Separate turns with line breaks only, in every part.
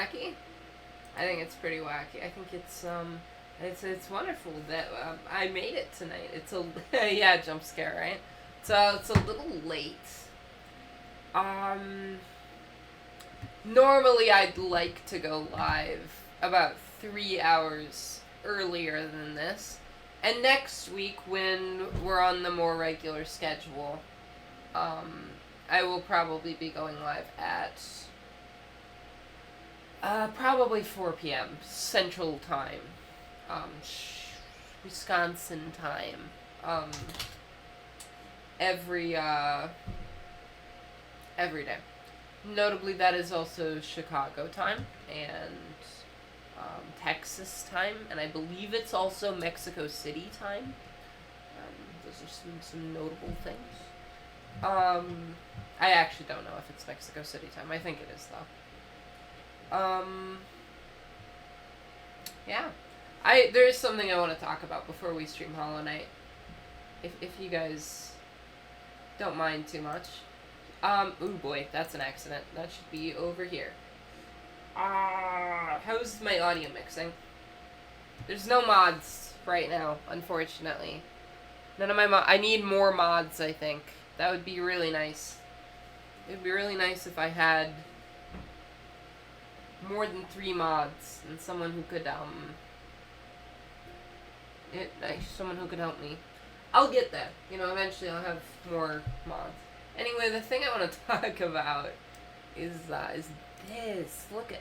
wacky? I think it's pretty wacky. I think it's wonderful that I made it tonight. It's a yeah, jump scare, right? So it's a little late. Um, Normally I'd like to go live about 3 hours earlier than this, and next week when we're on the more regular schedule, um, I will probably be going live at probably 4 p.m. Central Time, um, Wisconsin time. Um, every every day. Notably, that is also Chicago time and Texas time, and I believe it's also Mexico City time. Those are some notable things. I actually don't know if it's Mexico City time. I think it is though. Yeah. There is something I want to talk about before we stream Hollow Knight. If you guys don't mind too much. Ooh boy, that's an accident. That should be over here. How's my audio mixing? There's no mods right now, unfortunately. None of my I need more mods, I think. That would be really nice. It would be really nice if I had more than 3 mods and someone who could, someone who could help me. I'll get there. Eventually I'll have more mods. Anyway, the thing I want to talk about is this. Look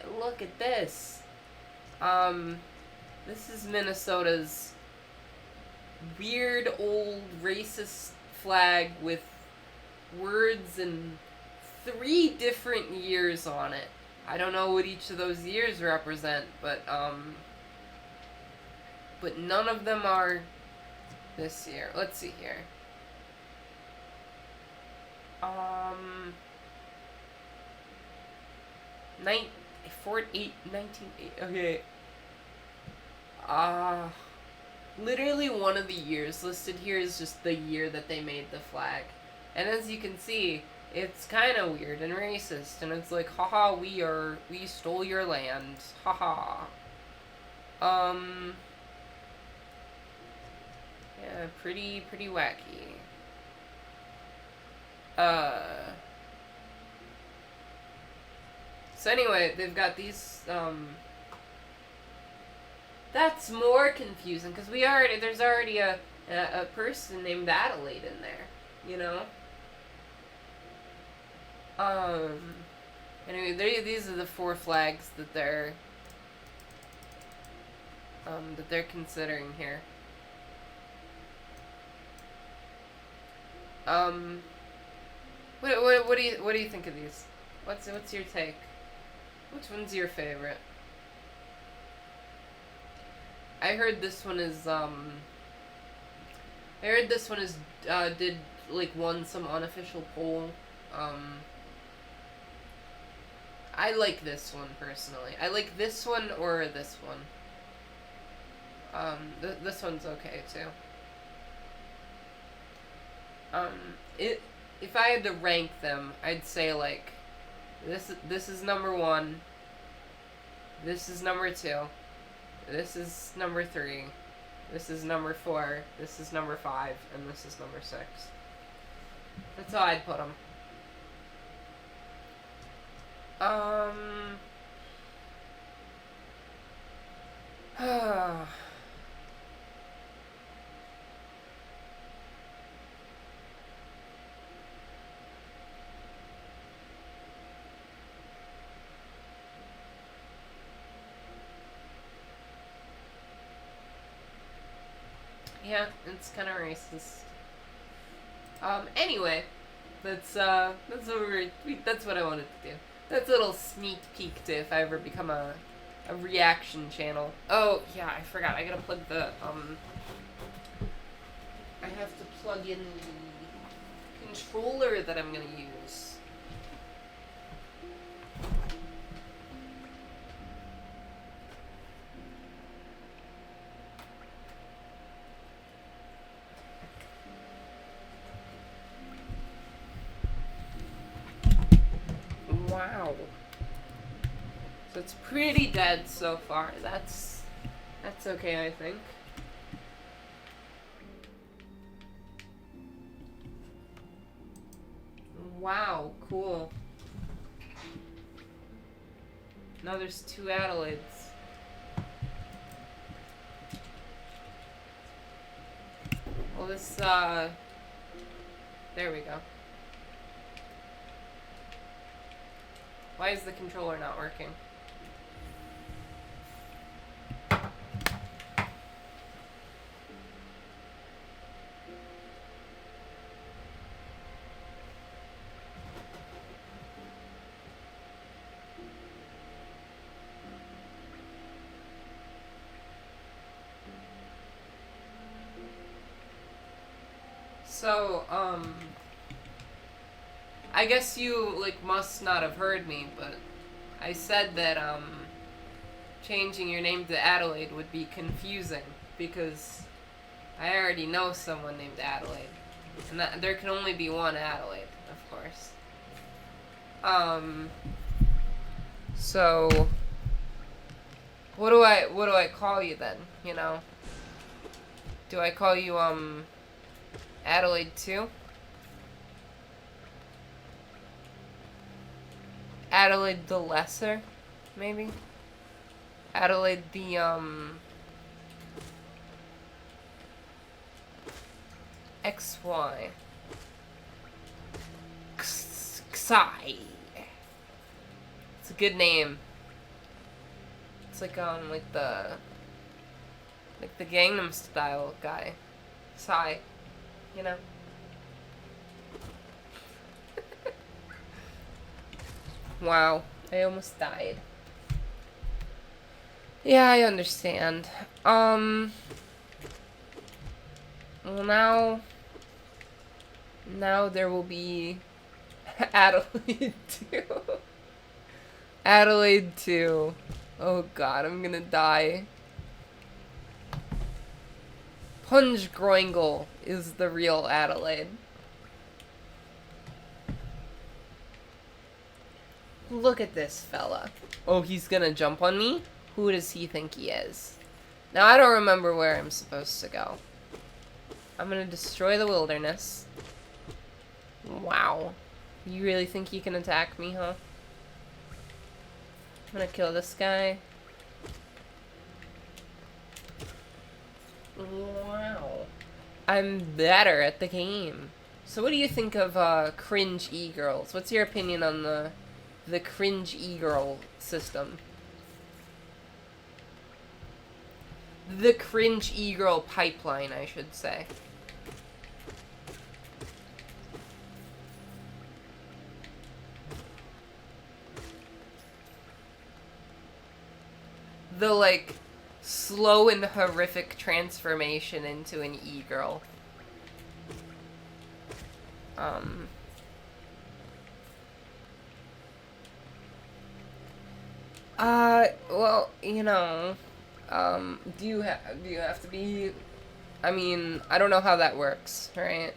at this. This is Minnesota's weird old racist flag with words and 3 different years on it. I don't know what each of those years represent, but none of them are this year. Let's see here. 1980. Okay. Literally one of the years listed here is just the year that they made the flag. And as you can see, it's kind of weird and racist. And it's like, haha, we stole your land. Haha. Yeah, pretty wacky. So anyway, they've got these, that's more confusing, because there's already a person named Adelaide in there, Anyway, these are the 4 flags that they're considering here. What do you think of these? What's your take? Which one's your favorite? I heard this one is did won some unofficial poll. I like this one personally. I like this one or this one. This one's okay too. If I had to rank them, I'd say this is number 1. This is number 2. This is number 3. This is number 4. This is number 5, and this is number 6. That's how I'd put them. Yeah, it's kind of racist. Anyway, that's what I wanted to do. That's a little sneak peek to if I ever become a reaction channel. Oh, yeah, I forgot. I gotta plug the, I have to plug in the controller that I'm gonna use. Wow. So it's pretty dead so far. That's okay, I think. Wow, cool. Now there's 2 Adelaides. Well, this, there we go. Why is the controller not working? So, I guess you, like, must not have heard me, but I said that, changing your name to Adelaide would be confusing, because I already know someone named Adelaide. And that, there can only be one Adelaide, of course. So, what do I call you then, you know? Do I call you, Adelaide 2? Adelaide the Lesser, maybe? Adelaide the, XY. Xi. It's a good name. It's like, like the Gangnam Style guy. Psy. You know? Wow, I almost died. Yeah, I understand. Well, now there will be Adelaide 2. Adelaide 2. Oh god, I'm gonna die. Punch Groingle is the real Adelaide. Look at this fella. Oh, he's gonna jump on me? Who does he think he is? Now, I don't remember where I'm supposed to go. I'm gonna destroy the wilderness. Wow. You really think he can attack me, huh? I'm gonna kill this guy. Wow. I'm better at the game. So what do you think of cringe e-girls? What's your opinion on the cringe e-girl system? The cringe e-girl pipeline, I should say. The, like, slow and horrific transformation into an e-girl. Well, you know, do you have to be, I mean, I don't know how that works, right?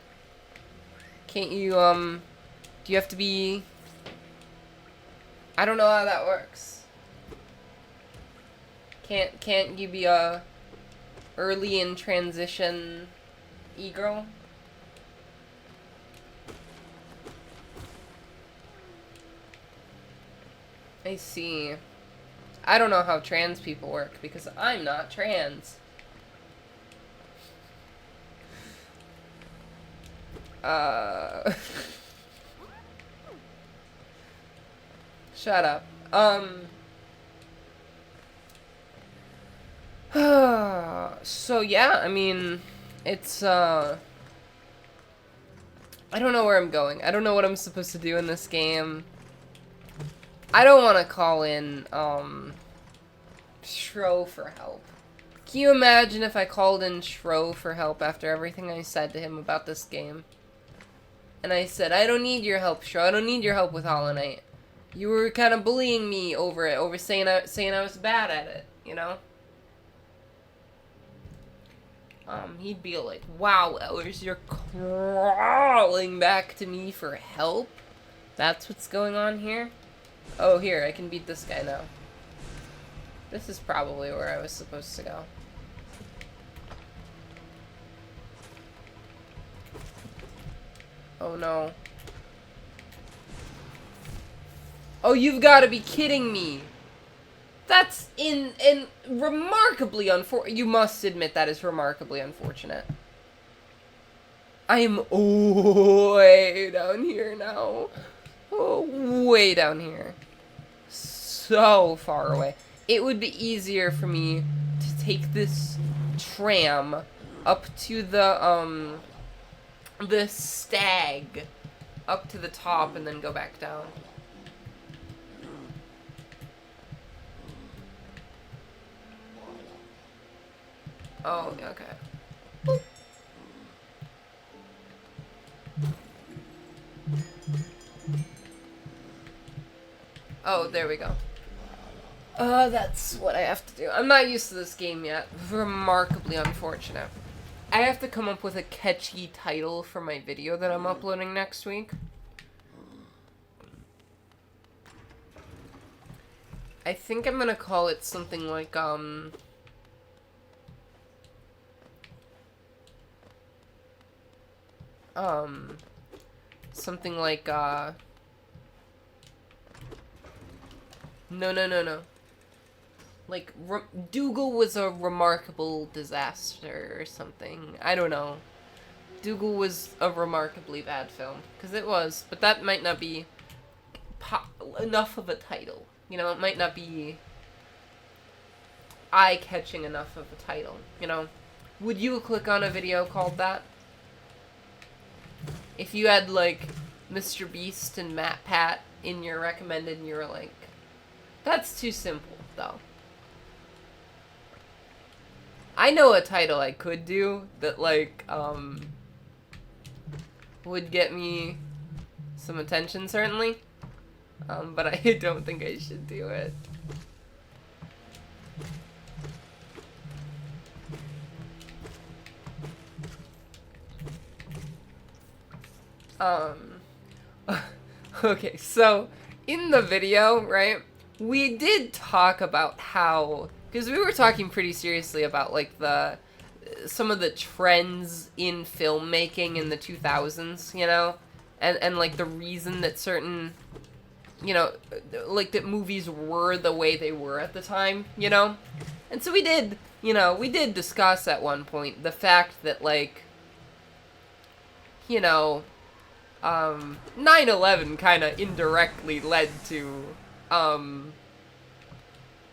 Can't you, do you have to be, I don't know how that works. Can't you be a early in transition e-girl? I see. I don't know how trans people work because I'm not trans. Shut up. So yeah, I mean, it's, I don't know where I'm going. I don't know what I'm supposed to do in this game. I don't want to call in, Shro for help. Can you imagine if I called in Shro for help after everything I said to him about this game? And I said, I don't need your help, Shro. I don't need your help with Hollow Knight. You were kind of bullying me over it, over saying I was bad at it, you know? He'd be like, wow, Ellers, you're crawling back to me for help? That's what's going on here? Oh, here, I can beat this guy now. This is probably where I was supposed to go. Oh no. Oh, you've got to be kidding me. That's remarkably unfortunate. You must admit that is remarkably unfortunate. I am way down here now. Oh, way down here. So far away. It would be easier for me to take this tram up to the stag up to the top and then go back down. Oh, okay. Boop. Oh, there we go. That's what I have to do. I'm not used to this game yet. Remarkably unfortunate. I have to come up with a catchy title for my video that I'm uploading next week. I think I'm gonna call it something like, something like, no. Like, Dougal was a remarkable disaster or something. I don't know. Dougal was a remarkably bad film. Because it was. But that might not be enough of a title. You know, it might not be eye-catching enough of a title. You know? Would you click on a video called that? If you had, like, Mr. Beast and Matt Pat in your recommended and you were like, that's too simple, though. I know a title I could do that, like, would get me some attention, certainly. But I don't think I should do it. Okay, so, in the video, right, we did talk about how, because we were talking pretty seriously about, like, some of the trends in filmmaking in the 2000s, you know, and like, the reason that certain, you know, like, that movies were the way they were at the time, you know, and so we did discuss at one point the fact that, like, you know, 9/11 kind of indirectly led to,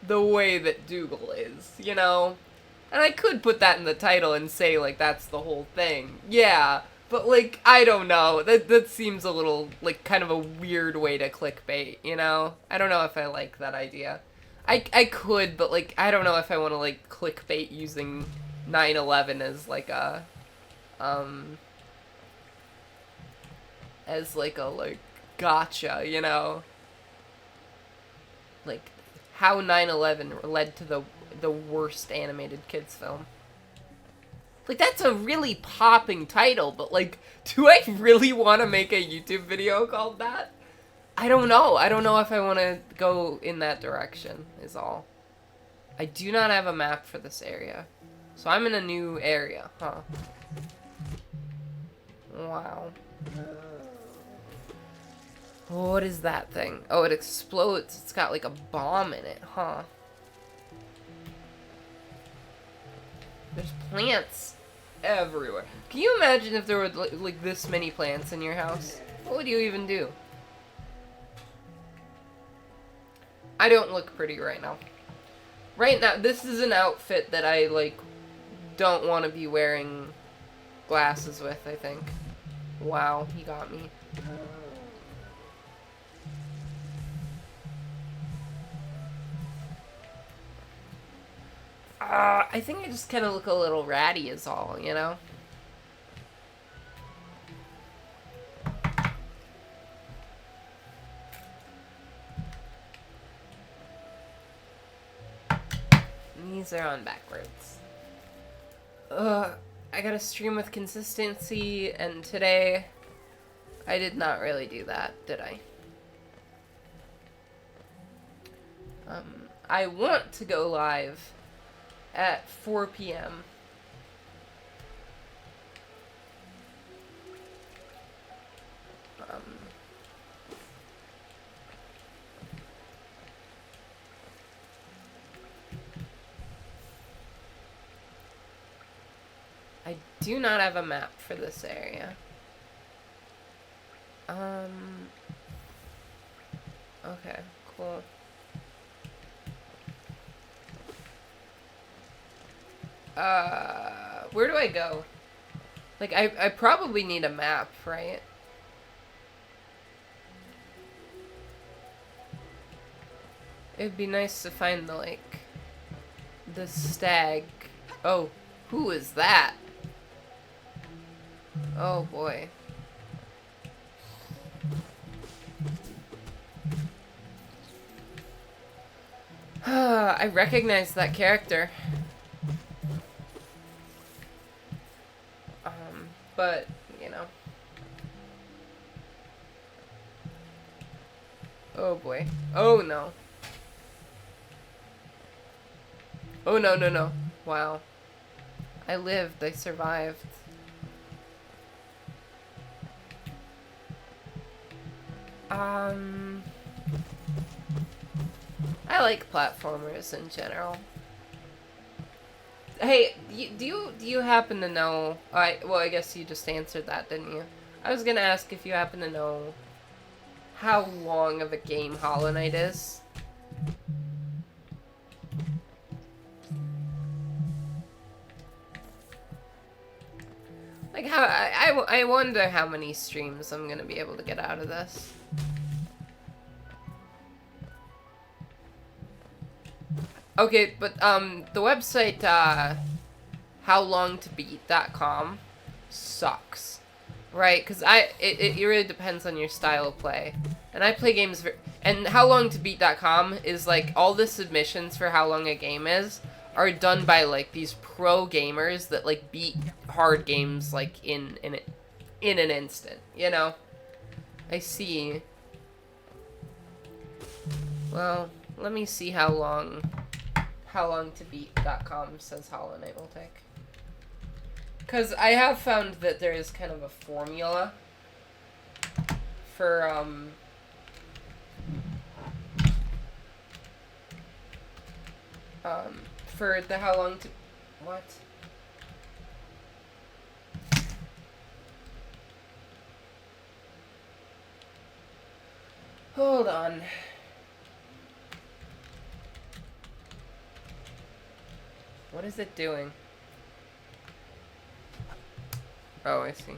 the way that Dougal is, you know? And I could put that in the title and say, like, that's the whole thing. Yeah, but, like, I don't know. That seems a little, like, kind of a weird way to clickbait, you know? I don't know if I like that idea. I could, but, like, I don't know if I want to, like, clickbait using 9/11 as, like, a, as, like, a, like, gotcha, you know? Like, how 9/11 led to the worst animated kids film. Like, that's a really popping title, but, like, do I really want to make a YouTube video called that? I don't know. I don't know if I want to go in that direction, is all. I do not have a map for this area. So I'm in a new area, huh? Wow. What is that thing? Oh, it explodes. It's got, like, a bomb in it, huh? There's plants everywhere. Can you imagine if there were, like, this many plants in your house? What would you even do? I don't look pretty right now. Right now, this is an outfit that I, like, don't want to be wearing glasses with, I think. Wow, he got me. I think I just kind of look a little ratty is all, you know? These are on backwards. I gotta stream with consistency, and today I did not really do that, did I? I want to go live at 4 p.m. I do not have a map for this area. Okay, cool. Where do I go? Like, I probably need a map, right? It'd be nice to find the, like, the stag. Oh, who is that? Oh, boy. I recognize that character. But, you know. Oh, boy. Oh, no. Oh, no, no, no. Wow. I lived. I survived. I like platformers in general. Hey, do you happen to know... well, I guess you just answered that, didn't you? I was gonna ask if you happen to know how long of a game Hollow Knight is. Like, how... I wonder how many streams I'm gonna be able to get out of this. Okay, but, the website, howlongtobeat.com sucks. Right? Because it really depends on your style of play. And I play games... and howlongtobeat.com is, like, all the submissions for how long a game is are done by, like, these pro gamers that, like, beat hard games, like, in an instant, you know? I see. Well, let me see how long howlongtobeat.com says Hollow Knight will take. Because I have found that there is kind of a formula for, for the how long to... What? Hold on. What is it doing? Oh, I see.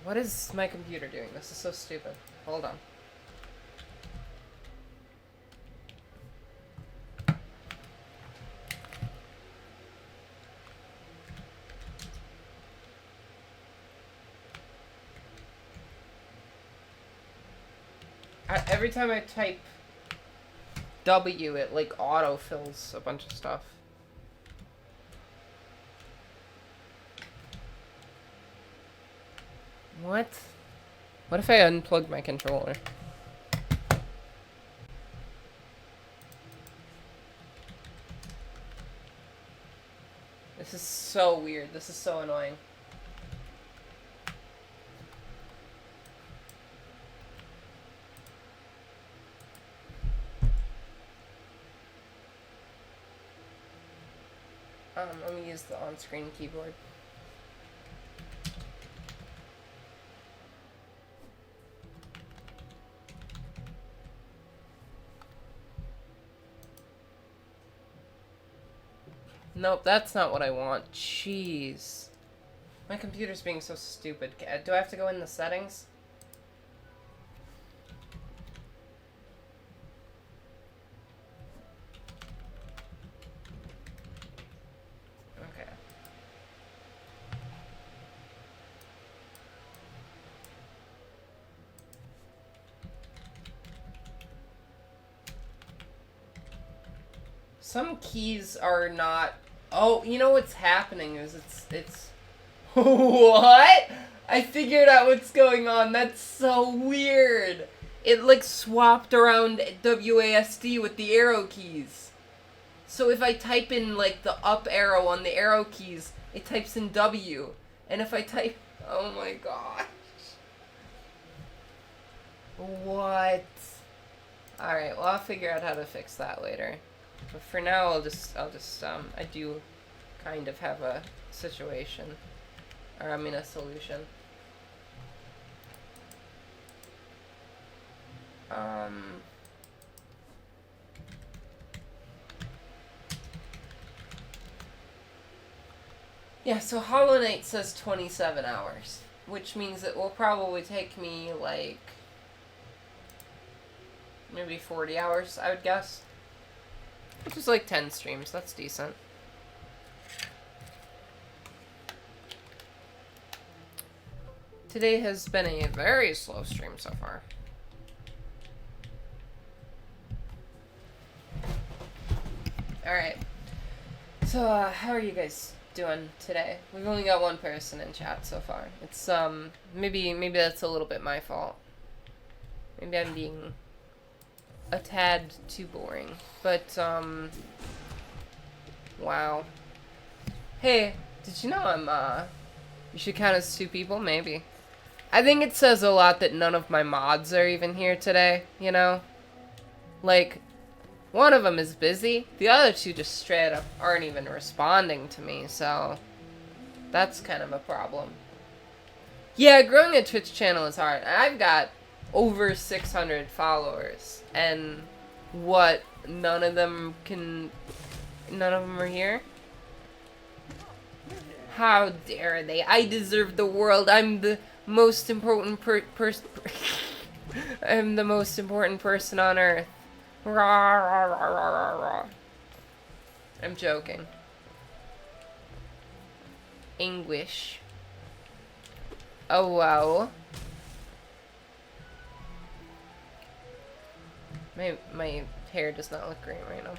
What is my computer doing? This is so stupid. Hold on. Every time I type W, it, like, auto-fills a bunch of stuff. What? What if I unplugged my controller? This is so weird. This is so annoying. Let me use the on-screen keyboard. Nope, that's not what I want. Jeez. My computer's being so stupid. Do I have to go in the settings? Okay. Some keys are not... Oh, you know what's happening is it's... What? I figured out what's going on. That's so weird. It like swapped around WASD with the arrow keys. So if I type in like the up arrow on the arrow keys, it types in W. And if I type, oh my gosh. What? Alright, well I'll figure out how to fix that later. But for now I'll just I do kind of have a situation. Or I mean a solution. Yeah, so Hollow Knight says 27 hours, which means it will probably take me, like, maybe 40 hours, I would guess. Which is like 10 streams, that's decent. Today has been a very slow stream so far. Alright. So, how are you guys doing today? We've only got one person in chat so far. It's, maybe that's a little bit my fault. Maybe I'm being a tad too boring. But, wow. Hey, did you know you should count as 2 people? Maybe. I think it says a lot that none of my mods are even here today, you know? Like, one of them is busy. The other 2 just straight up aren't even responding to me, so that's kind of a problem. Yeah, growing a Twitch channel is hard. I've got over 600 followers, and what, none of them are here? How dare they? I deserve the world. I'm the most important I'm the most important person on earth. Rah, rah, rah, rah, rah, rah. I'm joking. Anguish. Oh, wow. My hair does not look great right now.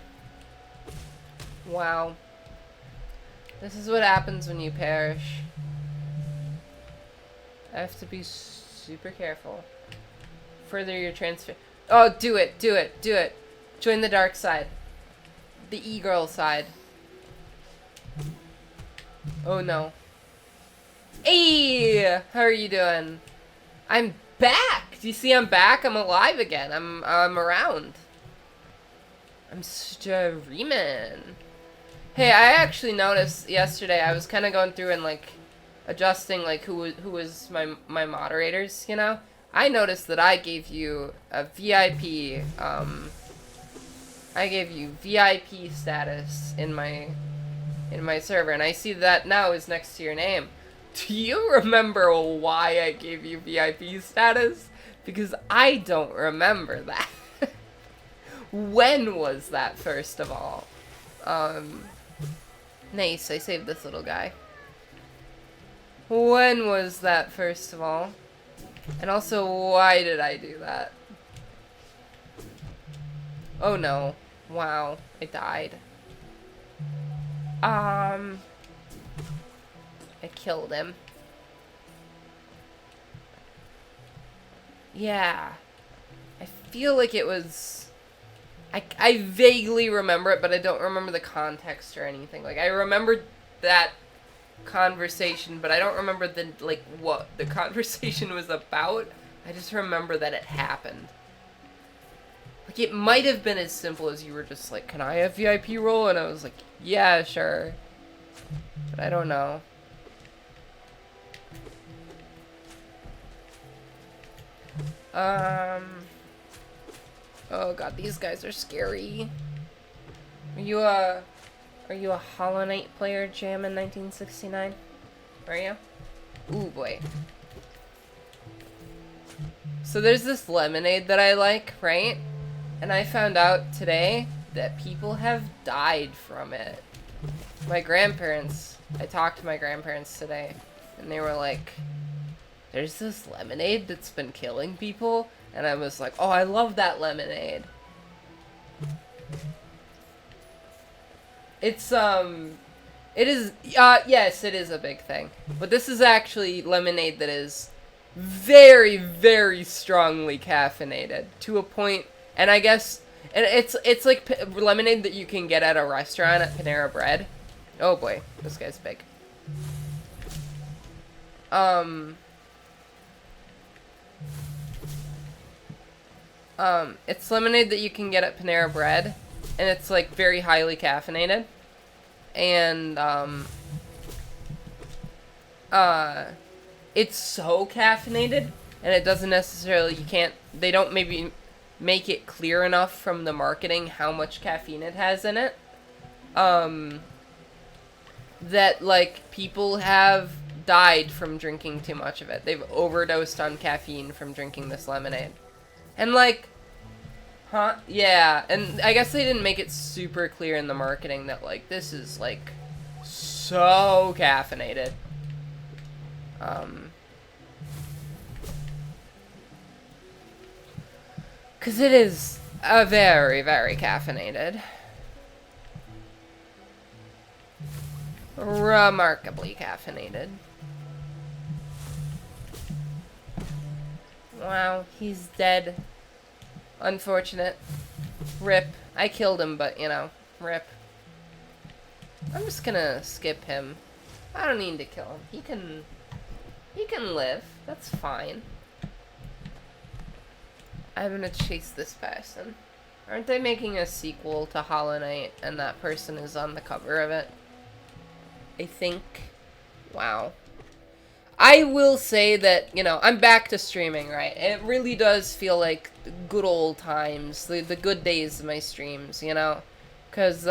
Wow. This is what happens when you perish. I have to be super careful. Further your transfer. Oh, do it, do it, do it. Join the dark side. The e-girl side. Oh no. Hey! How are you doing? I'm back! Do you see I'm back? I'm alive again. I'm around. I'm streaming. Hey, I actually noticed yesterday, I was kind of going through and like adjusting like who was my moderators, you know? I noticed that I gave you a VIP, I gave you VIP status in my server, and I see that now is next to your name. Do you remember why I gave you VIP status? Because I don't remember that. When was that, first of all? Nice, I saved this little guy. When was that, first of all? And also, why did I do that? Oh no. Wow, I died. I killed him. Yeah. I feel like it was... I vaguely remember it, but I don't remember the context or anything. Like, I remember that conversation, but I don't remember what the conversation was about. I just remember that it happened. Like, it might have been as simple as you were just like, can I have VIP role? And I was like, yeah, sure. But I don't know. Oh god, these guys are scary. Are you a Hollow Knight player, Jam, in 1969? Are you? Ooh, boy. So there's this lemonade that I like, right? And I found out today that people have died from it. My grandparents, I talked to my grandparents today, and they were like, there's this lemonade that's been killing people? And I was like, oh, I love that lemonade. It is, yes, it is a big thing. But this is actually lemonade that is very, very strongly caffeinated to a point, and I guess, and it's like lemonade that you can get at a restaurant at Panera Bread. Oh boy, this guy's big. It's lemonade that you can get at Panera Bread, and it's like very highly caffeinated, and it's so caffeinated, and it doesn't necessarily, they don't maybe make it clear enough from the marketing how much caffeine it has in it, that, like, people have died from drinking too much of it. They've overdosed on caffeine from drinking this lemonade. And, like, huh? Yeah, and I guess they didn't make it super clear in the marketing that, like, this is, like, so caffeinated. Because it is a very, very caffeinated. Remarkably caffeinated. Wow, he's dead. Unfortunate. Rip. I killed him, but, you know, rip. I'm just gonna skip him. I don't need to kill him. He can live. That's fine. I'm gonna chase this person. Aren't they making a sequel to Hollow Knight, and that person is on the cover of it? I think. Wow. I will say that, you know, I'm back to streaming, right? It really does feel like good old times, the good days of my streams, you know? Because,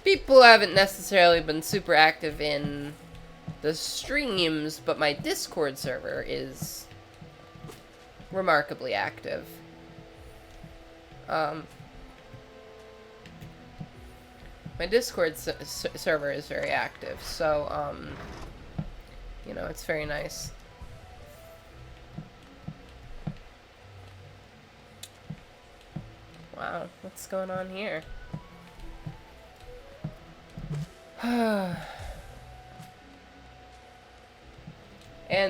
people haven't necessarily been super active in the streams, but my Discord server is remarkably active. My Discord server is very active, so, you know, it's very nice. Wow, what's going on here? And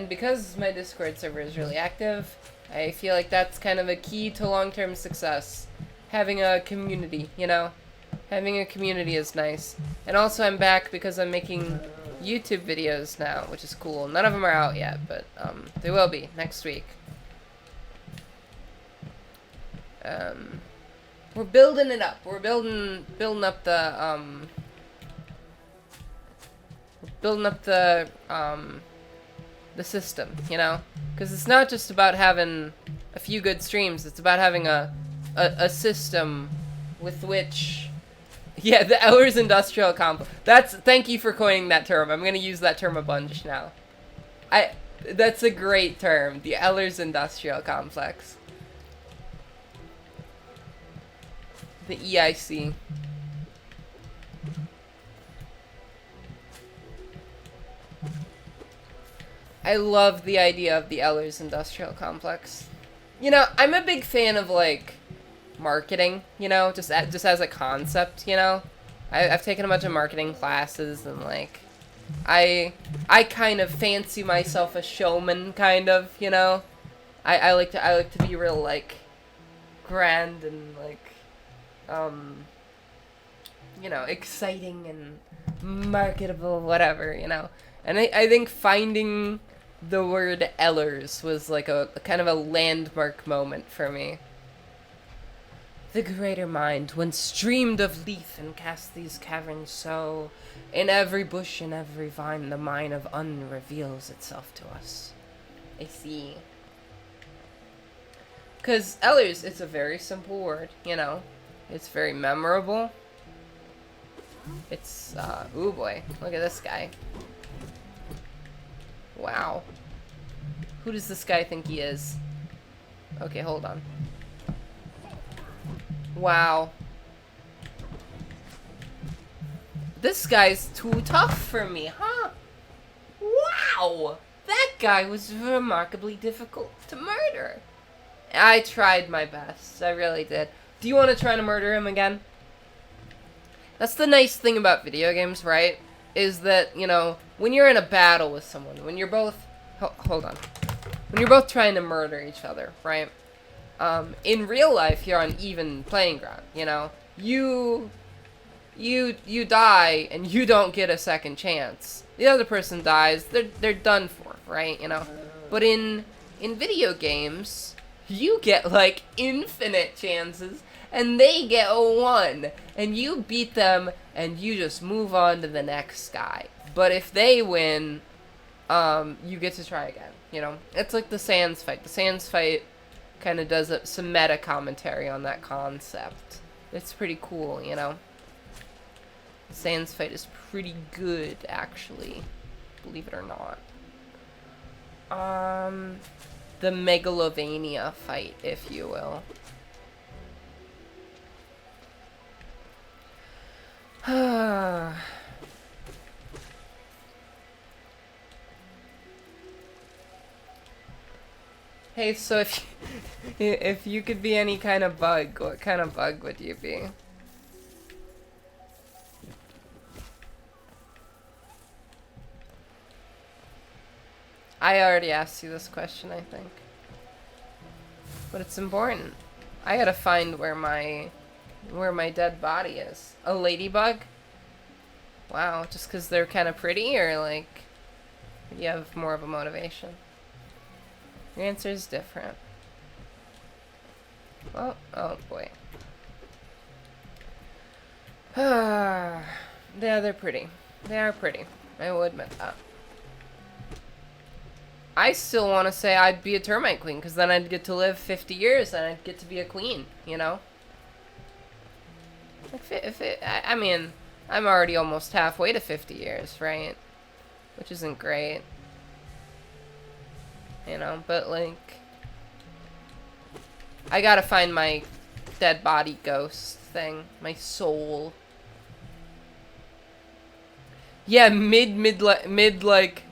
because my Discord server is really active, I feel like that's kind of a key to long-term success. Having a community, you know? Having a community is nice. And also I'm back because I'm making YouTube videos now, which is cool. None of them are out yet, but they will be next week. We're building it up. We're building up the system, you know? Because it's not just about having a few good streams, it's about having a system with which... Yeah, the Ellers industrial complex. Thank you for coining that term. I'm gonna use that term a bunch now. That's a great term, the Ellers industrial complex. The EIC. I love the idea of the Ellers industrial complex. You know, I'm a big fan of, like, marketing, you know, just as a concept, you know. I've taken a bunch of marketing classes, and, like, I kind of fancy myself a showman, kind of, you know. I like to be real, like, grand and, like, you know, exciting and marketable, whatever, you know. And I think finding the word Ellers was like a kind of a landmark moment for me. The greater mind, when streamed of leaf and cast these caverns so, in every bush and every vine the mine of reveals itself to us. I see. Because Ellers, it's a very simple word, you know. It's very memorable. It's, ooh boy, look at this guy. Wow. Who does this guy think he is? Okay, hold on. Wow. This guy's too tough for me, huh? Wow! That guy was remarkably difficult to murder. I tried my best. I really did. Do you want to try to murder him again? That's the nice thing about video games, right? Is that, you know, when you're in a battle with someone, when you're both... hold on. When you're both trying to murder each other, right? In real life, you're on even playing ground, you know? You die, and you don't get a second chance. The other person dies, they're done for, right? You know? But in video games, you get, like, infinite chances, and they get one. And you beat them, and you just move on to the next guy. But if they win, you get to try again, you know? It's like the Sans fight. The Sans fight kind of does some meta commentary on that concept. It's pretty cool, you know? The Sans fight is pretty good, actually. Believe it or not. The Megalovania fight, if you will. Hey, so if you could be any kind of bug, what kind of bug would you be? I already asked you this question, I think. But it's important. I gotta find where my dead body is. A ladybug? Wow, just because they're kind of pretty, or like, you have more of a motivation? Your answer is different. Well, oh boy. Yeah, they're pretty. They are pretty. I will admit that. I still want to say I'd be a termite queen, because then I'd get to live 50 years, and I'd get to be a queen, you know? I mean, I'm already almost halfway to 50 years, right? Which isn't great. You know, but like, I gotta find my dead body ghost thing, my soul. Yeah, mid like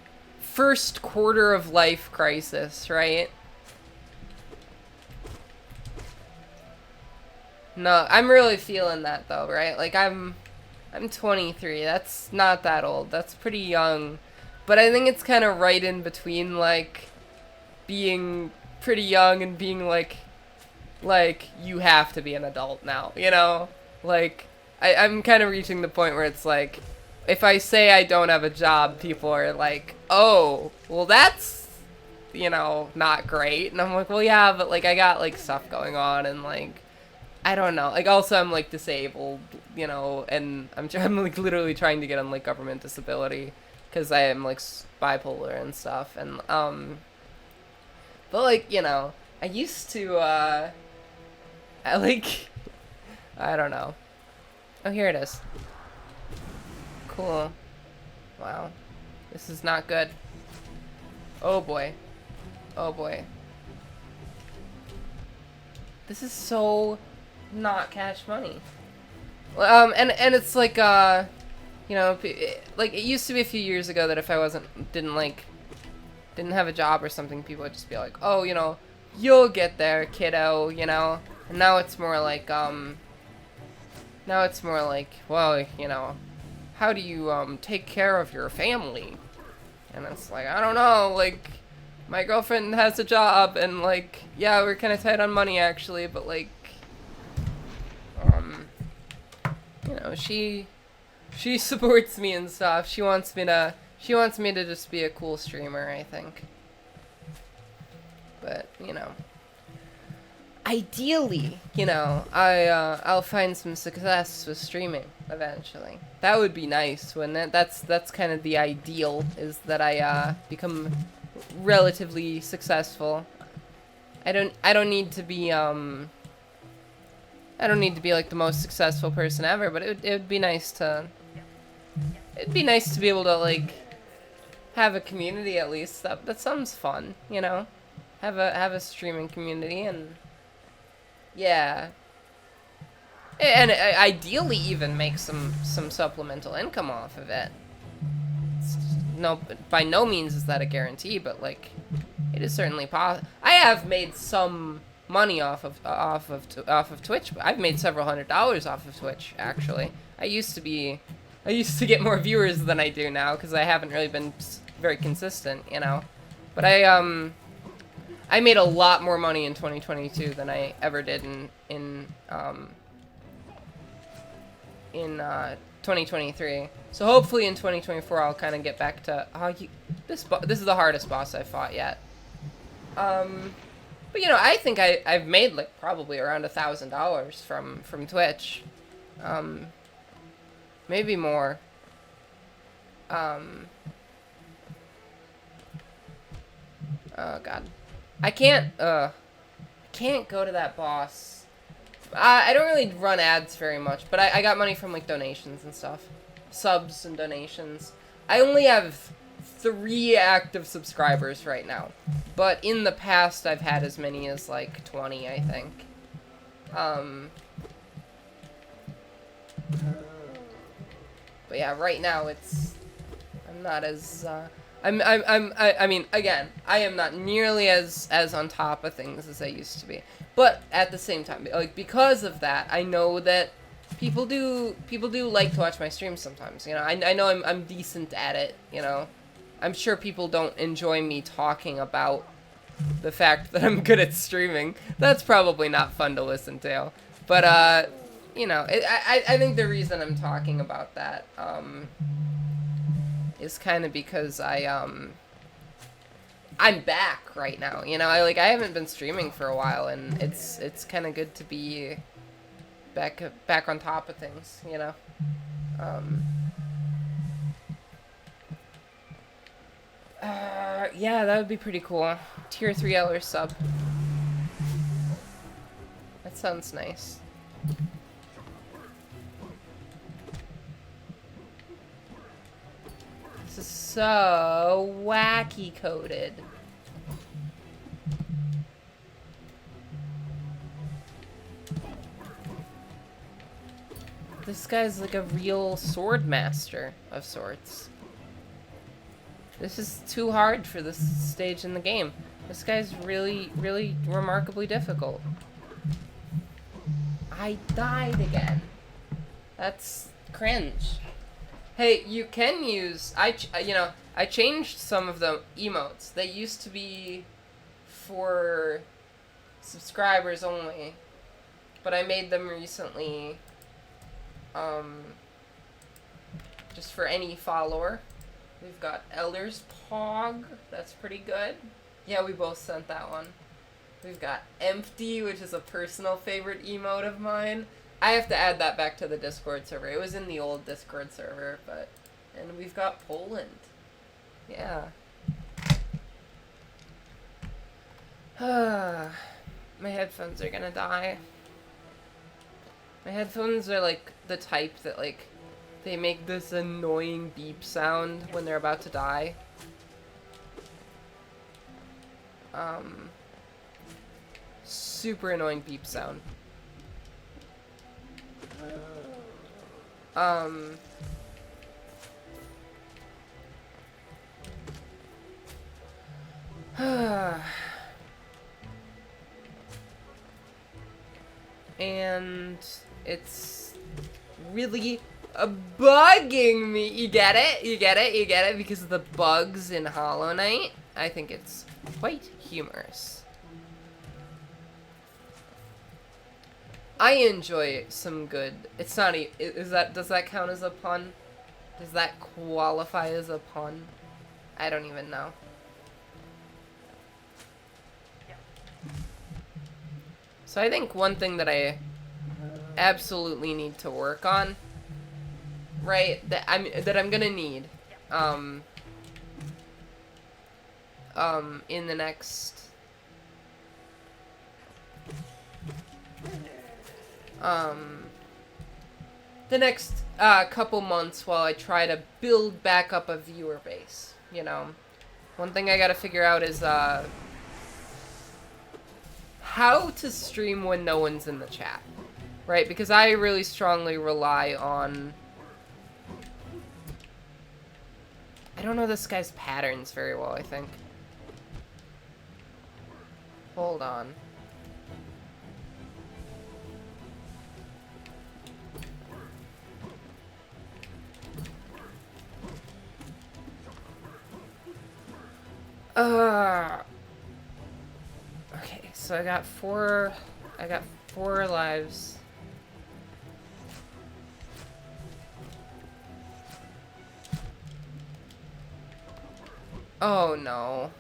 first quarter of life crisis, right? No, I'm really feeling that though, right? Like I'm 23. That's not that old. That's pretty young. But I think it's kind of right in between like being pretty young and being like you have to be an adult now, you know? Like I'm kind of reaching the point where it's like, if I say I don't have a job, people are like, oh, well that's, you know, not great. And I'm like, well yeah, but like I got like stuff going on, and like, I don't know. Like also I'm like disabled, you know, and I'm like literally trying to get on like government disability because I am like bipolar and stuff. And but like, you know, I used to I don't know. Oh, here it is. Cool. Wow. This is not good. Oh boy. Oh boy. This is so not cash money. And it's like, you know, like it used to be a few years ago that if I didn't have a job or something, people would just be like, oh, you know, you'll get there, kiddo, you know? And now it's more like, well, you know, how do you, take care of your family? And it's like, I don't know, like, my girlfriend has a job, and, like, yeah, we're kind of tight on money, actually, but, like, you know, she supports me and stuff. She wants me to just be a cool streamer, I think. But, you know, ideally, you know, I'll find some success with streaming eventually. That would be nice, wouldn't it? That's kind of the ideal, is that I become relatively successful. I don't need to be like the most successful person ever, but it would be nice to be able to like have a community at least. That sounds fun, you know? Have a streaming community, and yeah. And ideally even make some supplemental income off of it. No, by no means is that a guarantee, but like, it is certainly possible. I have made some money off of Twitch. I've made several $100s off of Twitch, actually. I used to get more viewers than I do now because I haven't really been very consistent, you know. But I made a lot more money in 2022 than I ever did in 2023. So hopefully in 2024 I'll kind of get back to this is the hardest boss I've fought yet. But you know, I think I've made like probably around $1,000 from Twitch. Maybe more. Oh god. I can't go to that boss. I don't really run ads very much, but I got money from like donations and stuff. Subs and donations. I only have 3 active subscribers right now. But in the past I've had as many as like 20, I think. But yeah, right now I'm not as I mean, again, I am not nearly as on top of things as I used to be. But at the same time, like, because of that, I know that people do like to watch my streams sometimes, you know. I know I'm decent at it, you know. I'm sure people don't enjoy me talking about the fact that I'm good at streaming. That's probably not fun to listen to. But you know, I think the reason I'm talking about that is kind of because I'm back right now, you know. I haven't been streaming for a while, and it's kind of good to be back on top of things, you know. Yeah, that would be pretty cool. Tier 3 Ellers sub. That sounds nice. This is so wacky coded. This guy's like a real sword master of sorts. This is too hard for this stage in the game. This guy's really, really remarkably difficult. I died again. That's cringe. Hey, you can use... you know, I changed some of the emotes. They used to be for subscribers only. But I made them recently... just for any follower. We've got Ellers Pog. That's pretty good. Yeah, we both sent that one. We've got Empty, which is a personal favorite emote of mine. I have to add that back to the Discord server. It was in the old Discord server, but... And we've got Poland. Yeah. My headphones are gonna die. My headphones are like the type that like... They make this annoying beep sound when they're about to die. Super annoying beep sound. And it's really bugging me. You get it? You get it? You get it? Because of the bugs in Hollow Knight. I think it's quite humorous. I enjoy some good... It's not does that count as a pun? Does that qualify as a pun? I don't even know. So I think one thing that I absolutely need to work on, right, that I'm gonna need, in the next, couple months while I try to build back up a viewer base, you know. One thing I gotta figure out is, how to stream when no one's in the chat, right? Because I really strongly rely on... I don't know this guy's patterns very well, I think. Hold on. Uh, okay, so I got four lives. Oh no.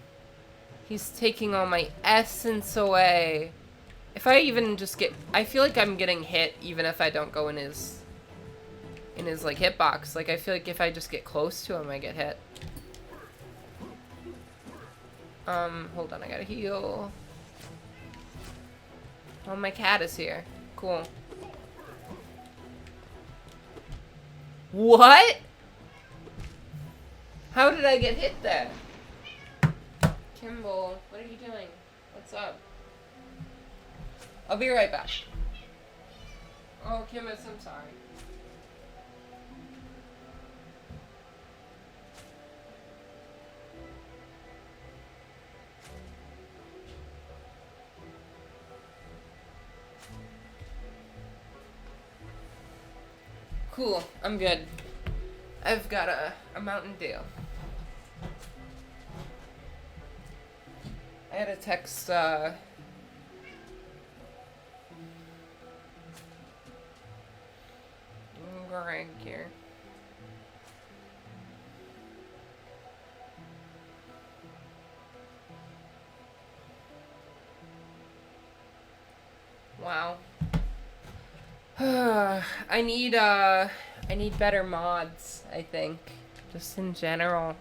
He's taking all my essence away. If I even just get... I feel like I'm getting hit even if I don't go in his... like, hitbox. Like, I feel like if I just get close to him, I get hit. Hold on, I gotta heal. Oh, my cat is here. Cool. What? How did I get hit there? Kimball, what are you doing? What's up? I'll be right back. Oh, Kimmis, I'm sorry. Cool, I'm good. I've got a Mountain Dew. I had a text, Greg here. Wow. I need better mods, I think. Just in general.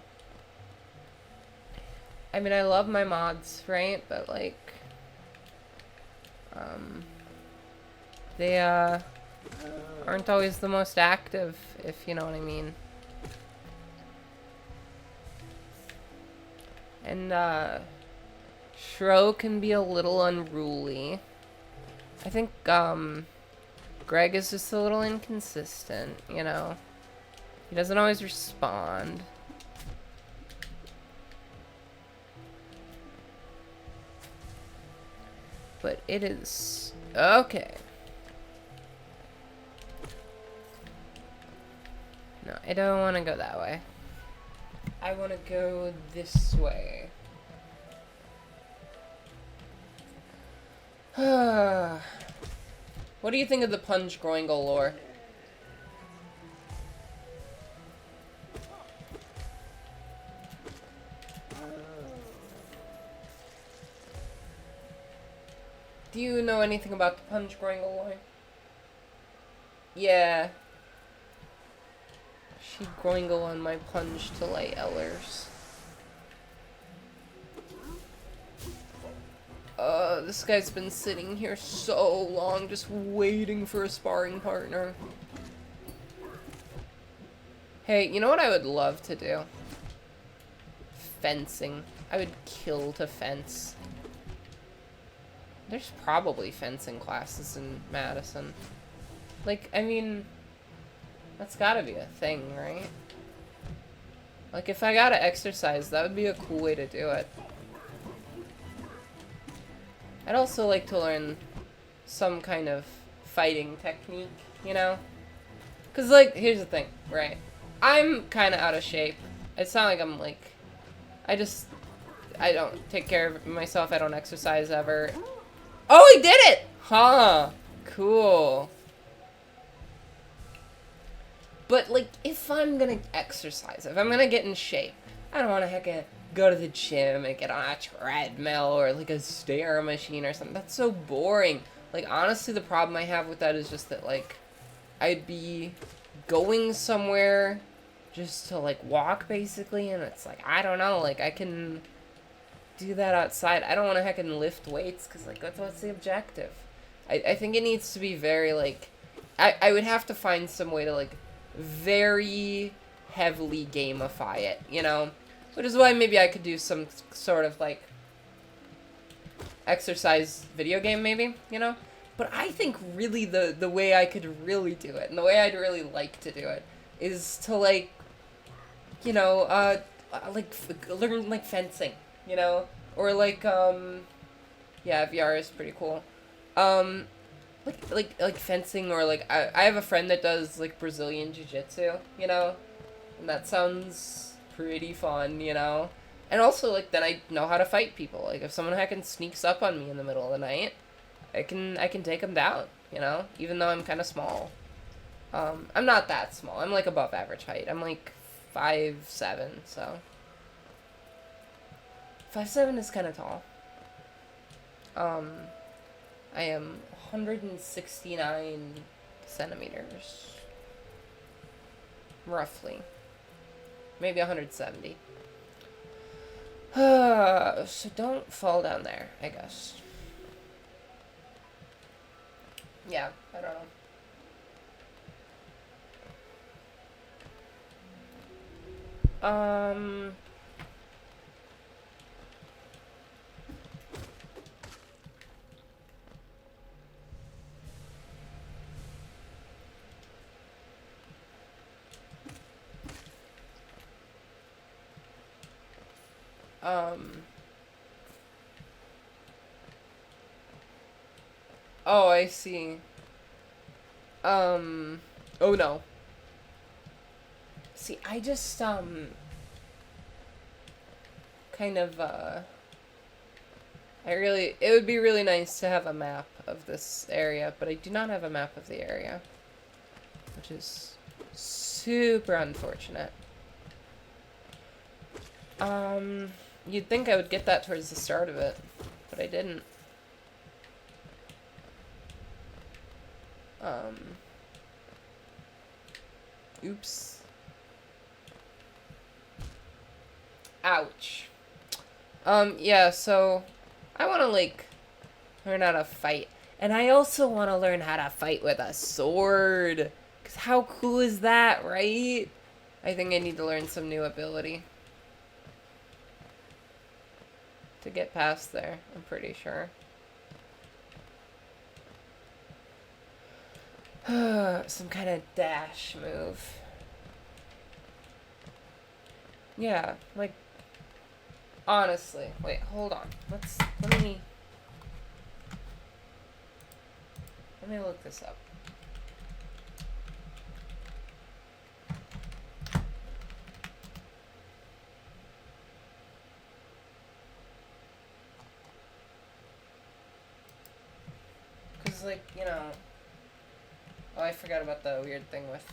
I mean, I love my mods, right? But, like, they, aren't always the most active, if you know what I mean. And, Shro can be a little unruly. I think, Greg is just a little inconsistent, you know? He doesn't always respond. But it is... okay. No, I don't want to go that way. I want to go this way. What do you think of the Punch Groingle lore? Do you know anything about the Punch Groingle lore? Yeah. She Groingle on my Punch to lay Ellers. This guy's been sitting here so long, just waiting for a sparring partner. Hey, you know what I would love to do? Fencing. I would kill to fence. There's probably fencing classes in Madison. Like, I mean, that's gotta be a thing, right? Like, if I gotta exercise, that would be a cool way to do it. I'd also like to learn some kind of fighting technique, you know? Because, like, here's the thing, right? I'm kind of out of shape. It's not like I'm, like... I don't take care of myself. I don't exercise ever. Oh, he did it! Huh. Cool. But, like, if I'm gonna exercise, if I'm gonna get in shape, I don't want to hecka go to the gym and get on a treadmill or, like, a stair machine or something. That's so boring. Like, honestly, the problem I have with that is just that, like, I'd be going somewhere just to, like, walk, basically, and it's like, I don't know, like, I can do that outside. I don't want to heckin' lift weights, because, like, what's the objective? I think it needs to be very, like, I would have to find some way to, like, very heavily gamify it, you know? Which is why maybe I could do some sort of, like, exercise video game, maybe, you know? But I think really the way I could really do it, and the way I'd really like to do it, is to, like, you know, learn, like, fencing, you know? Or, like, yeah, VR is pretty cool. Like fencing, or, like, I have a friend that does, like, Brazilian Jiu-Jitsu, you know? And that sounds pretty fun, you know? And also, like, then I know how to fight people. Like, if someone heckin' sneaks up on me in the middle of the night, I can take them down, you know? Even though I'm kind of small. I'm not that small. I'm, like, above average height. I'm, like, 5'7", so... 5'7" is kind of tall. I am 169 centimeters. Roughly. Maybe 170. So don't fall down there, I guess. Yeah, I don't know. Oh, I see. Oh no. See, I just, kind of, it would be really nice to have a map of this area, but I do not have a map of the area, which is super unfortunate. You'd think I would get that towards the start of it, but I didn't. Oops. Ouch. Yeah, so I want to, like, learn how to fight. And I also want to learn how to fight with a sword. Because how cool is that, right? I think I need to learn some new ability to get past there, I'm pretty sure. Some kind of dash move. Yeah, like, honestly. Wait, hold on. Let me look this up. Because, like, you know... Oh, I forgot about the weird thing with,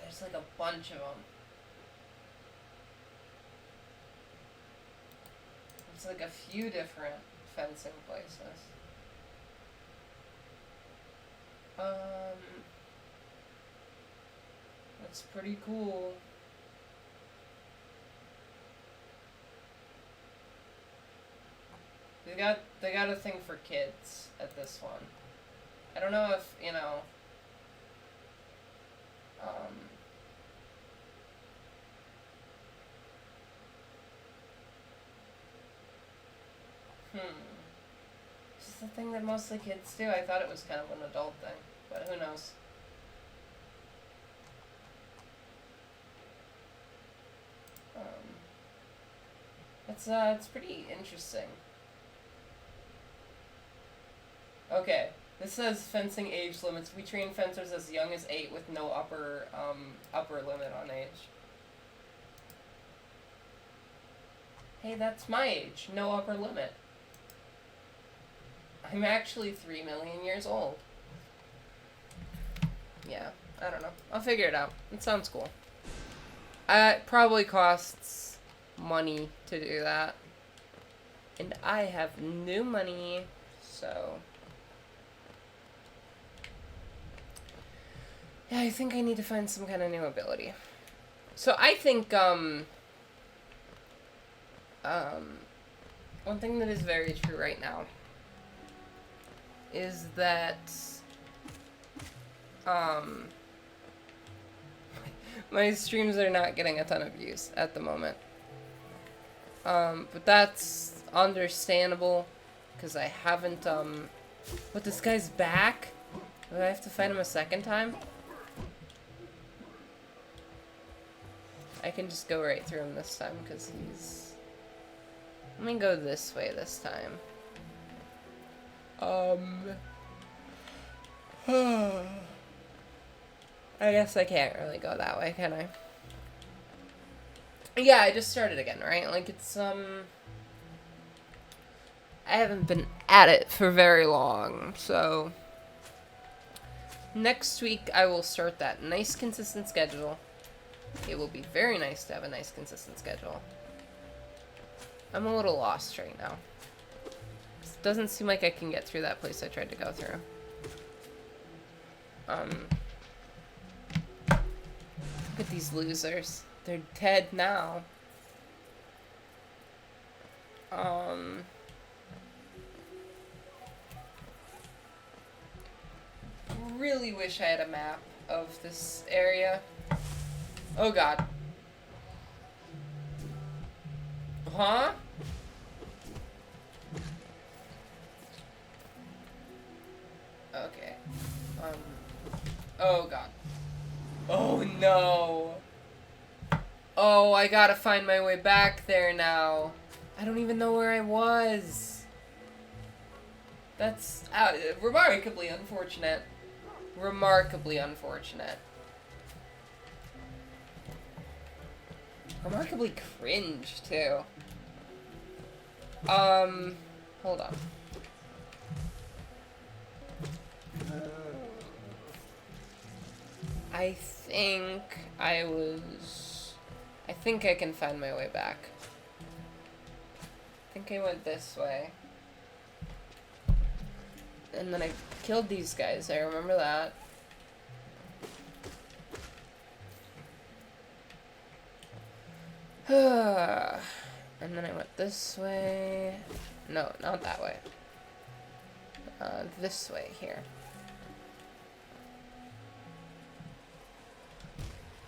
There's, like, a bunch of them. It's, like, a few different fencing places. That's pretty cool. They got a thing for kids at this one. I don't know if, you know, It's just a thing that mostly kids do. I thought it was kind of an adult thing, but who knows? It's pretty interesting. Okay, this says fencing age limits. We train fencers as young as 8 with no upper limit on age. Hey, that's my age. No upper limit. I'm actually 3 million years old. Yeah, I don't know. I'll figure it out. It sounds cool. It probably costs money to do that. And I have no money, so... Yeah, I think I need to find some kind of new ability. So I think, one thing that is very true right now is that, my streams are not getting a ton of views at the moment. But that's understandable, because I haven't, What, this guy's back? Do I have to fight him a second time? I can just go right through him this time, because he's Let me go this way this time. I guess I can't really go that way, can I? Yeah, I just started again, right? Like, it's, I haven't been at it for very long, so... Next week, I will start that nice, consistent schedule. It will be very nice to have a nice, consistent schedule. I'm a little lost right now. It doesn't seem like I can get through that place I tried to go through. Look at these losers. They're dead now. Really wish I had a map of this area. Oh god. Huh? Okay. Oh god. Oh no. Oh, I gotta find my way back there now. I don't even know where I was. That's remarkably unfortunate. Remarkably unfortunate. Remarkably cringe, too. Hold on. I think I can find my way back. I think I went this way. And then I killed these guys, I remember that. And then I went this way. No, not that way. This way, here.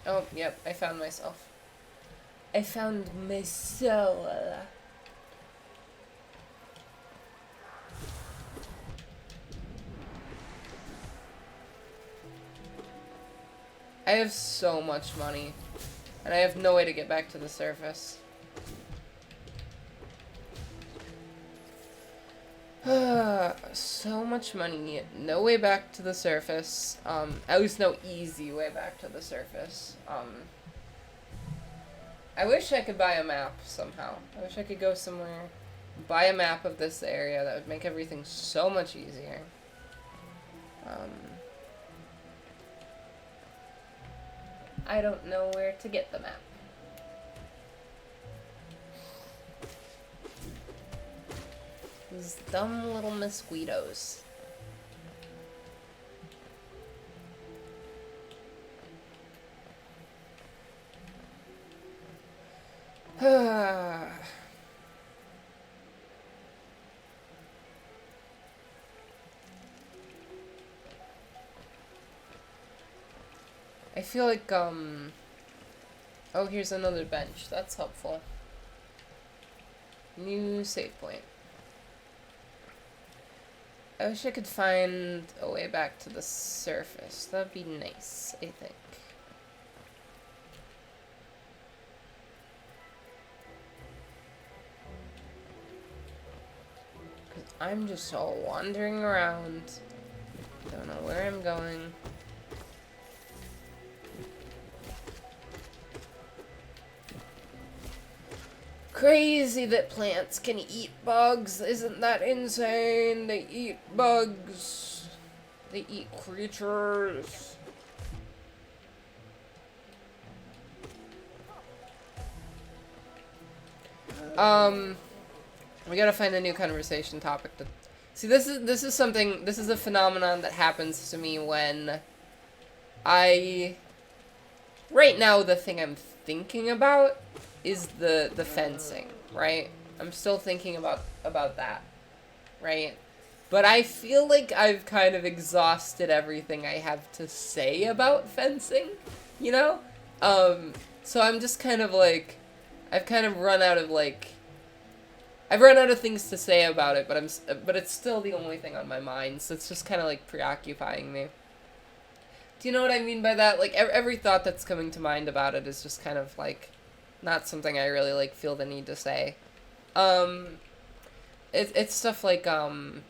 Oh, yep, I found myself. I found myself. I have so much money, and I have no way to get back to the surface. So much money, no way back to the surface. At least no easy way back to the surface. I wish I could buy a map somehow. I wish I could go somewhere, buy a map of this area. That would make everything so much easier. I don't know where to get the map. These dumb little mosquitoes. I feel like, oh, here's another bench. That's helpful. New save point. I wish I could find a way back to the surface. That'd be nice, I think. Because I'm just all wandering around. Don't know where I'm going. Crazy that plants can eat bugs. Isn't that insane? They eat bugs. They eat creatures. We gotta find a new conversation topic to... See, this is something... This is a phenomenon that happens to me when I... Right now, the thing I'm thinking about is the fencing, right? I'm still thinking about that, right? But I feel like I've kind of exhausted everything I have to say about fencing, you know? So I'm just kind of like, I've kind of run out of like, I've run out of things to say about it, but it's still the only thing on my mind, so it's just kind of like preoccupying me. Do you know what I mean by that? Like, every thought that's coming to mind about it is just kind of like, not something I really, like, feel the need to say. Um, it's stuff like, what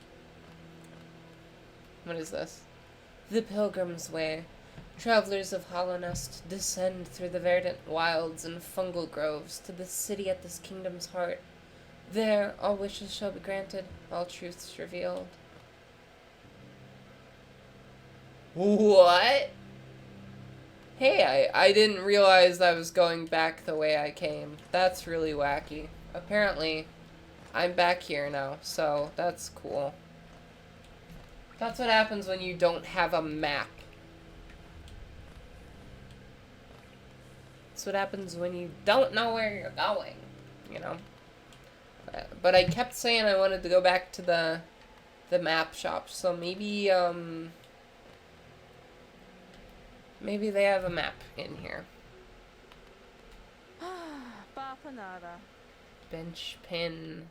is this? The Pilgrim's Way. Travelers of Hollownest descend through the verdant wilds and fungal groves to the city at this kingdom's heart. There, all wishes shall be granted, all truths revealed. What? Hey, I didn't realize I was going back the way I came. That's really wacky. Apparently, I'm back here now, so that's cool. That's what happens when you don't have a map. That's what happens when you don't know where you're going, you know? But I kept saying I wanted to go back to the map shop, so maybe, maybe they have a map in here. Bench pin.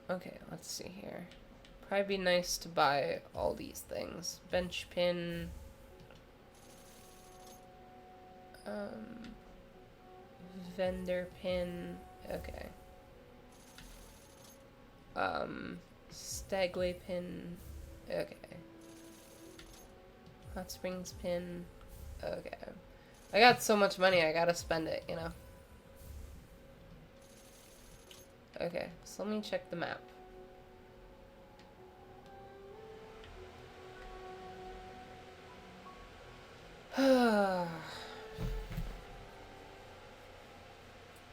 Okay, let's see here. Probably be nice to buy all these things. Bench pin. Vendor pin. Okay. Stagway pin. Okay. Hot Springs pin. Okay. I got so much money, I gotta spend it, you know? Okay, so let me check the map.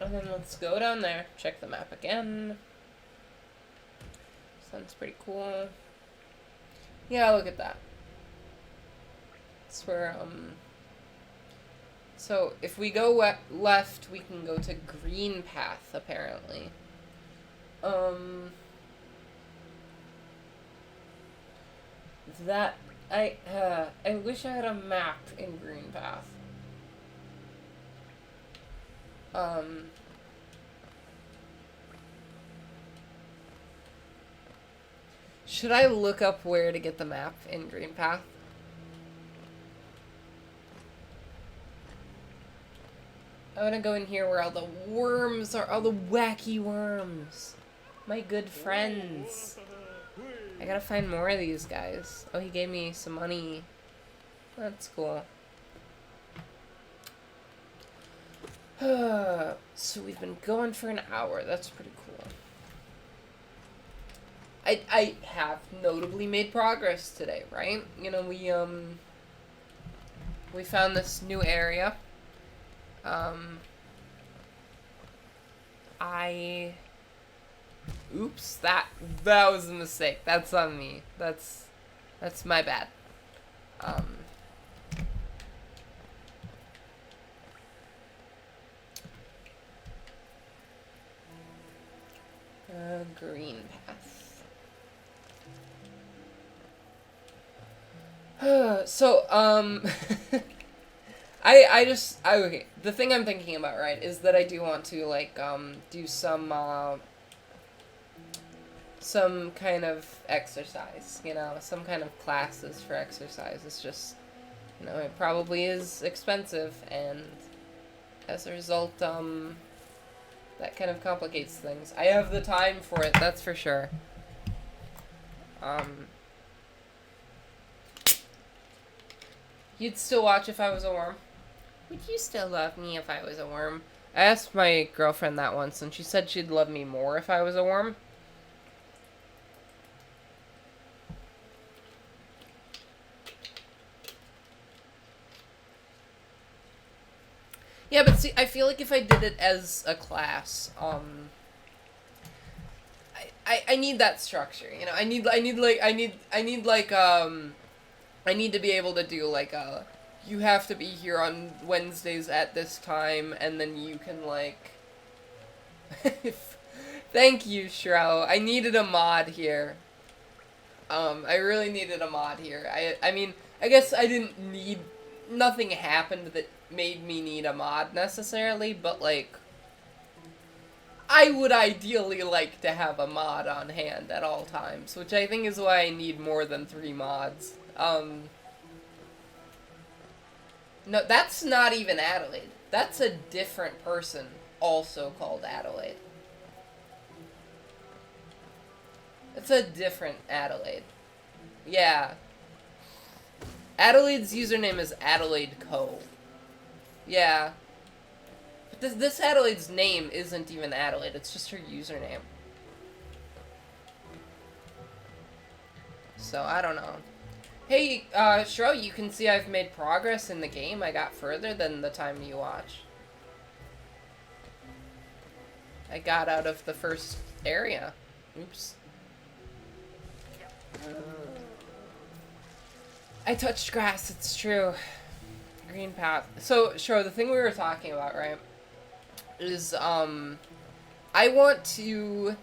And then let's go down there, check the map again. Sounds pretty cool. Yeah, look at that. That's where, so if we go left, we can go to Green Path, apparently. That, I wish I had a map in Green Path. Should I look up where to get the map in Green Path? I want to go in here where all the worms are, all the wacky worms. My good friends. I gotta find more of these guys. Oh, he gave me some money. That's cool. So we've been going for an hour. That's pretty cool. I have notably made progress today, right? You know, we found this new area. Oops, that was a mistake. That's on me. That's my bad. Green path. So, okay, the thing I'm thinking about, right, is that I do want to, like, do some kind of exercise, you know, some kind of classes for exercise. It's just, you know, it probably is expensive, and as a result, that kind of complicates things. I have the time for it, that's for sure. You'd still watch if I was a worm? Would you still love me if I was a worm? I asked my girlfriend that once, and she said she'd love me more if I was a worm. Yeah, but see, I feel like if I did it as a class, I need that structure, you know. I need to be able to do like you have to be here on Wednesdays at this time, and then you can like. Thank you, Shrow. I needed a mod here. I really needed a mod here. I mean, I guess I didn't need. Nothing happened that made me need a mod necessarily, but like. I would ideally like to have a mod on hand at all times, which I think is why I need more than 3 mods. No, that's not even Adelaide. That's a different person, also called Adelaide. It's a different Adelaide. Yeah. Adelaide's username is Adelaide Co. Yeah. But this Adelaide's name isn't even Adelaide, it's just her username. So, I don't know. Hey, Shro, you can see I've made progress in the game. I got further than the time you watch. I got out of the first area. Oops. I touched grass, it's true. Green path. So, Shro, the thing we were talking about, right, is, I want to...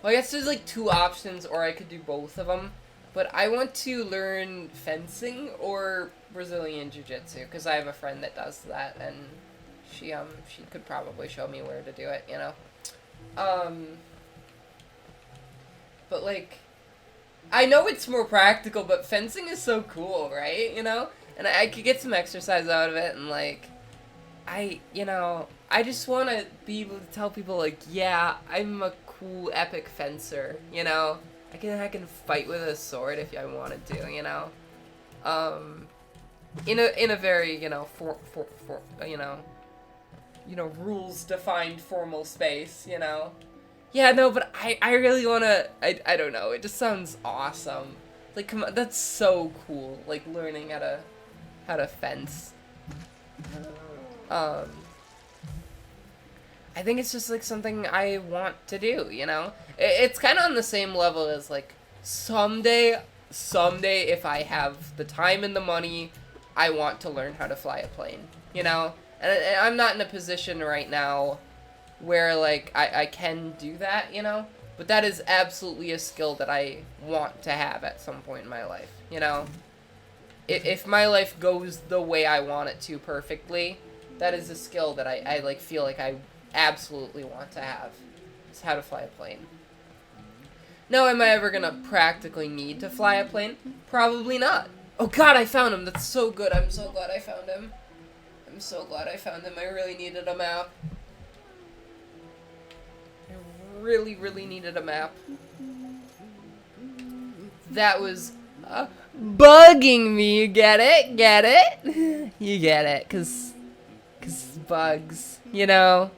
Well, I guess there's, like, two options, or I could do both of them. But I want to learn fencing or Brazilian Jiu-Jitsu, because I have a friend that does that, and she could probably show me where to do it, you know? But, like, I know it's more practical, but fencing is so cool, right? You know? And I could get some exercise out of it, and, like, I just want to be able to tell people, like, yeah, I'm a cool, epic fencer, you know? I can fight with a sword if I wanted to, you know? In a very, you know, rules-defined formal space, you know? Yeah, no, but I really wanna, I don't know, it just sounds awesome. Like, come on, that's so cool, like, learning how to fence. I think it's just, like, something I want to do, you know? It's kind of on the same level as, like, someday, if I have the time and the money, I want to learn how to fly a plane, you know? And I'm not in a position right now where, like, I can do that, you know? But that is absolutely a skill that I want to have at some point in my life, you know? If my life goes the way I want it to perfectly, that is a skill that I like, feel like I absolutely want to have. Is how to fly a plane. Now, am I ever gonna practically need to fly a plane? Probably not. Oh god, I found him! That's so good. I'm so glad I found him. I'm so glad I found him. I really needed a map. I really, really needed a map. That was bugging me. You get it? Get it? You get it. Cause bugs. You know?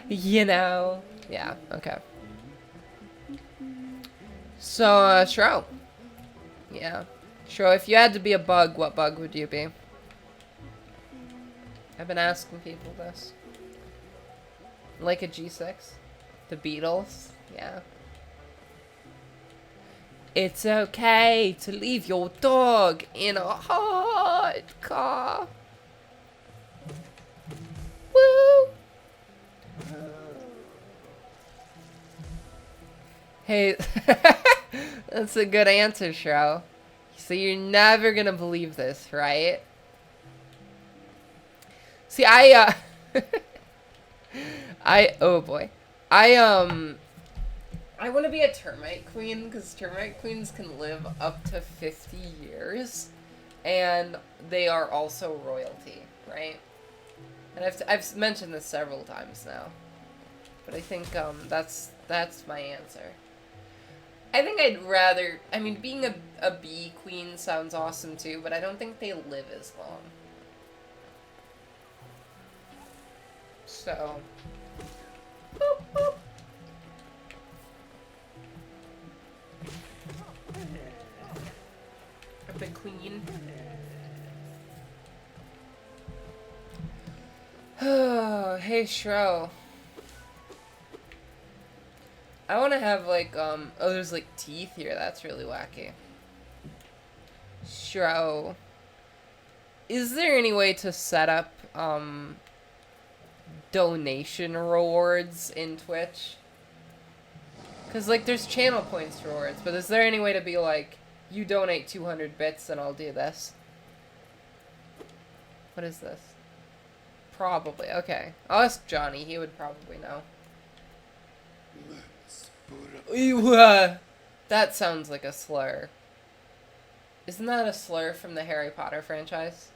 You know? Yeah, okay. So, Shro. Yeah. Shro, if you had to be a bug, what bug would you be? I've been asking people this. Like a G6? The Beatles? Yeah. It's okay to leave your dog in a hot car. Woo! Hey, that's a good answer, Shro. So you're never gonna believe this, right? See, oh boy. I want to be a termite queen, because termite queens can live up to 50 years, and they are also royalty, right? And I've mentioned this several times now, but I think, that's my answer. I think I'd rather, I mean, being a bee queen sounds awesome too, but I don't think they live as long. So, boop, boop. The queen. Oh, hey, Shro. I want to have, like, oh, there's, like, teeth here. That's really wacky. Shro. Is there any way to set up, donation rewards in Twitch? Because, like, there's channel points rewards, but is there any way to be like, you donate 200 bits and I'll do this? What is this? Probably. Okay. I'll ask Johnny. He would probably know. That sounds like a slur. Isn't that a slur from the Harry Potter franchise?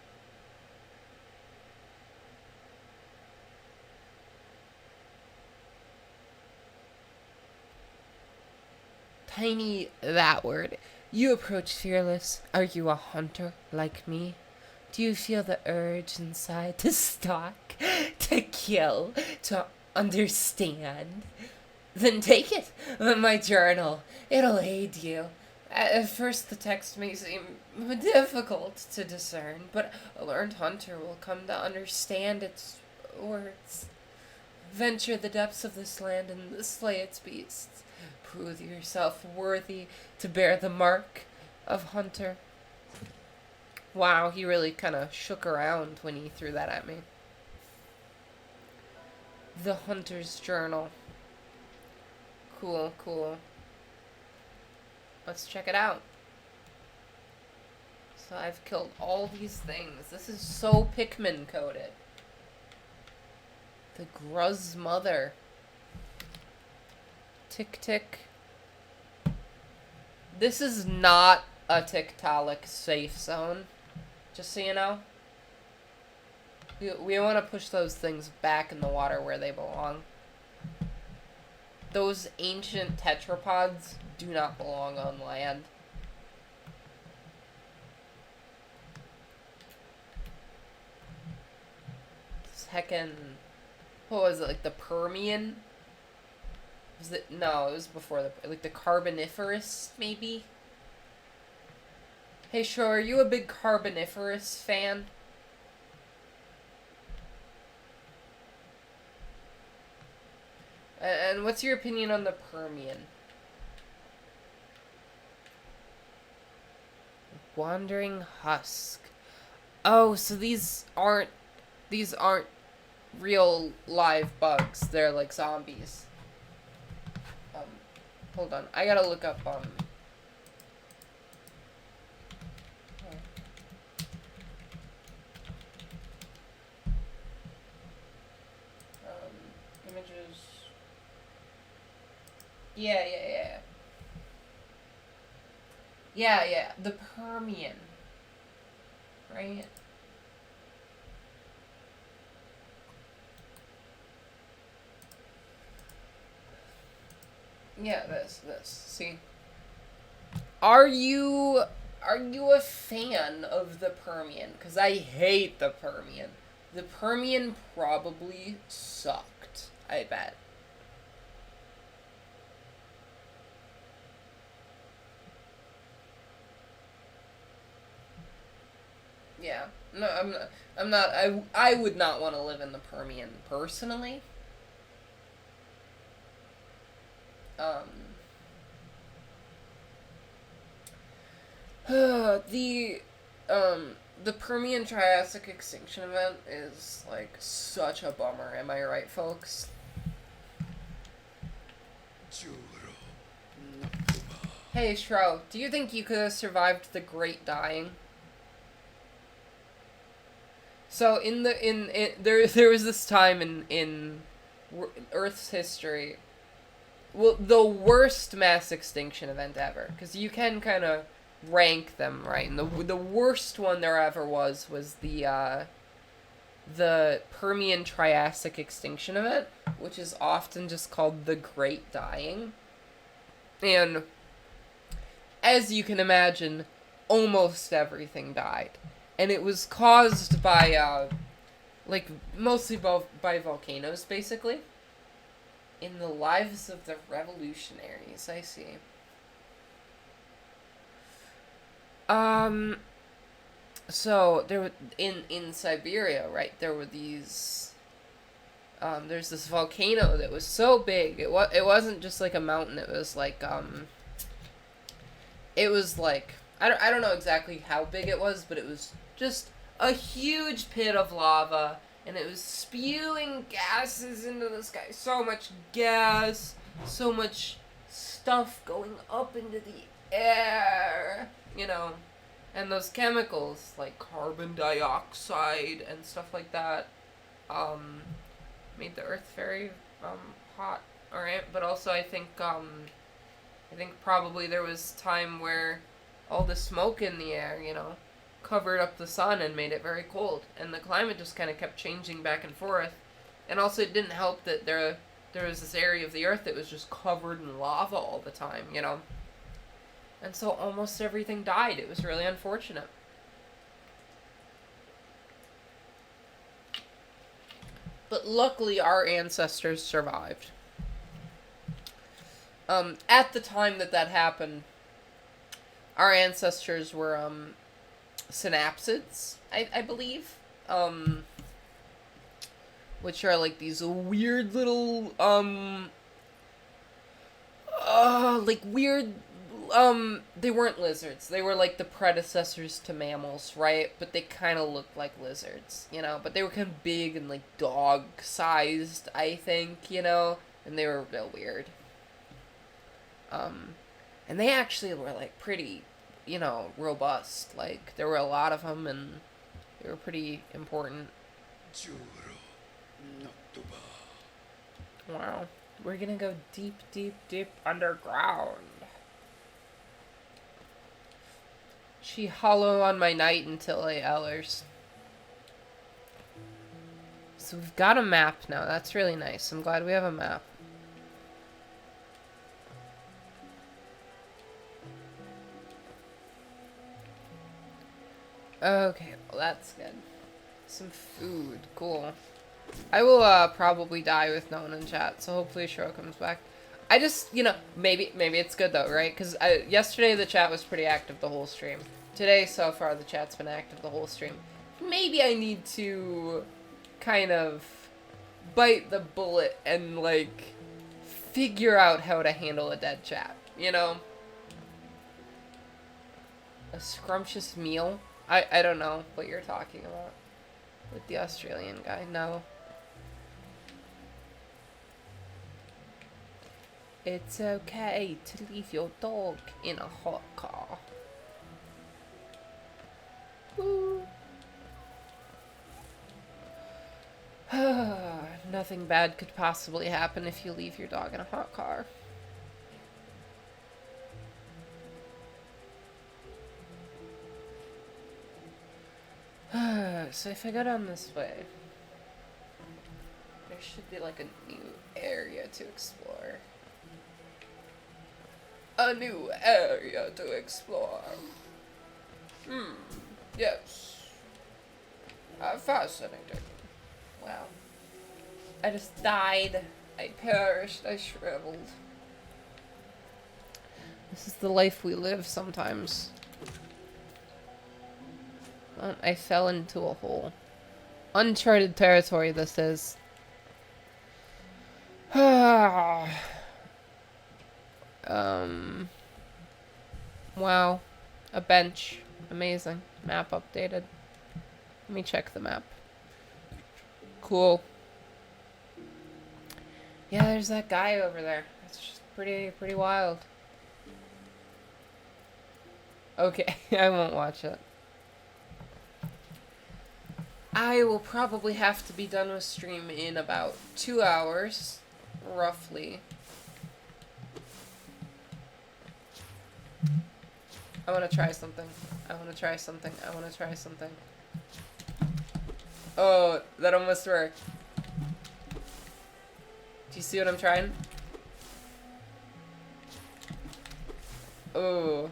tiny that word. You approach fearless. Are you a hunter like me? Do you feel the urge inside to stalk, to kill, to understand? Then take it, my journal. It'll aid you. At first, the text may seem difficult to discern, but a learned hunter will come to understand its words. Venture the depths of this land and slay its beasts. Prove yourself worthy to bear the mark of hunter. Wow, he really kind of shook around when he threw that at me. The Hunter's Journal. Cool, cool. Let's check it out. So I've killed all these things. This is so Pikmin coded. The Gruz Mother. Tick tick. This is not a Tiktaalik safe zone. Just so you know. We want to push those things back in the water where they belong. Those ancient tetrapods do not belong on land. It's heckin'... What was it, like the Permian? Was it... No, it was before the... Like the Carboniferous, maybe? Hey, Shro, are you a big Carboniferous fan? And what's your opinion on the Permian? Wandering Husk. Oh, so these aren't real live bugs. They're like zombies. Hold on. I gotta look up, images. Yeah. Yeah. The Permian. Right? Yeah, this. See? Are you a fan of the Permian? Because I hate the Permian. The Permian probably sucked, I bet. Yeah. No, I'm not I would not want to live in the Permian personally. The the Permian Triassic extinction event is like such a bummer, am I right, folks? Hey, Shro, do you think you could have survived the Great Dying? So there was this time in Earth's history, well, the worst mass extinction event ever, because you can kind of rank them, right? And the worst one there ever was the Permian Triassic extinction event, which is often just called the Great Dying. And as you can imagine, almost everything died. And it was caused by, mostly by volcanoes, basically. In the lives of the revolutionaries, I see. So, there were, in Siberia, right, there were these, there's this volcano that was so big, it wasn't just, like, a mountain, it was, like, I don't know exactly how big it was, but it was just a huge pit of lava, and it was spewing gases into the sky. So much gas, so much stuff going up into the air, you know. And those chemicals, like carbon dioxide and stuff like that, made the earth very, hot, alright? But also I think probably there was time where all the smoke in the air, you know, covered up the sun and made it very cold. And the climate just kind of kept changing back and forth. And also it didn't help that there was this area of the earth that was just covered in lava all the time, you know. And so almost everything died. It was really unfortunate. But luckily, our ancestors survived. At the time that happened, our ancestors were, synapsids, I believe. Which are like these weird little, like weird, they weren't lizards. They were like the predecessors to mammals, right? But they kind of looked like lizards, you know? But they were kind of big and like dog-sized, I think, you know? And they were real weird. And they actually were like pretty, you know, robust. Like, there were a lot of them and they were pretty important. Wow. We're gonna go deep, deep, deep underground. She hollow on my night until Ellers. So we've got a map now. That's really nice. I'm glad we have a map. Okay, well that's good. Some food. Cool. I will probably die with no one in chat, so hopefully Shiro comes back. I just, you know, maybe it's good though, right? Because yesterday the chat was pretty active the whole stream. Today, so far, the chat's been active the whole stream. Maybe I need to kind of bite the bullet and, like, figure out how to handle a dead chat, you know? A scrumptious meal? I don't know what you're talking about with the Australian guy. No. It's okay to leave your dog in a hot car. Woo. Nothing bad could possibly happen if you leave your dog in a hot car. So if I go down this way, there should be like a new area to explore. A new area to explore. Yes. Fascinating. Wow. I just died. I perished. I shriveled. This is the life we live sometimes. I fell into a hole. Uncharted territory, this is. Wow. A bench. Amazing. Map updated. Let me check the map. Cool. Yeah, there's that guy over there. It's just pretty wild. Okay, I won't watch it. I will probably have to be done with stream in about 2 hours, roughly. I want to try something. I want to try something. I want to try something. Oh, that almost worked. Do you see what I'm trying? Oh.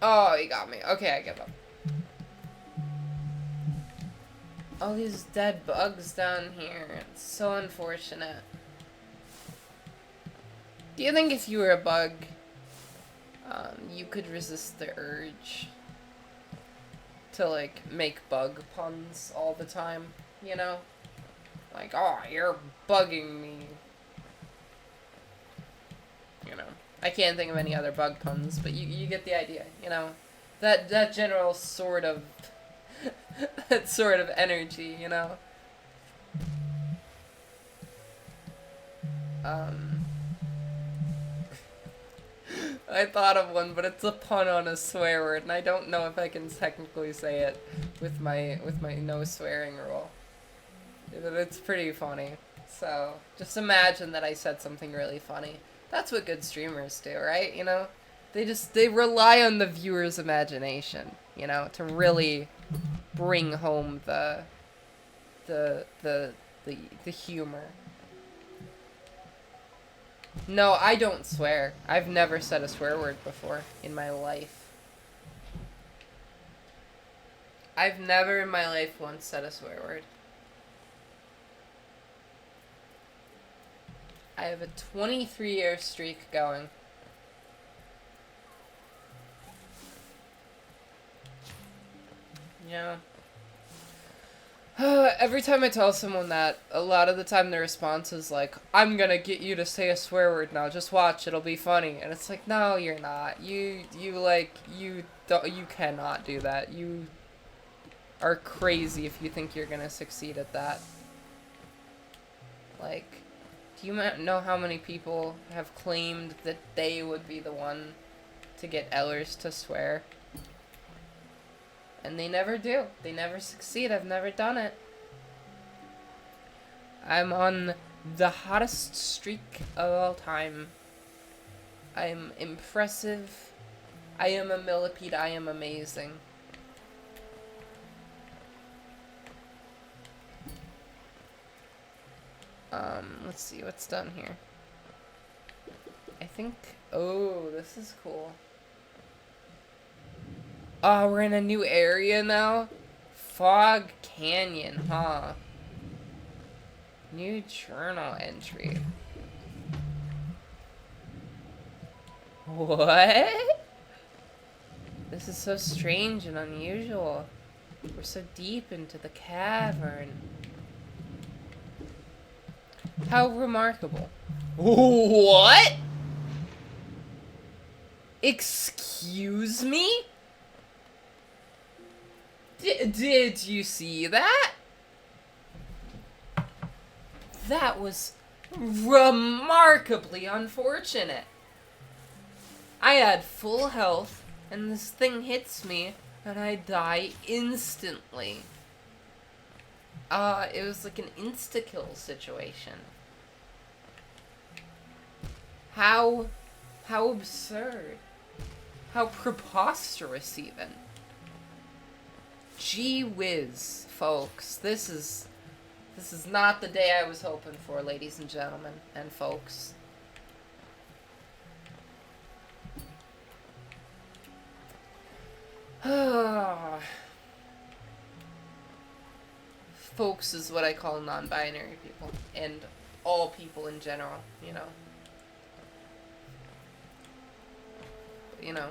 Oh, he got me. Okay, I give up. All these dead bugs down here. It's so unfortunate. Do you think if you were a bug, you could resist the urge to, like, make bug puns all the time? You know? Like, oh, you're bugging me. You know? I can't think of any other bug puns, but you get the idea, you know? That general sort of... that sort of energy, you know? I thought of one, but it's a pun on a swear word, and I don't know if I can technically say it with my no swearing rule. But it's pretty funny. So, just imagine that I said something really funny. That's what good streamers do, right? You know? They rely on the viewer's imagination, you know, to really bring home the the humor. No, I don't swear. I've never said a swear word before in my life. I've never in my life once said a swear word. I have a 23-year streak going. Yeah. Every time I tell someone that, a lot of the time their response is like, I'm gonna get you to say a swear word now, just watch, it'll be funny. And it's like, no, you're not. You cannot do that. You are crazy if you think you're gonna succeed at that. Like, do you know how many people have claimed that they would be the one to get Ellers to swear? And they never do. They never succeed. I've never done it. I'm on the hottest streak of all time. I'm impressive. I am a millipede. I am amazing. Let's see what's done here. I think... Oh, this is cool. Oh, we're in a new area now? Fog Canyon, huh? New journal entry. What? This is so strange and unusual. We're so deep into the cavern. How remarkable. What? Excuse me? Did you see that? That was remarkably unfortunate. I had full health, and this thing hits me, and I die instantly. It was like an insta-kill situation. How absurd. How preposterous, even. Gee whiz, folks. This is not the day I was hoping for, ladies and gentlemen, and folks. Folks is what I call non-binary people, and all people in general, you know. You know.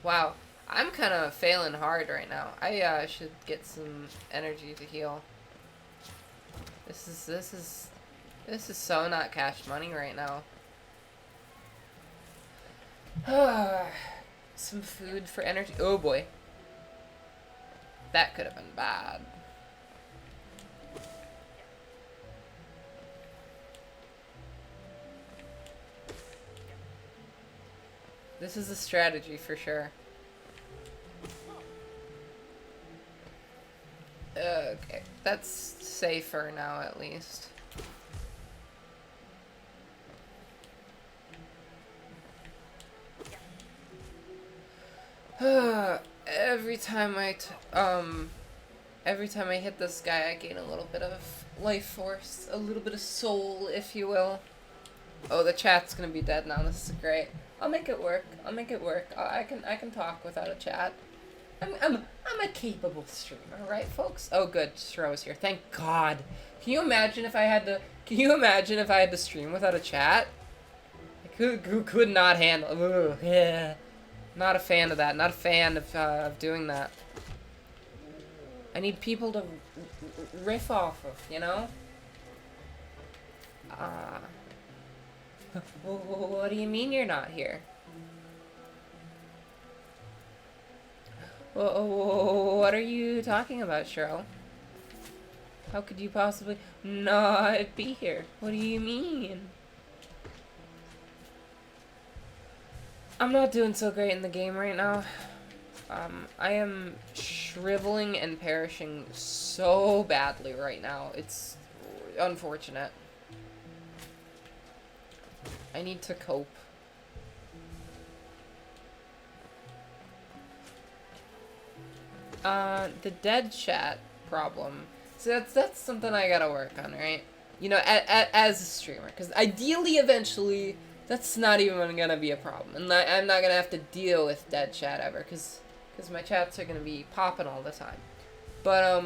Wow. I'm kind of failing hard right now. I should get some energy to heal. This is so not cash money right now. Some food for energy. Oh boy. That could have been bad. This is a strategy for sure. Okay, that's safer now at least. Every time I hit this guy, I gain a little bit of life force, a little bit of soul, if you will. Oh, the chat's gonna be dead now. This is great. I'll make it work. I'll make it work. I can talk without a chat. I'm a capable streamer, right, folks? Oh, good. Stro's here. Thank God. Can you imagine if I had to stream without a chat? I could not handle. Ugh, yeah. Not a fan of that. Not a fan of doing that. I need people to riff off of, you know? What do you mean you're not here? What are you talking about, Cheryl? How could you possibly not be here? What do you mean? I'm not doing so great in the game right now. I am shriveling and perishing so badly right now. It's unfortunate. I need to cope. The dead chat problem. So that's something I gotta work on, right? You know, as a streamer, because ideally, eventually, that's not even gonna be a problem, and I'm not gonna have to deal with dead chat ever, because my chats are gonna be popping all the time. But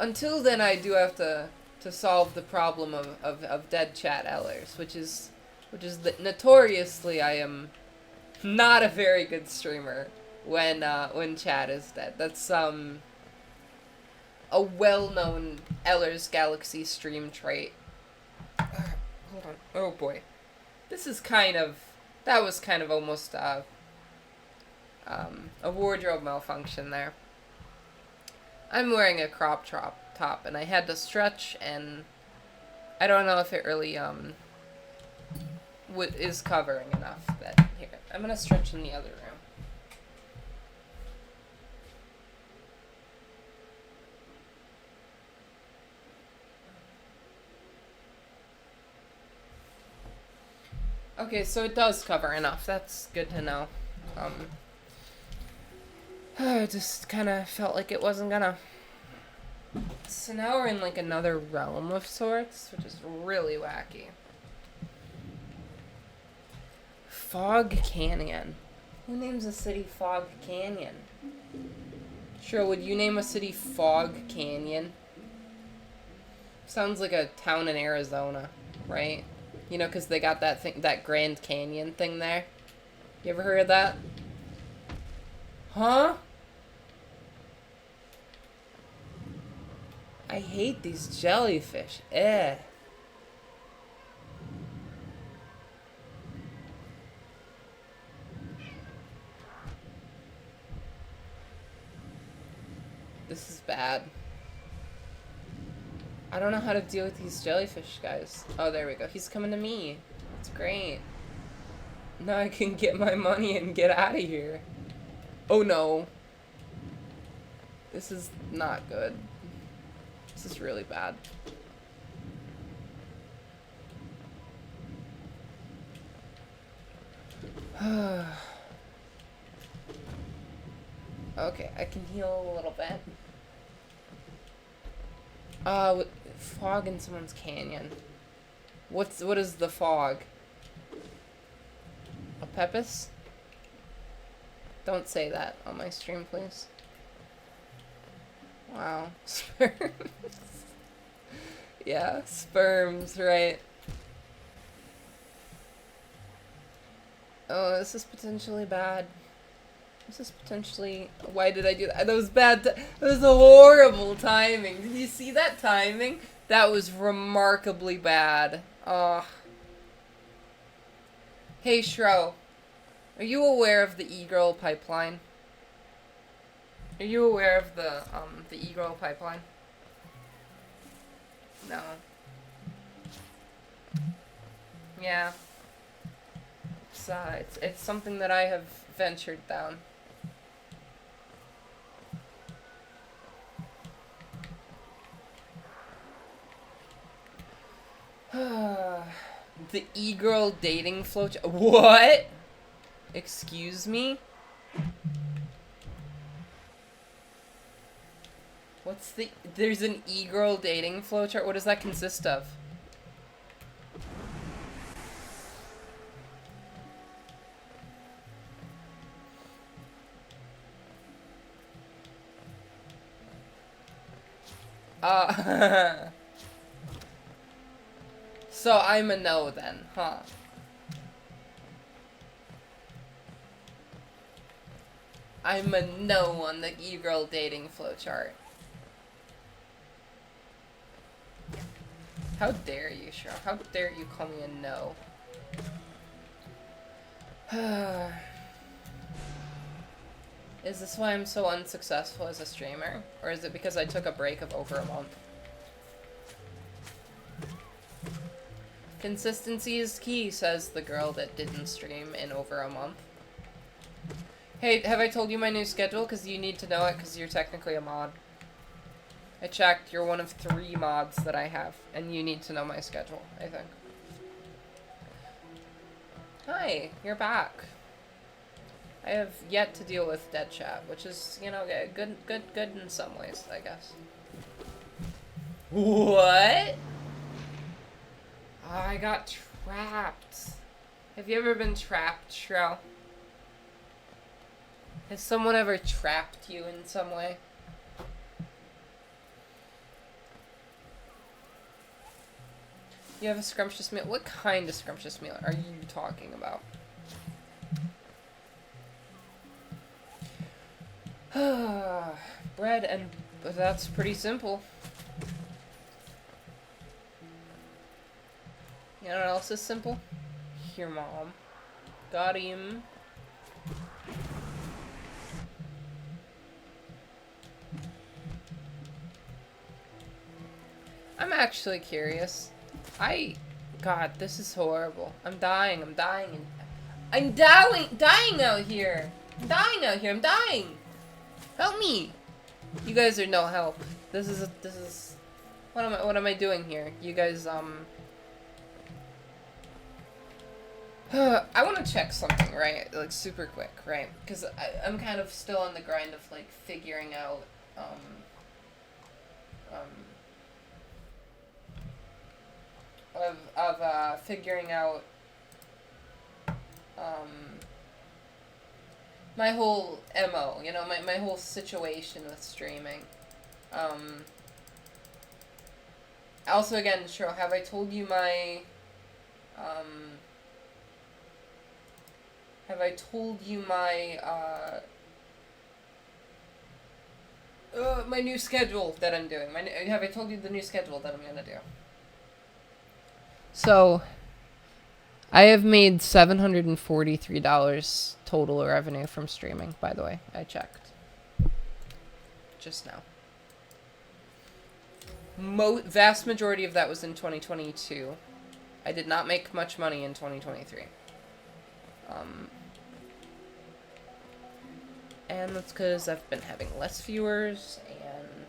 until then, I do have to solve the problem of dead chat Ellers, which is that notoriously I am not a very good streamer when chat is dead. That's a well-known Ellers Galaxy stream trait. Hold on. Oh boy. This is that was kind of almost a wardrobe malfunction there. I'm wearing a crop top and I had to stretch, and I don't know if it really is covering enough. That here, I'm gonna stretch in the other room. Okay, so it does cover enough. That's good to know. I just kind of felt like it wasn't gonna. So now we're in like another realm of sorts, which is really wacky. Fog Canyon. Who names a city Fog Canyon? Sure, would you name a city Fog Canyon? Sounds like a town in Arizona, right? You know, because they got that thing, that Grand Canyon thing there. You ever heard of that? Huh? I hate these jellyfish. Eh. This is bad. I don't know how to deal with these jellyfish guys. Oh, there we go. He's coming to me. It's great. Now I can get my money and get out of here. Oh no. This is not good. This is really bad. Okay, I can heal a little bit. Fog in someone's canyon. What is the fog? A pepis? Don't say that on my stream, please. Wow. Sperms. Yeah, sperms, right. Oh, this is potentially bad. This is potentially... Why did I do that? That was bad. That was a horrible timing. Did you see that timing? That was remarkably bad. Oh. Hey, Shro. Are you aware of the E-Girl pipeline? Are you aware of the E-Girl pipeline? No. Yeah. It's something that I have ventured down. The e-girl dating flow. What? Excuse me? What's the... There's an e-girl dating flowchart? What does that consist of? So I'm a no then, huh? I'm a no on the e-girl dating flowchart. How dare you, Cheryl? How dare you call me a no? Is this why I'm so unsuccessful as a streamer? Or is it because I took a break of over a month? Consistency is key, says the girl that didn't stream in over a month. Hey, have I told you my new schedule? Because you need to know it, because you're technically a mod. I checked, you're one of 3 mods that I have, and you need to know my schedule, I think. Hi, you're back. I have yet to deal with dead chat, which is, you know, good in some ways, I guess. What? Oh, I got trapped. Have you ever been trapped, Shro? Has someone ever trapped you in some way? You have a scrumptious meal? What kind of scrumptious meal are you talking about? Bread and... that's pretty simple. You know what else is simple? Here, Mom. Got him. I'm actually curious. God, this is horrible. I'm dying. I'm dying. I'm dying out here. I'm dying. Help me. You guys are no help. This is what am I doing here? You guys I want to check something, right? Like super quick, right? Cuz I'm kind of still on the grind of like figuring out figuring out my whole MO, you know, my whole situation with streaming. Also, again, Shro, have I told you my my new schedule that I'm doing? Have I told you the new schedule that I'm gonna do? So, I have made $743 total revenue from streaming, by the way. I checked. Just now. Vast majority of that was in 2022. I did not make much money in 2023. And that's because I've been having less viewers, and...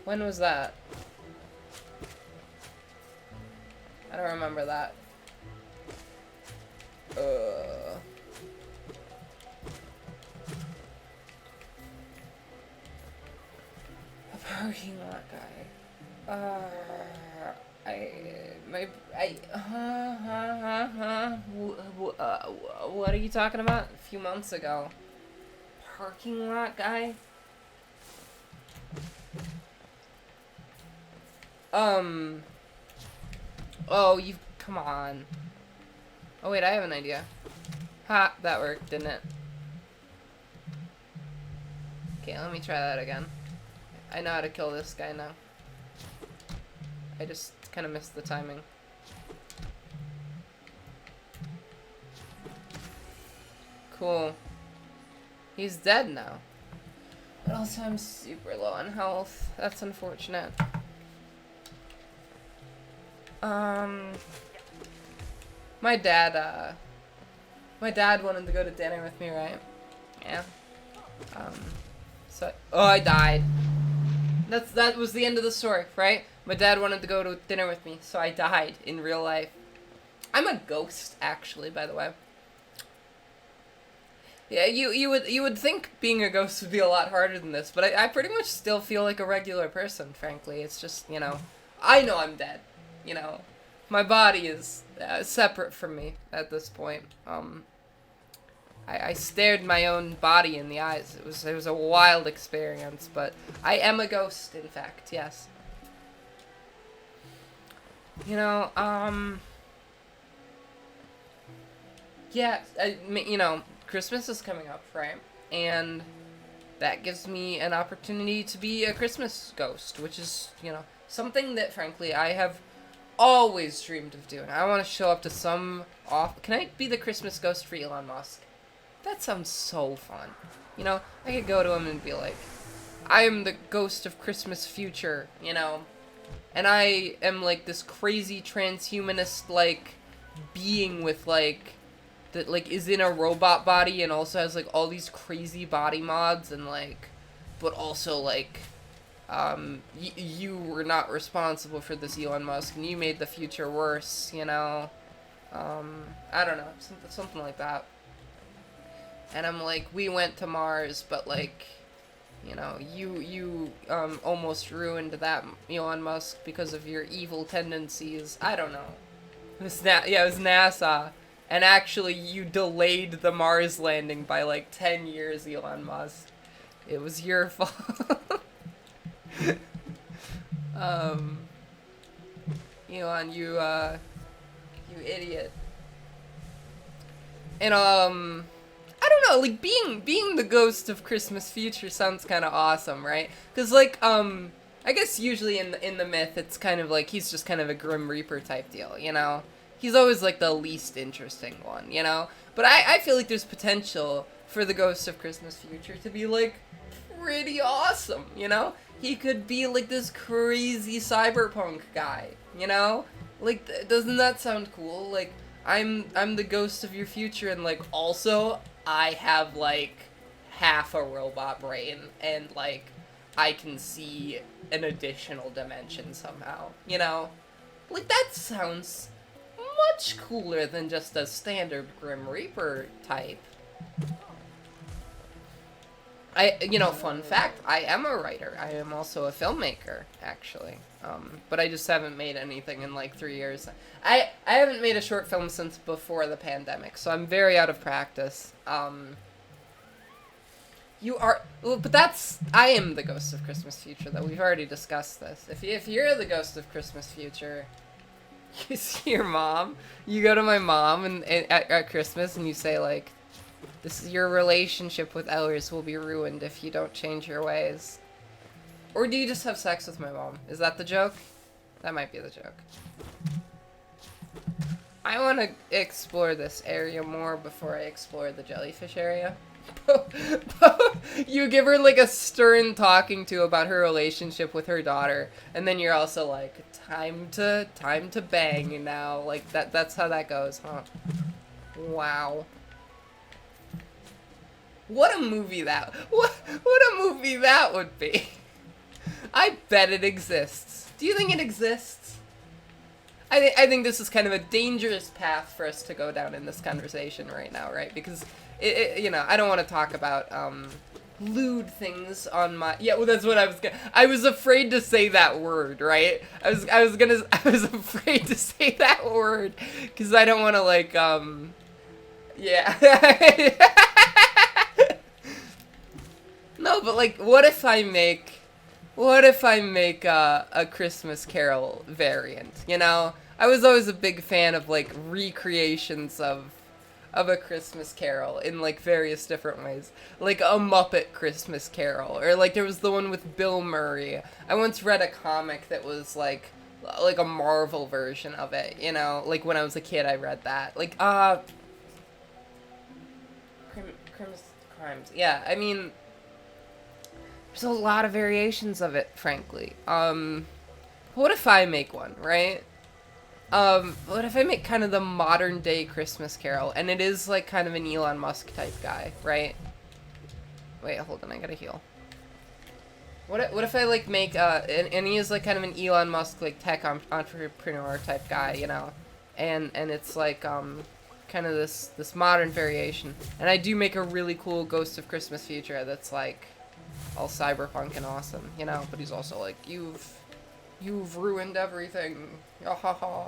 when was that? I don't remember that. A parking lot guy. What are you talking about? A few months ago. Parking lot guy? Oh, you... come on. Oh, wait, I have an idea. Ha, that worked, didn't it? Okay, let me try that again. I know how to kill this guy now. I just kind of missed the timing. Cool. He's dead now. But also I'm super low on health. That's unfortunate. My dad wanted to go to dinner with me, right? Yeah. Oh, I died. That was the end of the story, right? My dad wanted to go to dinner with me, so I died in real life. I'm a ghost, actually, by the way. Yeah, you would think being a ghost would be a lot harder than this, but I pretty much still feel like a regular person, frankly. It's just, you know, I know I'm dead, you know. My body is separate from me at this point. I stared my own body in the eyes. It was a wild experience, but I am a ghost, in fact, yes. You know, yeah, you know, Christmas is coming up, right? And that gives me an opportunity to be a Christmas ghost, which is, you know, something that, frankly, I have always dreamed of doing. I want to show up to some Can I be the Christmas ghost for Elon Musk? That sounds so fun. You know, I could go to him and be like, I am the ghost of Christmas future, you know? And I am, like, this crazy transhumanist, like, being with, like, that, like, is in a robot body and also has, like, all these crazy body mods and, like, but also, like, you were not responsible for this, Elon Musk, and you made the future worse, you know? I don't know, something like that. And I'm like, we went to Mars, but, like, You know, you almost ruined that, Elon Musk, because of your evil tendencies. I don't know. It was NASA. And actually, you delayed the Mars landing by like 10 years, Elon Musk. It was your fault. um, Elon, you idiot. And I don't know, like being the ghost of Christmas future sounds kind of awesome, right? Because like I guess usually in the myth it's kind of like he's just kind of a Grim Reaper type deal, you know. He's always like the least interesting one, you know. But I feel like there's potential for the ghost of Christmas future to be like pretty awesome, you know. He could be like this crazy cyberpunk guy, you know. Like, doesn't that sound cool? Like, I'm the ghost of your future, and like also I have like half a robot brain, and like I can see an additional dimension somehow. You know, like that sounds much cooler than just a standard Grim Reaper type. Fun fact, I am a writer. I am also a filmmaker, actually. But I just haven't made anything in like 3 years. I haven't made a short film since before the pandemic, so I'm very out of practice. I am the ghost of Christmas future, though. We've already discussed this. If you're the ghost of Christmas future, you see your mom, you go to my mom and at Christmas and you say like, your relationship with Ellers will be ruined if you don't change your ways. Or do you just have sex with my mom? Is that the joke? That might be the joke. I want to explore this area more before I explore the jellyfish area. You give her like a stern talking to about her relationship with her daughter, and then you're also like, time to bang now. Like that's how that goes, huh? Wow. What a movie that would be. I bet it exists. Do you think it exists? I think this is kind of a dangerous path for us to go down in this conversation right now, right? Because I don't want to talk about lewd things on my that's what I was afraid to say that word, right? I was afraid to say that word because I don't want to like No, but like, what if I make a Christmas Carol variant? You know, I was always a big fan of like recreations of a Christmas Carol in like various different ways, like a Muppet Christmas Carol, or like there was the one with Bill Murray. I once read a comic that was like a Marvel version of it. You know, like when I was a kid, I read that. Like crimes. Yeah, I mean. There's a lot of variations of it, frankly. What if I make one, right? What if I make kind of the modern day Christmas Carol, and it is like kind of an Elon Musk type guy, right? Wait, hold on, I gotta heal. What if I like make and he is like kind of an Elon Musk like tech entrepreneur type guy, you know, and it's like kind of this modern variation, and I do make a really cool Ghost of Christmas future that's like all cyberpunk and awesome, you know, but he's also like, you've ruined everything, ha.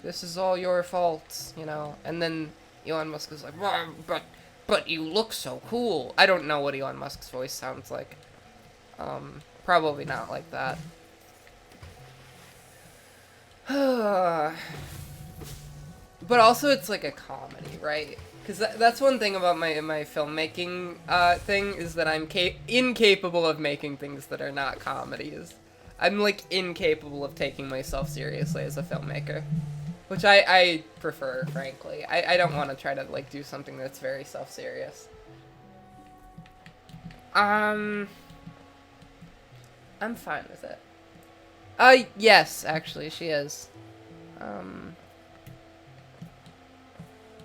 This is all your fault, you know. And then Elon Musk is like, but you look so cool. I don't know what Elon Musk's voice sounds like. Probably not like that. But also it's like a comedy, right? Because that's one thing about my filmmaking thing, is that I'm incapable of making things that are not comedies. I'm like incapable of taking myself seriously as a filmmaker, which I prefer, frankly. I don't want to try to like do something that's very self-serious. I'm fine with it. Yes, actually, she is.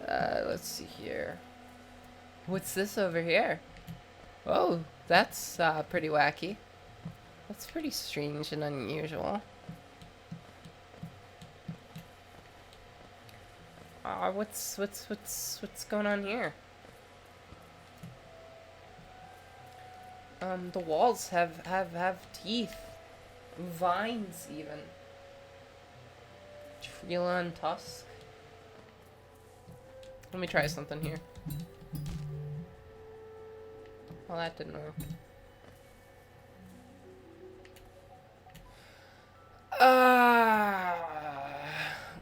Let's see here. What's this over here? Oh, that's pretty wacky. That's pretty strange and unusual. What's going on here? The walls have teeth. Vines, even. Treelon tusk. Let me try something here. Well, that didn't work.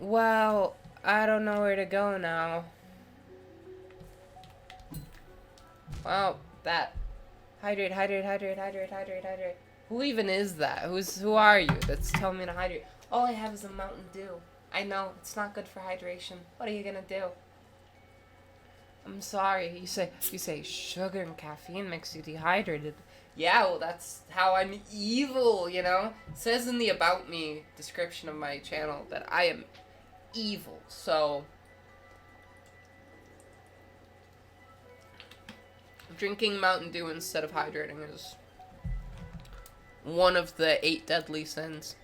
Well, I don't know where to go now. Well, that. Hydrate, hydrate, hydrate, hydrate, hydrate, hydrate. Who even is that? Who are you that's telling me to hydrate? All I have is a Mountain Dew. I know, it's not good for hydration. What are you gonna do? I'm sorry. You say sugar and caffeine makes you dehydrated. Yeah, well, that's how I'm evil, you know? It says in the About Me description of my channel that I am evil, so... Drinking Mountain Dew instead of hydrating is one of the 8 deadly sins.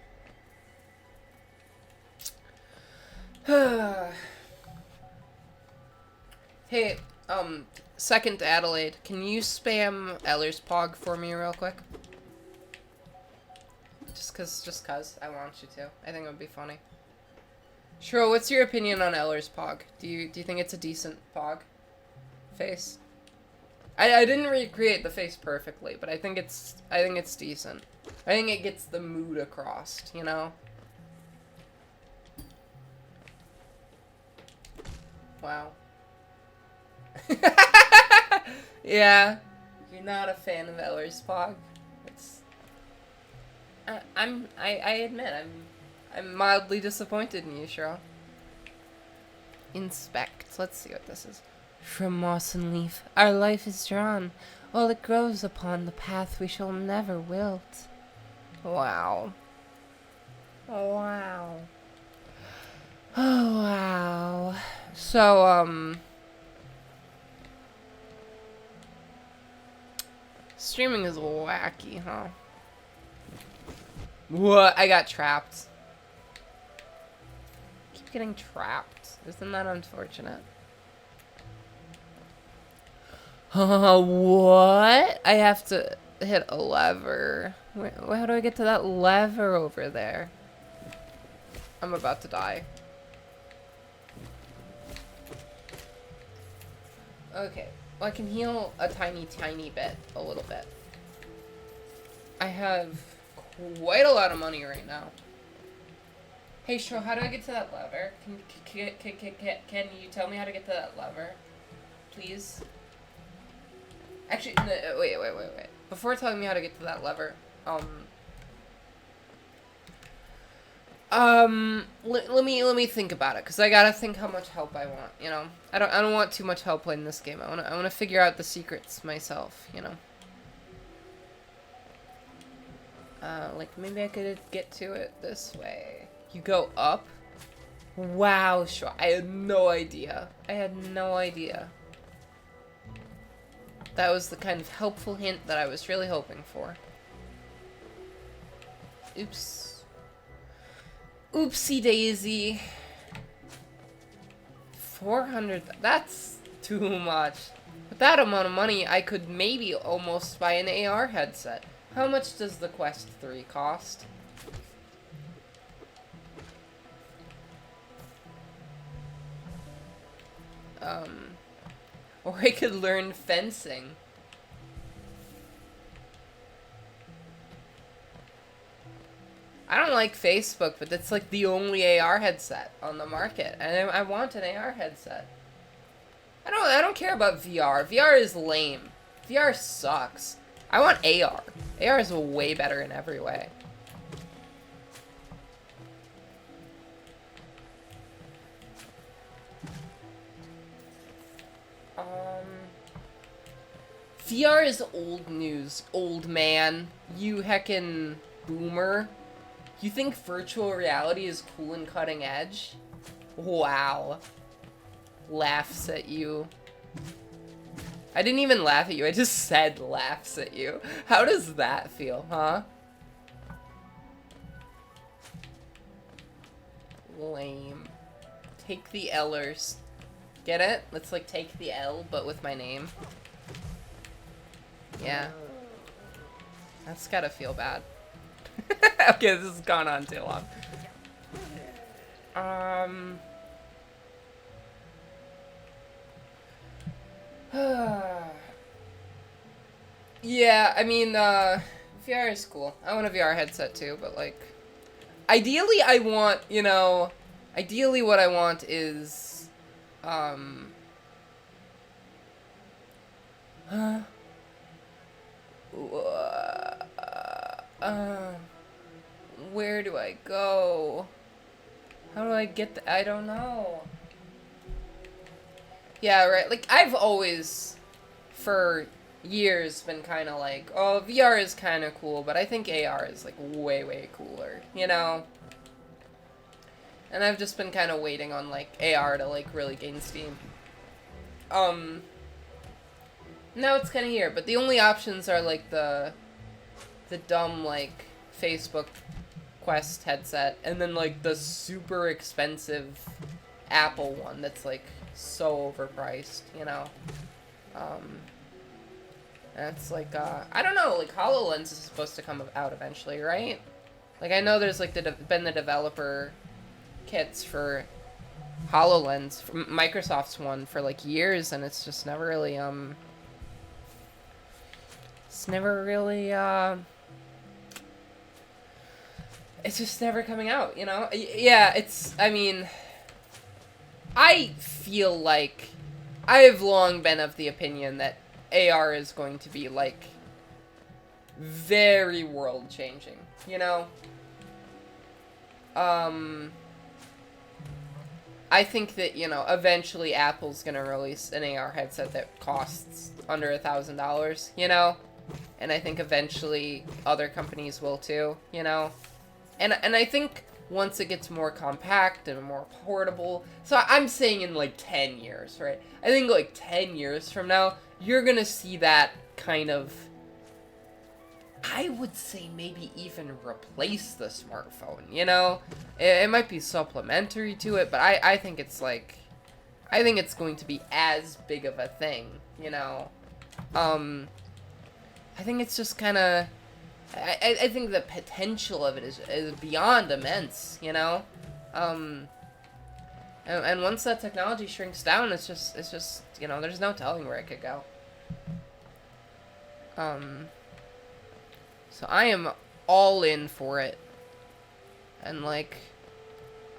Hey, second to Adelaide, can you spam Ellers Pog for me real quick? Just cause I want you to. I think it would be funny. Sure, what's your opinion on Ellers Pog? Do you think it's a decent Pog face? I didn't recreate the face perfectly, but I think it's decent. I think it gets the mood across, you know? Wow. Yeah. You're not a fan of Ellers Pog. It's I admit I'm mildly disappointed in you, Cheryl. Inspect. Let's see what this is. From moss and leaf, our life is drawn. While it grows upon the path, we shall never wilt. Wow. Oh, wow. Oh, wow. So, streaming is wacky, huh? What? I got trapped. Keep getting trapped. Isn't that unfortunate? What? I have to hit a lever. How do I get to that lever over there? I'm about to die. Okay. Well, I can heal a tiny bit. A little bit. I have quite a lot of money right now. Hey, Stro, how do I get to that lever? Can you tell me how to get to that lever? Please? Actually, no, wait. Before telling me how to get to that lever, let me think about it, cause I gotta think how much help I want. You know, I don't want too much help playing this game. I wanna figure out the secrets myself. You know. Like maybe I could get to it this way. You go up. Wow, sure. I had no idea. That was the kind of helpful hint that I was really hoping for. Oops. Oopsie daisy. 400. That's too much. With that amount of money, I could maybe almost buy an AR headset. How much does the Quest 3 cost? Or I could learn fencing. I don't like Facebook, but that's like the only AR headset on the market, and I want an AR headset. I don't care about VR. VR is lame. VR sucks. I want AR. AR is way better in every way. VR is old news, old man. You heckin' boomer. You think virtual reality is cool and cutting edge? Wow. Laughs at you. I didn't even laugh at you, I just said laughs at you. How does that feel, huh? Lame. Take the Ellers. Get it? Let's like take the L, but with my name. Yeah. That's gotta feel bad. Okay, this has gone on too long. Yeah, I mean, VR is cool. I want a VR headset too, but like, ideally I want, you know, ideally what I want is, where do I go? How do I get I don't know. Yeah, right. Like, I've always, for years, been kind of like, oh, VR is kind of cool, but I think AR is, like, way, way cooler, you know? And I've just been kind of waiting on, like, AR to, like, really gain steam. Now it's kind of here, but the only options are, like, the dumb, like, Facebook Quest headset, and then, like, the super expensive Apple one that's, like, so overpriced, you know? That's, like, I don't know, like, HoloLens is supposed to come out eventually, right? Like, I know there's, like, been the developer kits for HoloLens, from Microsoft's one, for, like, years, and it's just never really, it's just never coming out, you know? Yeah, I mean, I feel like I have long been of the opinion that AR is going to be, like, very world-changing, you know? I think that, you know, eventually Apple's gonna release an AR headset that costs under $1,000, you know? And I think eventually other companies will too, you know? And I think once it gets more compact and more portable, so I'm saying in like 10 years, right? I think like 10 years from now, you're gonna see that kind of, I would say maybe even replace the smartphone, you know? It might be supplementary to it, but I think it's like, I think it's going to be as big of a thing, you know? I think it's just kind of, I think the potential of it is beyond immense, you know? And once that technology shrinks down, it's just, you know, there's no telling where it could go. So I am all in for it. And, like,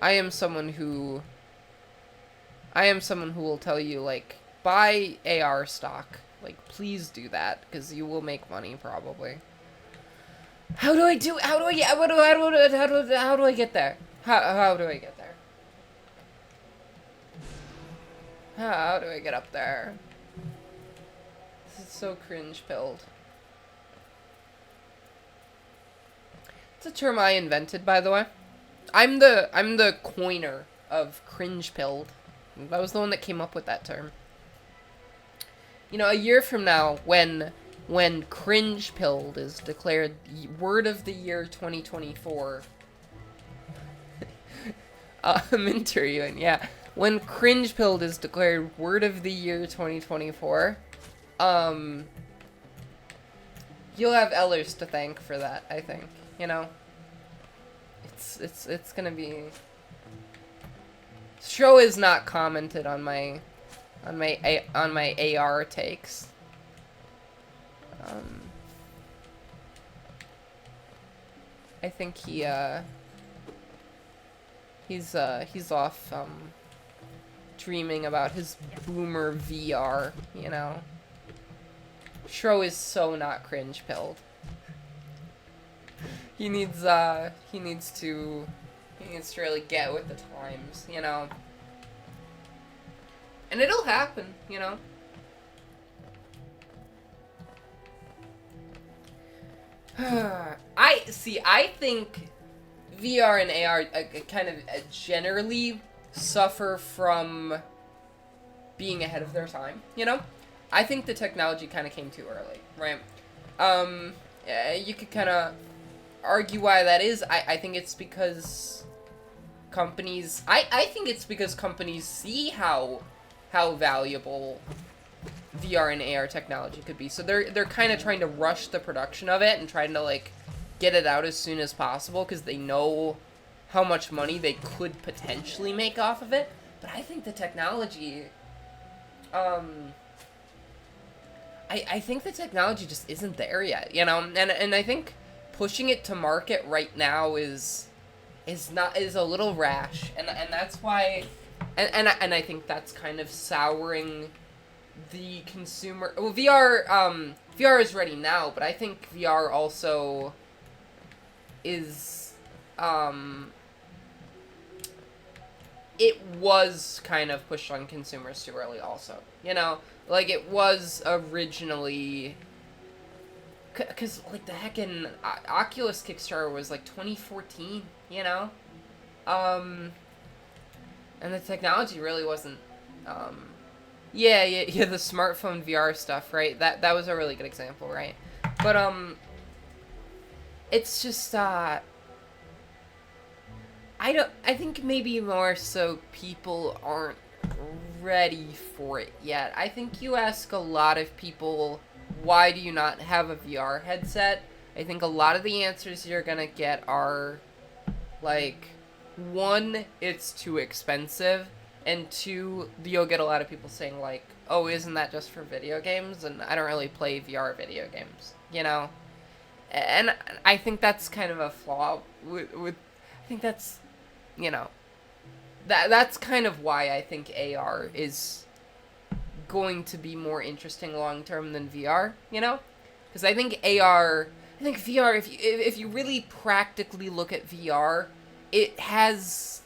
I am someone who will tell you, like, buy AR stock. Like, please do that, because you will make money, probably. How do I get there? How do I get there? How do I get up there? This is so cringe-pilled. It's a term I invented, by the way. I'm the coiner of cringe-pilled. I was the one that came up with that term. You know, a year from now, when cringe-pilled is declared Word of the Year 2024, I'm interviewing, yeah. When cringe-pilled is declared Word of the Year 2024, you'll have Ellers to thank for that, I think. You know, it's gonna be. Show is not commented on my AR takes. I think he's off dreaming about his boomer VR. You know, Show is so not cringe-pilled. He needs to really get with the times, you know. And it'll happen, you know. I think VR and AR kind of generally suffer from being ahead of their time, you know? I think the technology kind of came too early, right? You could kind of argue why that is. I think it's because companies... I think it's because companies see how valuable VR and AR technology could be. So they're kind of trying to rush the production of it and trying to like get it out as soon as possible because they know how much money they could potentially make off of it. But I think the technology, I think the technology just isn't there yet, you know, and I think pushing it to market right now is a little rash, and that's why, and I think that's kind of souring the consumer. Well, VR is ready now, but I think VR also is it was kind of pushed on consumers too early also, you know, like it was originally because like the heckin' Oculus Kickstarter was like 2014, you know, and the technology really wasn't yeah, the smartphone VR stuff, right? That was a really good example, right? But it's just I think maybe more so people aren't ready for it yet. I think you ask a lot of people, why do you not have a VR headset? I think a lot of the answers you're gonna get are like, one, it's too expensive, and two, you'll get a lot of people saying like, oh, isn't that just for video games? And I don't really play VR video games, you know? And I think that's kind of a flaw with I think that's, you know, that's kind of why I think AR is going to be more interesting long term than VR, you know? Because I think VR, if you really practically look at VR, it has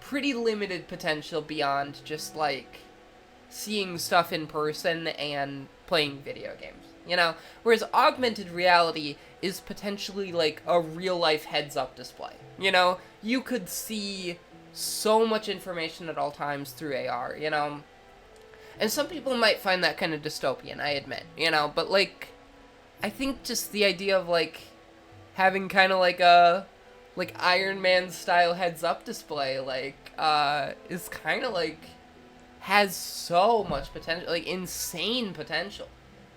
pretty limited potential beyond just like seeing stuff in person and playing video games, you know? Whereas augmented reality is potentially like a real life heads up display, you know? You could see so much information at all times through AR, you know? And some people might find that kind of dystopian, I admit, you know? But like, I think just the idea of like having kind of like a like Iron Man style heads up display like is kind of like has so much potential, like insane potential.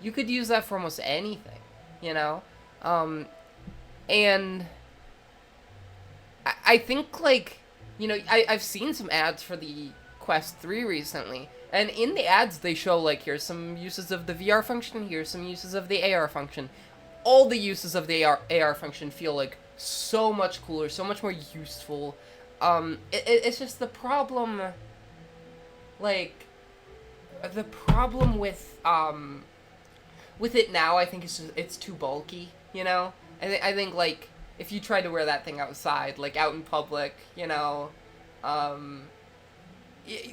You could use that for almost anything, you know? And I think like, you know, I've seen some ads for the Quest 3 recently, and in the ads they show like, here's some uses of the VR function, here's some uses of the AR function. All the uses of the AR function feel like so much cooler, so much more useful. It's just the problem, like, the problem with it now, I think it's too bulky, you know? I think, like, if you tried to wear that thing outside, like, out in public, you know,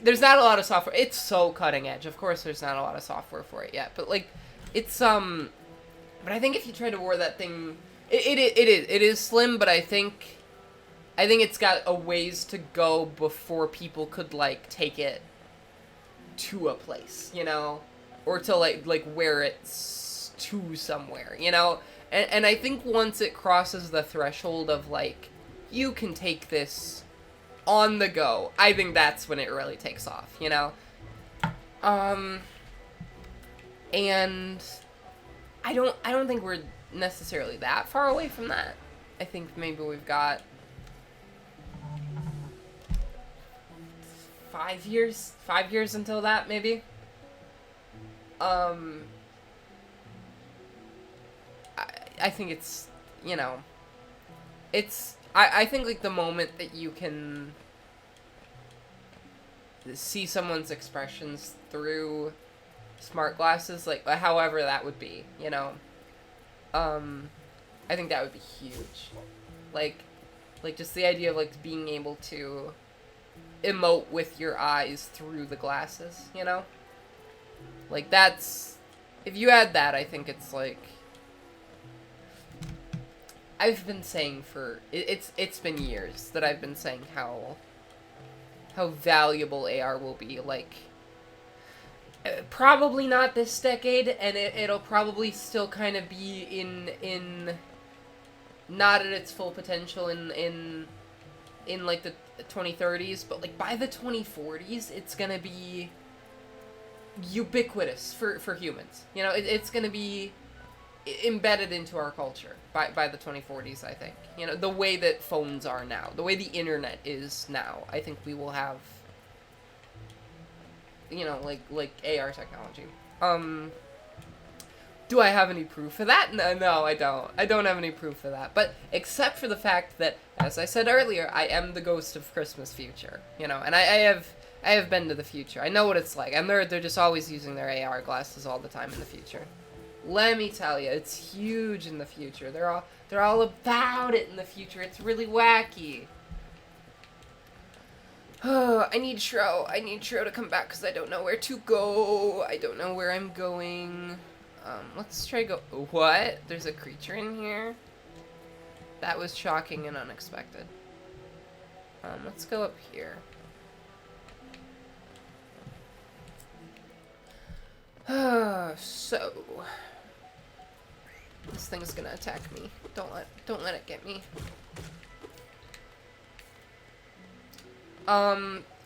there's not a lot of software. It's so cutting edge. Of course there's not a lot of software for it yet, but, like, it's, but I think if you try to wear that thing, it is slim, but I think it's got a ways to go before people could, like, take it to a place, you know? Or to, like wear it to somewhere, you know? And I think once it crosses the threshold of, like, you can take this on the go, I think that's when it really takes off, you know? And I don't think we're necessarily that far away from that. I think maybe we've got 5 years until that, maybe. I think it's, you know, it's, I think, like, the moment that you can see someone's expressions through smart glasses, like, however that would be, you know, I think that would be huge. Like, just the idea of, like, being able to emote with your eyes through the glasses, you know? Like, that's, if you add that, I think it's, like, I've been saying for, it's been years that I've been saying how valuable AR will be, like, probably not this decade, and it'll probably still kind of be in not at its full potential in like the 2030s, but like by the 2040s it's gonna be ubiquitous for humans. You know, it's going to be embedded into our culture by the 2040s, I think. You know, the way that phones are now, the way the internet is now, I think we will have, you know, like AR technology. Do I have any proof of that? No, I don't. I don't have any proof of that. But except for the fact that, as I said earlier, I am the ghost of Christmas future. You know, and I have been to the future. I know what it's like. And they're just always using their AR glasses all the time in the future. Let me tell you, it's huge in the future. They're all about it in the future. It's really wacky. Oh, I need Shro. I need Shro to come back because I don't know where to go. I don't know where I'm going. Let's try go. What? There's a creature in here? That was shocking and unexpected. Let's go up here. So this thing's gonna attack me. Don't let it get me.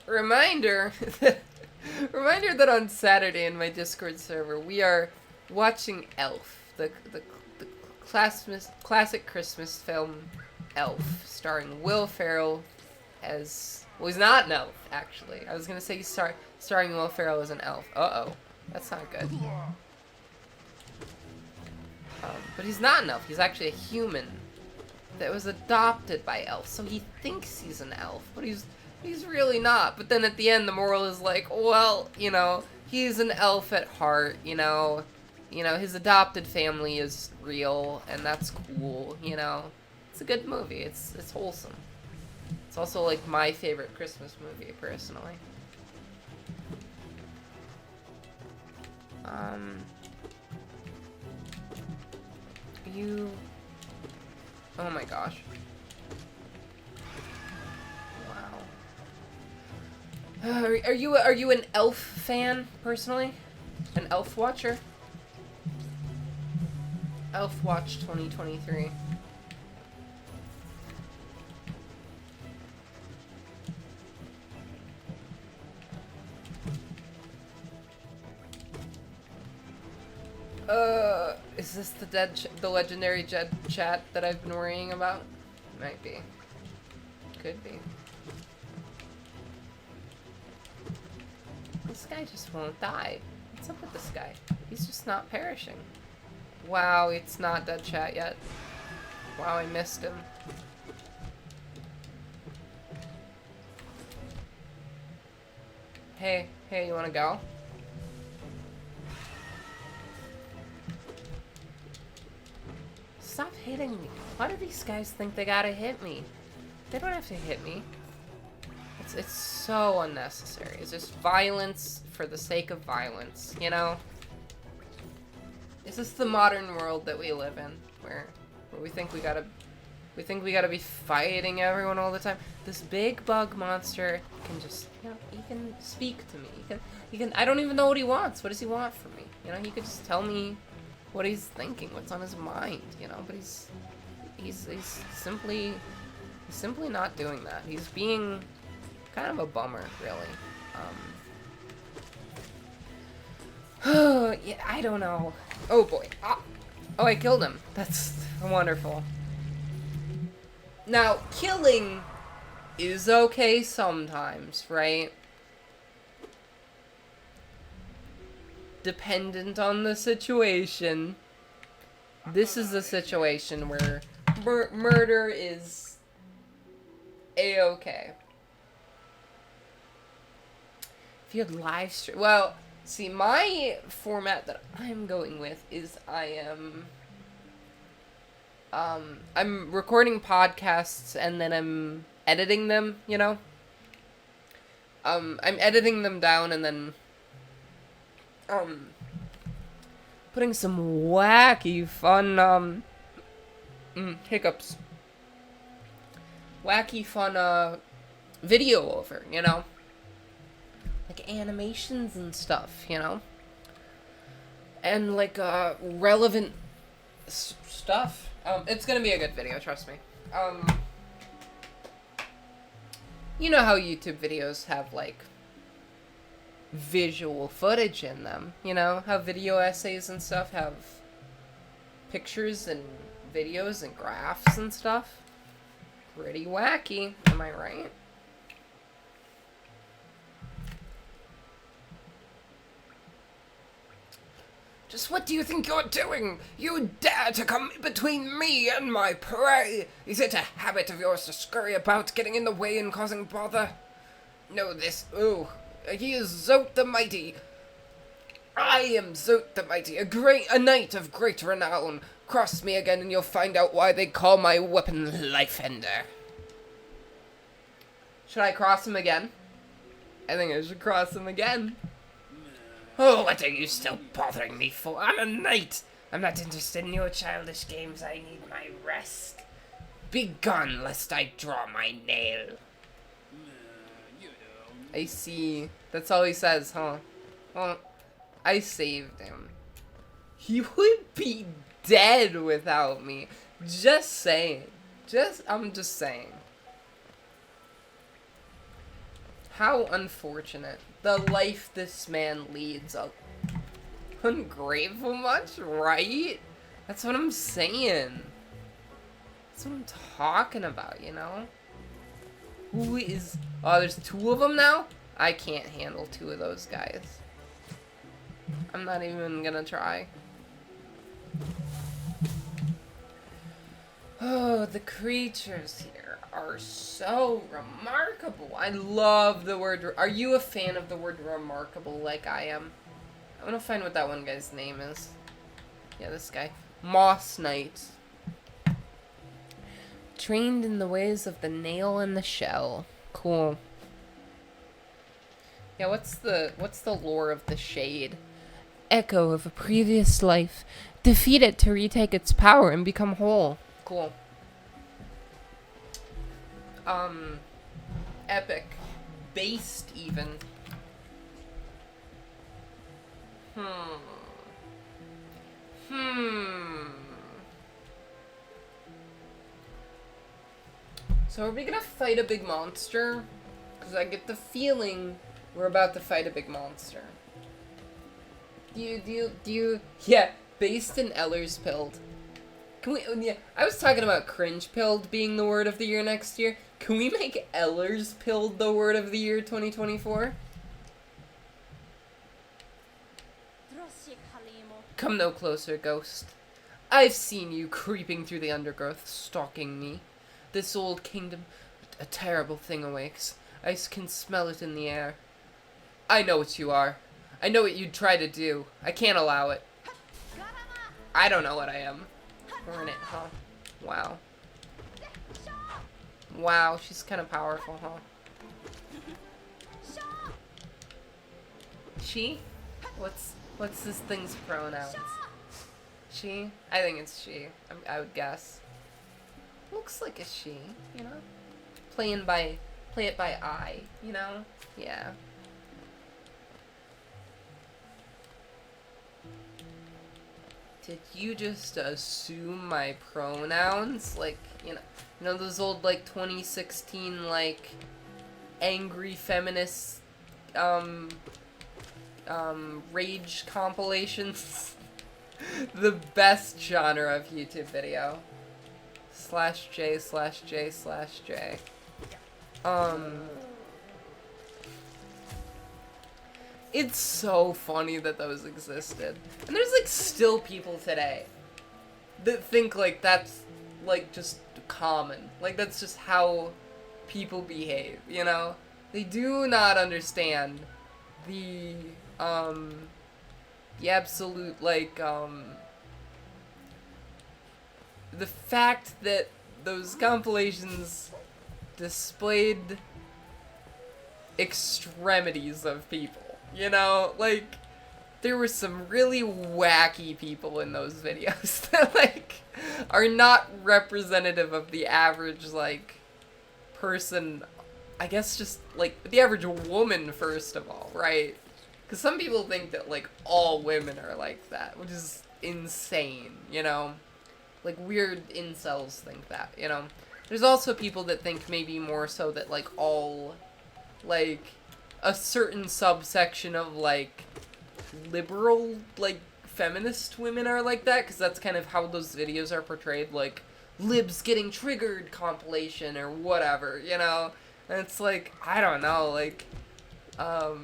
Reminder reminder that on Saturday in my Discord server we are watching Elf, the classic Christmas film Elf, starring Will Ferrell as, well, he's not an elf, actually. I was gonna say he's starring Will Ferrell as an elf. Uh-oh. That's not good. But he's not an elf. He's actually a human that was adopted by elves. So he thinks he's an elf, but he's really not. But then at the end, the moral is like, well, you know, he's an elf at heart, you know, his adopted family is real, and that's cool, you know. It's a good movie. It's wholesome. It's also, like, my favorite Christmas movie, personally. Oh my gosh. Wow. Are you an Elf fan, personally? An Elf watcher? Elf Watch 2023. Is this the legendary Jed chat that I've been worrying about? Might be. Could be. This guy just won't die. What's up with this guy? He's just not perishing. Wow, it's not dead chat yet. Wow, I missed him. Hey, you wanna go? Stop hitting me. Why do these guys think they gotta hit me? They don't have to hit me. It's so unnecessary. It's just violence for the sake of violence, you know? Is this the modern world that we live in, where we think we gotta be fighting everyone all the time? This big bug monster can just, you know, he can speak to me. He can. I don't even know what he wants. What does he want from me? You know, he could just tell me what he's thinking, what's on his mind, you know. But he's simply not doing that. He's being kind of a bummer, really. Yeah, I don't know. Oh boy. Oh, I killed him. That's wonderful. Now, killing is okay sometimes, right? Dependent on the situation. This is a situation where murder is a-okay. If you had live stream, well, see, my format that I'm going with is I'm recording podcasts and then I'm editing them, you know? I'm editing them down and then putting some wacky fun hiccups. Wacky fun video over, you know? Like animations and stuff, you know? And like relevant stuff. It's gonna be a good video, trust me. You know how YouTube videos have like visual footage in them. You know, how video essays and stuff have pictures and videos and graphs and stuff. Pretty wacky, am I right? Just what do you think you're doing? You dare to come between me and my prey? Is it a habit of yours to scurry about, getting in the way and causing bother? Know this. Ooh, he is Zote the Mighty. I am Zote the Mighty, a knight of great renown. Cross me again and you'll find out why they call my weapon Life Ender. Should I cross him again? I think I should cross him again. Oh, what are you still bothering me for? I'm a knight. I'm not interested in your childish games. I need my rest. Begone, lest I draw my nail. I see. That's all he says, huh? Well, I saved him. He would be dead without me. Just saying. I'm just saying. How unfortunate. The life this man leads. Ungrateful much, right? That's what I'm saying. That's what I'm talking about, you know? Who is... Oh, there's 2 of them now? I can't handle 2 of those guys. I'm not even gonna try. Oh, the creatures here are so remarkable. I love the word... Are you a fan of the word remarkable like I am? I want to find what that one guy's name is. Yeah, this guy. Moss Knight. Trained in the ways of the nail and the shell. Cool. Yeah, what's the lore of the Shade? Echo of a previous life. Defeat it to retake its power and become whole. Cool. Epic. Based, even. So are we gonna fight a big monster? Because I get the feeling we're about to fight a big monster. Do you... Yeah, based in Ellers pilled. Can we... Yeah, I was talking about cringe pilled being the word of the year next year. Can we make Ellers pilled the word of the year 2024? Come no closer, ghost. I've seen you creeping through the undergrowth, stalking me. This old kingdom, a terrible thing awakes. I can smell it in the air. I know what you are. I know what you'd try to do. I can't allow it. I don't know what I am. Burn it, huh? Wow. Wow, she's kind of powerful, huh? She? What's this thing's pronouns? She? I think it's she. I would guess. Looks like a she, you know? Play it by eye, you know? Yeah. Did you just assume my pronouns? Like, you know those old, like, 2016, like, angry feminist, rage compilations? The best genre of YouTube video. /J/J/J. It's so funny that those existed. And there's, like, still people today that think, like, that's, like, just common. Like, that's just how people behave, you know? They do not understand the absolute, like, the fact that those compilations displayed extremities of people. You know, like, there were some really wacky people in those videos that, like, are not representative of the average, like, person, I guess just, like, the average woman, first of all, right? Because some people think that, like, all women are like that, which is insane, you know? Like, weird incels think that, you know? There's also people that think maybe more so that, like, all, like, a certain subsection of, like, liberal, like, feminist women are like that, because that's kind of how those videos are portrayed, like, libs getting triggered compilation or whatever, you know? And it's like, I don't know, like, I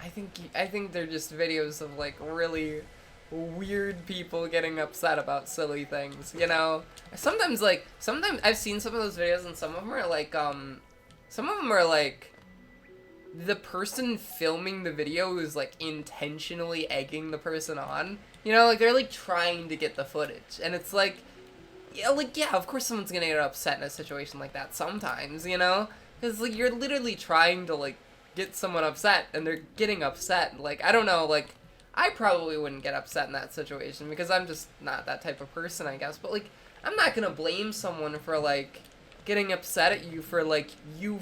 think they're just videos of, like, really weird people getting upset about silly things, you know? Sometimes I've seen some of those videos, and some of them are like, the person filming the video is, like, intentionally egging the person on. You know, like, they're, like, trying to get the footage. And it's like, yeah, of course someone's gonna get upset in a situation like that sometimes, you know? Because, like, you're literally trying to, like, get someone upset, and they're getting upset. Like, I don't know, like, I probably wouldn't get upset in that situation, because I'm just not that type of person, I guess. But, like, I'm not gonna blame someone for, like, getting upset at you for, like, you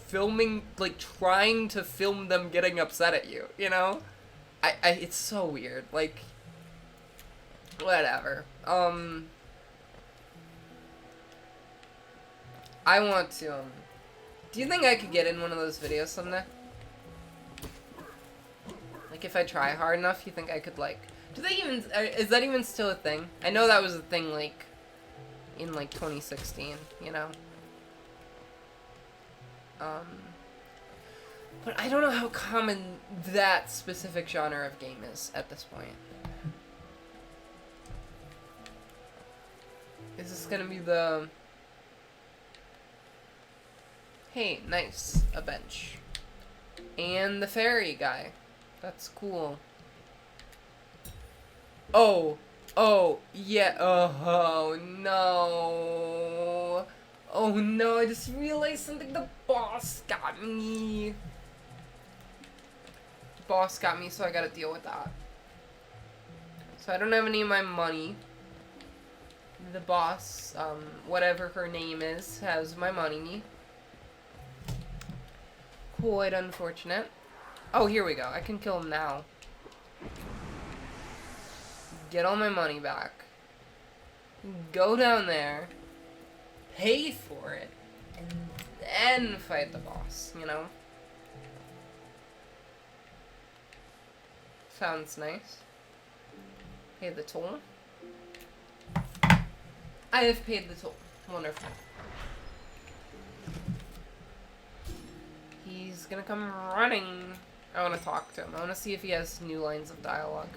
filming, like, trying to film them getting upset at you, you know? It's so weird, like, whatever. I want to, do you think I could get in one of those videos someday? Like, if I try hard enough, you think I could, like, is that even still a thing? I know that was a thing, like, in, like, 2016, you know? But I don't know how common that specific genre of game is at this point. Is this gonna be the... Hey, nice. A bench. And the fairy guy. That's cool. Oh, yeah, oh no. Oh no, I just realized something, the boss got me. The boss got me, so I gotta deal with that. So I don't have any of my money. The boss, whatever her name is, has my money. Quite unfortunate. Oh, here we go. I can kill him now. Get all my money back. Go down there. Pay for it. And then fight the boss, you know? Sounds nice. Pay the toll. I have paid the toll. Wonderful. He's gonna come running. I want to talk to him. I want to see if he has new lines of dialogue.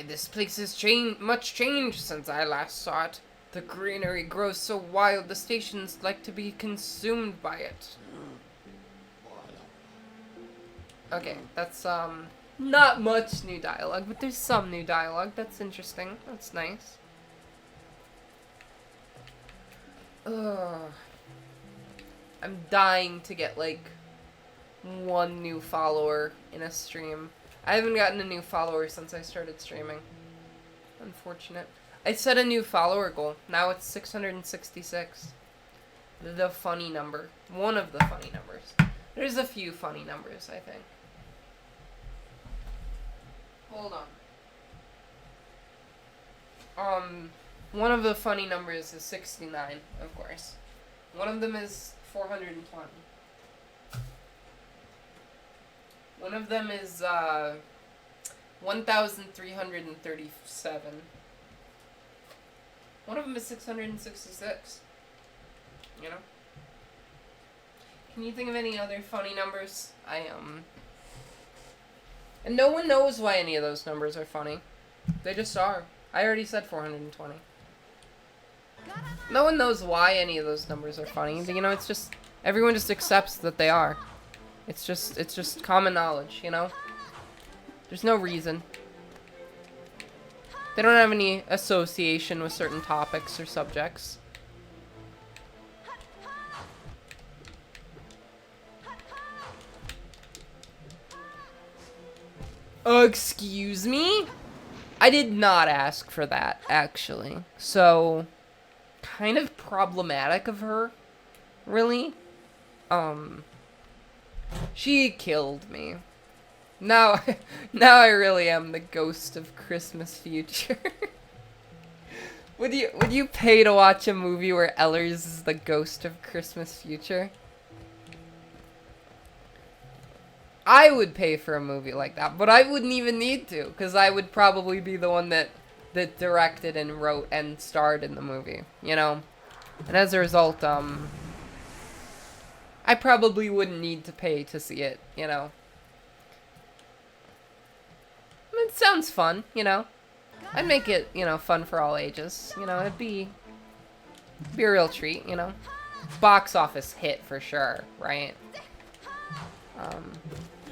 This place has much changed since I last saw it. The greenery grows so wild, the stations like to be consumed by it. Okay, that's, not much new dialogue, but there's some new dialogue. That's interesting. That's nice. Ugh. I'm dying to get, like, one new follower in a stream. I haven't gotten a new follower since I started streaming. Unfortunate. I set a new follower goal. Now it's 666. The funny number. One of the funny numbers. There's a few funny numbers, I think. Hold on. One of the funny numbers is 69, of course. One of them is 420. One of them is, 1,337. One of them is 666. You know? Can you think of any other funny numbers? And no one knows why any of those numbers are funny. They just are. I already said 420. No one knows why any of those numbers are funny. You know, it's just... Everyone just accepts that they are. It's just common knowledge, you know? There's no reason. They don't have any association with certain topics or subjects. Excuse me? I did not ask for that, actually. So, kind of problematic of her, really. She killed me. Now I really am the ghost of Christmas future. Would you pay to watch a movie where Ellers is the ghost of Christmas future? I would pay for a movie like that, but I wouldn't even need to, because I would probably be the one that directed and wrote and starred in the movie, you know? And as a result, I probably wouldn't need to pay to see it, you know? It sounds fun, you know? I'd make it, you know, fun for all ages. You know, it'd be a real treat, you know? Box office hit for sure, right?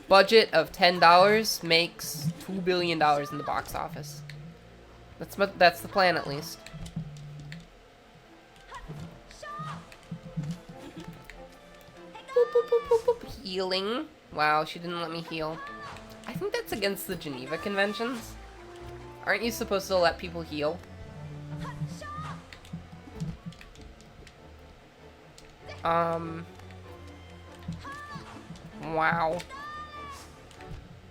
Budget of $10 makes $2 billion in the box office. That's the plan, at least. Boop, boop, boop, boop, boop. Healing. Wow, she didn't let me heal. I think that's against the Geneva Conventions. Aren't you supposed to let people heal? Wow.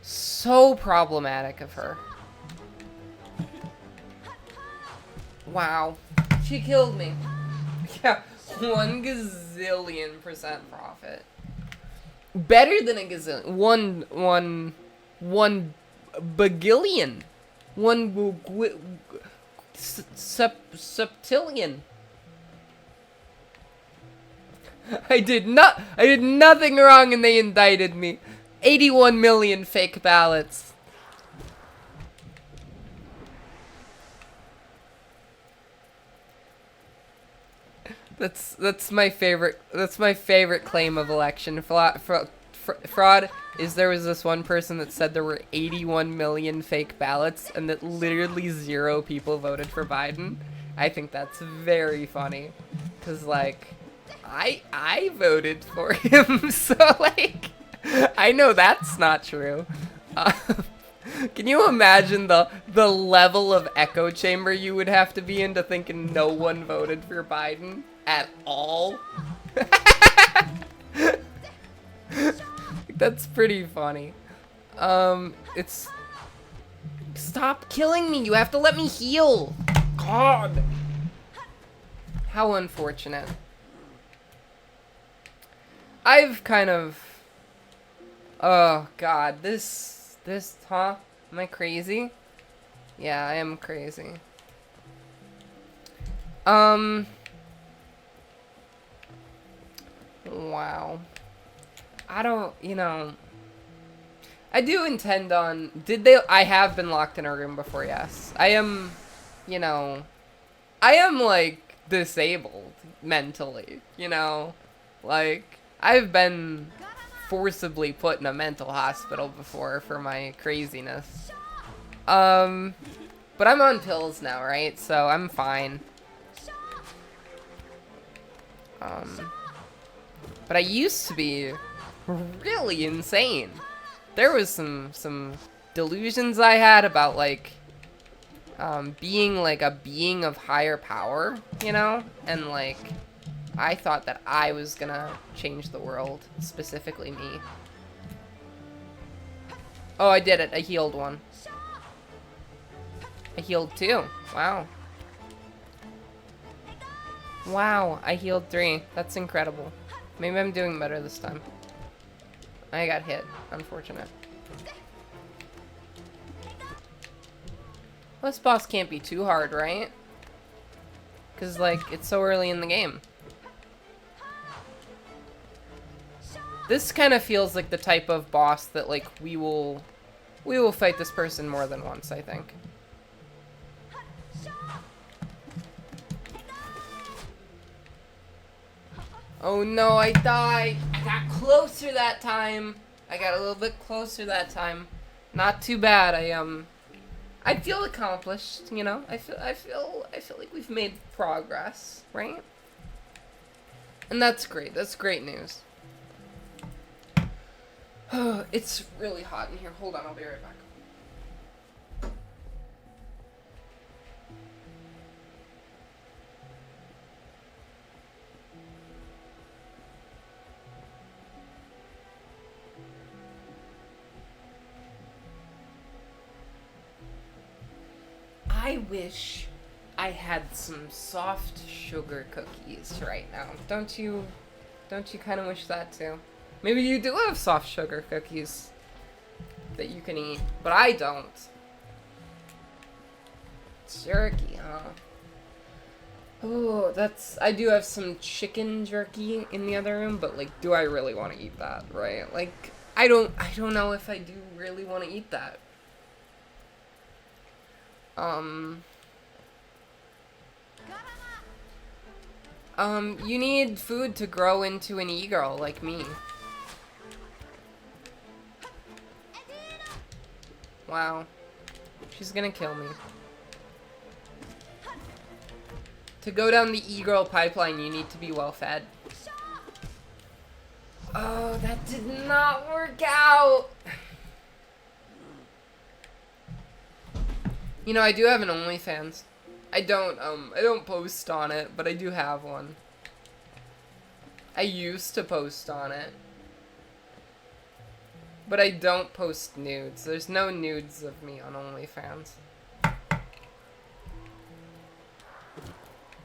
So problematic of her. Wow. She killed me. Yeah, 1 gazillion% profit. Better than a gazillion. One bagillion. Septillion. I did nothing wrong and they indicted me. 81 million fake ballots. That's my favorite. That's my favorite claim of election fraud. Is there was this one person that said there were 81 million fake ballots and that literally 0 people voted for Biden. I think that's very funny, cause like, I voted for him, so like, I know that's not true. Can you imagine the level of echo chamber you would have to be in to thinking no one voted for Biden at all? That's pretty funny. It's... Stop killing me! You have to let me heal! God! How unfortunate. I've kind of... Oh, God. This, huh? Am I crazy? Yeah, I am crazy. Wow. I don't, you know... I do intend on... I have been locked in a room before, yes. I am, you know... I am, like, disabled mentally, you know? Like, I've been forcibly put in a mental hospital before for my craziness. But I'm on pills now, right? So I'm fine. But I used to be really insane. There was some delusions I had about, like, being, like, a being of higher power, you know? And, like, I thought that I was gonna change the world, specifically me. Oh, I did it. I healed one. I healed 2. Wow. Wow, I healed 3. That's incredible. Maybe I'm doing better this time. I got hit. Unfortunate. Well, this boss can't be too hard, right? Because, like, it's so early in the game. This kind of feels like the type of boss that, like, we will fight this person more than once, I think. Oh no, I died! I got closer that time! I got a little bit closer that time. Not too bad. I feel accomplished, you know? I feel like we've made progress, right? And that's great. That's great news. It's really hot in here. Hold on, I'll be right back. I wish I had some soft sugar cookies right now. Don't you kind of wish that too? Maybe you do have soft sugar cookies that you can eat, but I don't. Jerky, huh? Oh, I do have some chicken jerky in the other room, but like, do I really want to eat that, right? Like, I don't know if I do really want to eat that. You need food to grow into an e-girl like me. Wow. She's gonna kill me. To go down the e-girl pipeline, you need to be well fed. Oh, that did not work out! You know, I do have an OnlyFans. I don't post on it, but I do have one. I used to post on it. But I don't post nudes. There's no nudes of me on OnlyFans.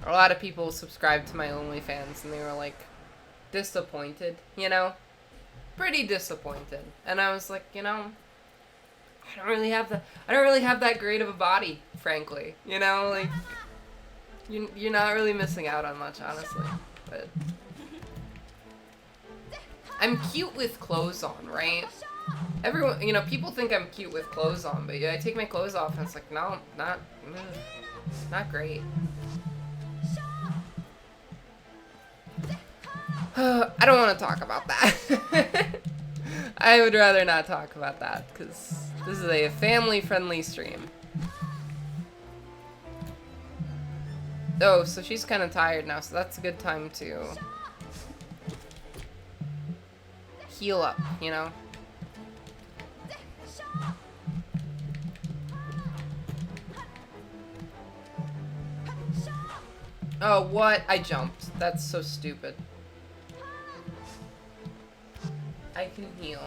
A lot of people subscribed to my OnlyFans and they were like disappointed, you know? Pretty disappointed. And I was like, you know, I don't really have that great of a body, frankly. You know, like you're not really missing out on much, honestly. But I'm cute with clothes on, right? Everyone, you know, people think I'm cute with clothes on, but yeah, I take my clothes off and it's like, no, not great. I don't want to talk about that. I would rather not talk about that because this is a family-friendly stream. Oh, so she's kind of tired now, so that's a good time to heal up, you know? Oh, what? I jumped. That's so stupid. I can heal.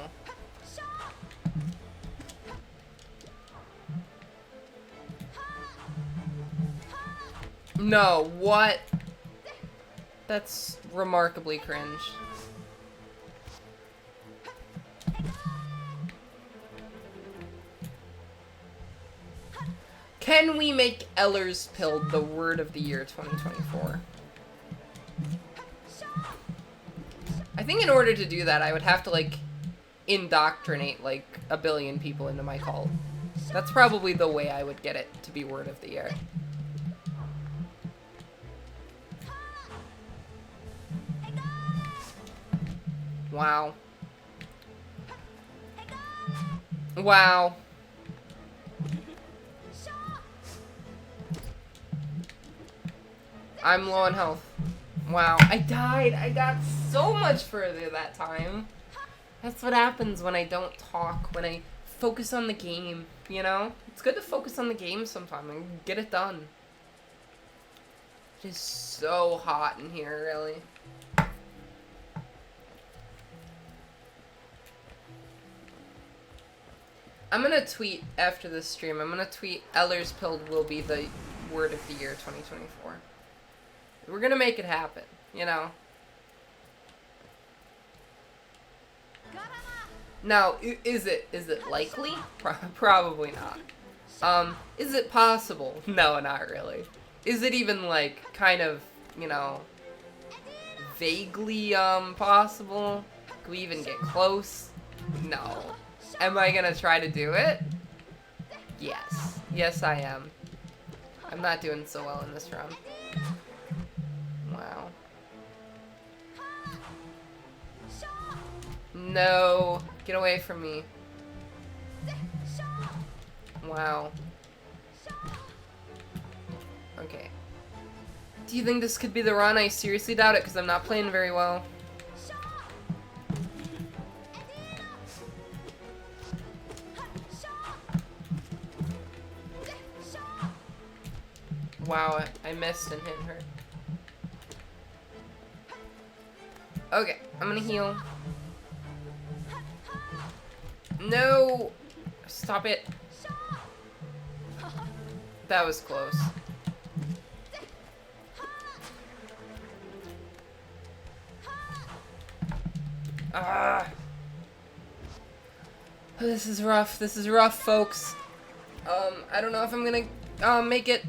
No, what? That's remarkably cringe. Can we make Ellers Pilled the word of the year 2024? I think in order to do that, I would have to, like, indoctrinate, like, 1 billion people into my cult. That's probably the way I would get it to be word of the year. Wow. Wow. I'm low on health. Wow. I died. I got so much further that time. That's what happens when I don't talk, when I focus on the game, you know? It's good to focus on the game sometime and get it done. It is so hot in here, really. I'm gonna tweet after this stream. I'm gonna tweet Ellers Pilled will be the word of the year 2024. We're gonna make it happen, you know? Now, is it likely? Probably not. Is it possible? No, not really. Is it even, like, kind of, you know, vaguely, possible? Can we even get close? No. Am I gonna try to do it? Yes. Yes, I am. I'm not doing so well in this round. Wow. No. Get away from me. Wow. Okay. Do you think this could be the run? I seriously doubt it because I'm not playing very well. Wow, I missed and hit her. Okay, I'm gonna heal. No! Stop it. That was close. Ah. This is rough. This is rough, folks. I don't know if I'm gonna make it.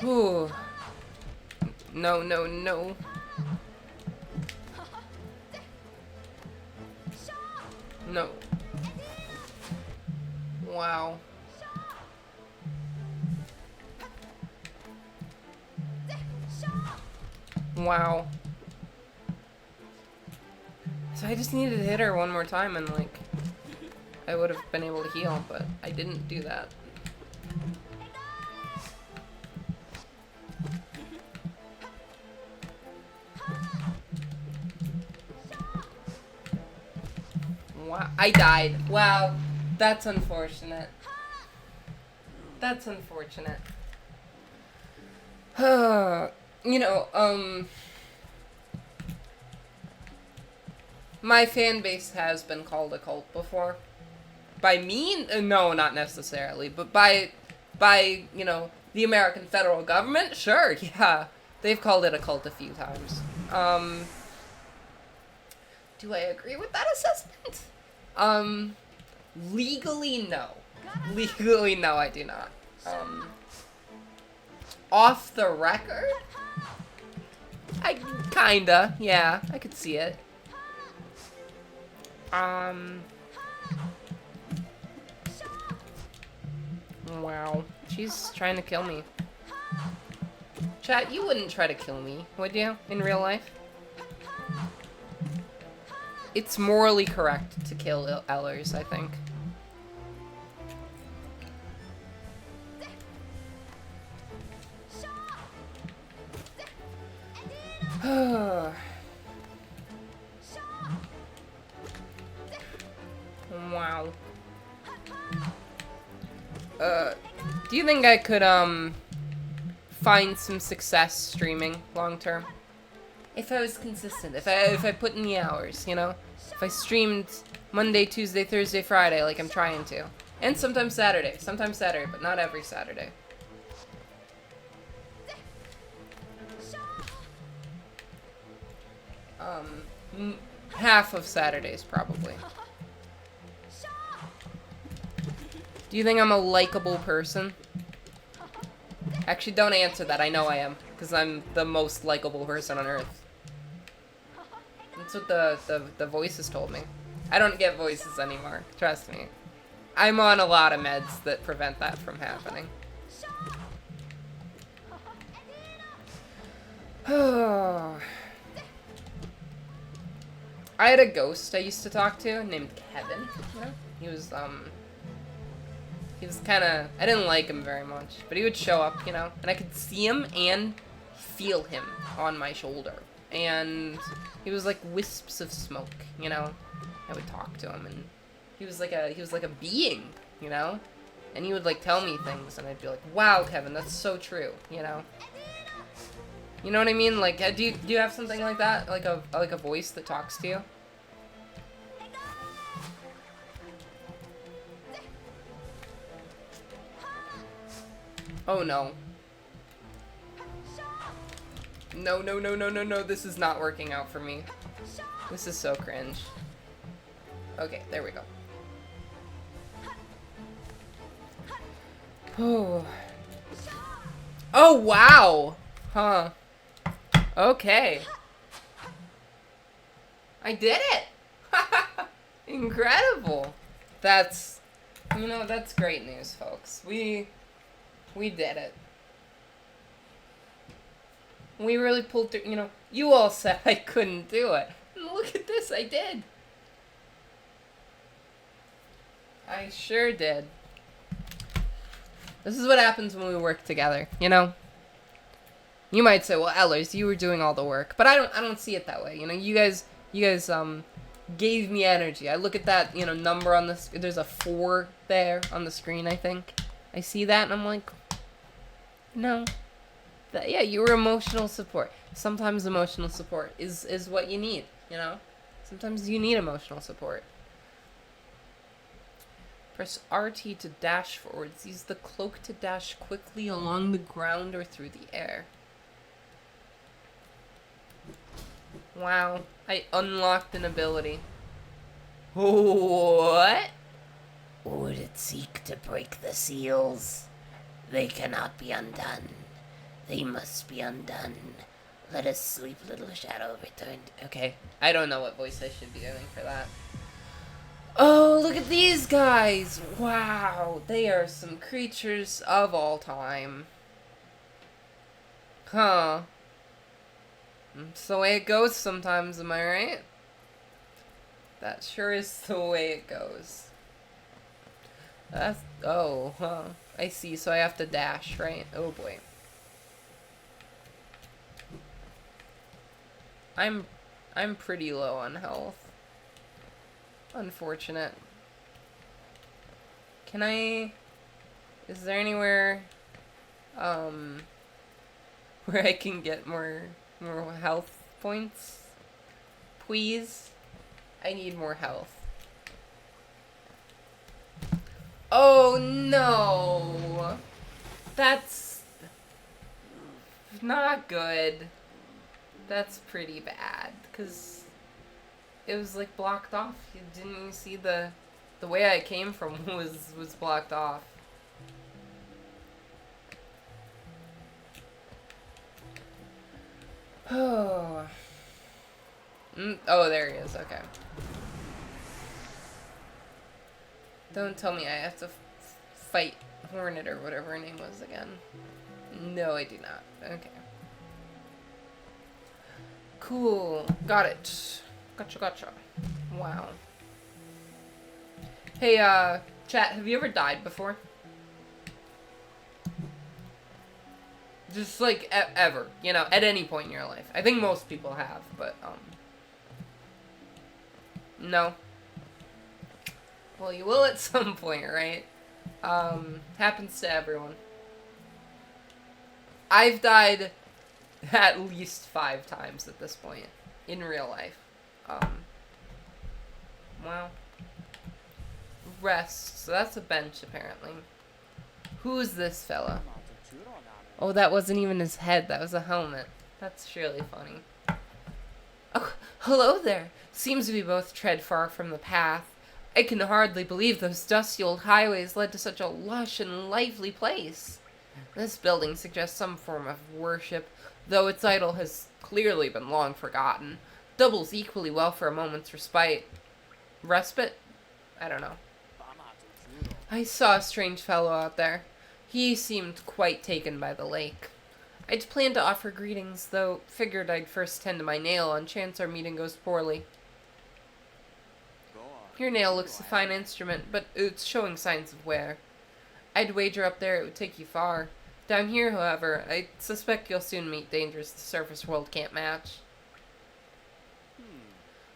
Ooh. No, no, no. No. Wow. Wow. So I just needed to hit her one more time and, like, I would have been able to heal, but I didn't do that. Wow. I died. Wow. That's unfortunate. That's unfortunate. You know, my fan base has been called a cult before. By me? No, not necessarily. But by, you know, the American federal government? Sure, yeah. They've called it a cult a few times. Do I agree with that assessment? Legally, no. Legally, no, I do not. Off the record? I kinda, yeah, I could see it. Wow. She's trying to kill me. Chat, you wouldn't try to kill me, would you? In real life? It's morally correct to kill Ellers, I think. Wow. Do you think I could, find some success streaming long term? If I was consistent, if I put in the hours, you know? If I streamed Monday, Tuesday, Thursday, Friday like I'm trying to. And sometimes Saturday, but not every Saturday. Half of Saturdays, probably. Do you think I'm a likable person? Actually, don't answer that. I know I am, because I'm the most likable person on Earth. That's what the voices told me. I don't get voices anymore. Trust me. I'm on a lot of meds that prevent that from happening. I had a ghost I used to talk to named Kevin. Yeah. He was kind of, I didn't like him very much, but he would show up, you know, and I could see him and feel him on my shoulder. And he was like wisps of smoke, you know. I would talk to him, and he was like a being, you know. And he would like tell me things, and I'd be like, "Wow, Kevin, that's so true," you know. You know what I mean? Like, do you have something like that, like a voice that talks to you? Oh no. No, no, no, no, no, no, this is not working out for me. This is so cringe. Okay, there we go. Oh. Oh, wow! Huh. Okay. I did it! Incredible! That's, you know, that's great news, folks. We did it. We really pulled through, you know, you all said I couldn't do it. And look at this, I did. I sure did. This is what happens when we work together, you know? You might say, well, Ellers, you were doing all the work. But I don't see it that way, you know? You guys, gave me energy. I look at that, you know, number on the, there's a 4 there on the screen, I think. I see that and I'm like, no. Yeah, you were emotional support. Sometimes emotional support is what you need. You know? Sometimes you need emotional support. Press RT to dash forwards. Use the cloak to dash quickly along the ground or through the air. Wow. I unlocked an ability. What?
Would it seek to break the seals? They cannot be undone. They must be undone. Let us sleep, little shadow, return.
Okay. I don't know what voice I should be doing for that. Oh, look at these guys! Wow, they are some creatures of all time. Huh. It's the way it goes sometimes, am I right? That sure is the way it goes. That's... Oh, huh. I see, so I have to dash, right? Oh boy. I'm pretty low on health. Unfortunate. Can I... Is there anywhere... where I can get more health points? Please? I need more health. Oh no! That's not good. That's pretty bad, because it was like blocked off. Didn't you see the way I came from was blocked off. Oh. Oh, there he is. Okay. Don't tell me I have to fight Hornet or whatever her name was again. No, I do not. Okay. Cool. Got it. Gotcha. Wow. Hey, chat, have you ever died before? Just, like, ever. You know, at any point in your life. I think most people have, but, no. Well, you will at some point, right? Happens to everyone. I've died at least 5 times at this point. In real life. Wow. Rest. So that's a bench, apparently. Who's this fella? Oh, that wasn't even his head. That was a helmet. That's really funny. Oh, hello there. Seems we both tread far from the path. I can hardly believe those dusty old highways led to such a lush and lively place. This building suggests some form of worship, though its idol has clearly been long forgotten. Doubles equally well for a moment's respite. Respite? I don't know. I saw a strange fellow out there. He seemed quite taken by the lake. I'd planned to offer greetings, though figured I'd first tend to my nail on chance our meeting goes poorly. Your nail looks a fine instrument, but it's showing signs of wear. I'd wager up there it would take you far. Down here, however, I suspect you'll soon meet dangers the surface world can't match.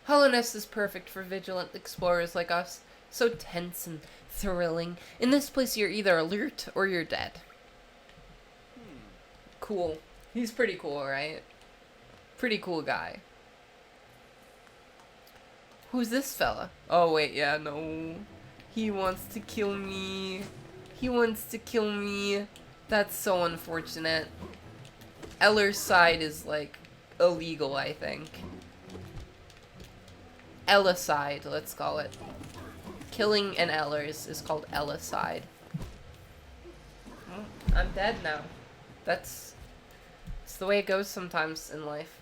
Hollowness is perfect for vigilant explorers like us. So tense and thrilling. In this place, you're either alert or you're dead. Cool. He's pretty cool, right? Pretty cool guy. Who's this fella? Oh, wait, yeah, no. He wants to kill me. He wants to kill me. That's so unfortunate. Ellers' side is, like, illegal, I think. Ellicide, let's call it. Killing an Ellers is called Ellicide. I'm dead now. It's the way it goes sometimes in life.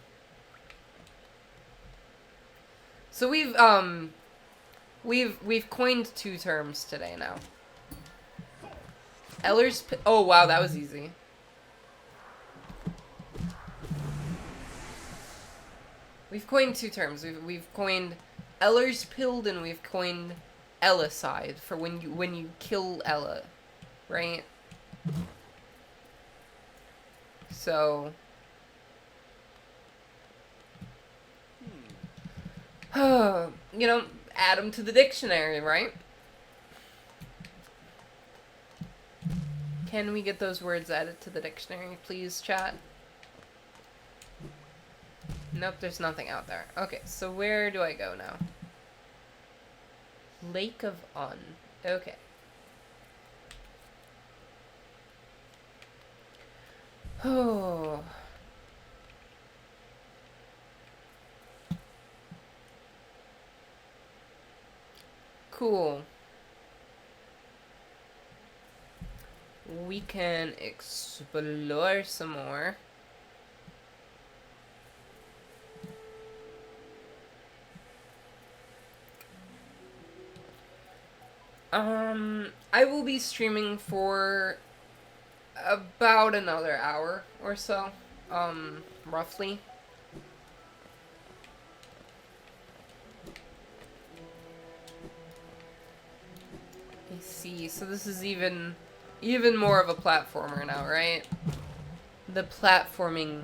So we've coined 2 terms today now. Ellers. Oh wow, that was easy. We've coined 2 terms. We've coined Ellers pilled and we've coined Ellicide for when you kill Ella, right? So you know, add them to the dictionary, right? Can we get those words added to the dictionary, please, chat? Nope, there's nothing out there. Okay, so where do I go now? Lake of Un. Okay. Oh. Cool. We can explore some more. I will be streaming for about another hour or so, roughly. I see. So this is even more of a platformer now, right? The platforming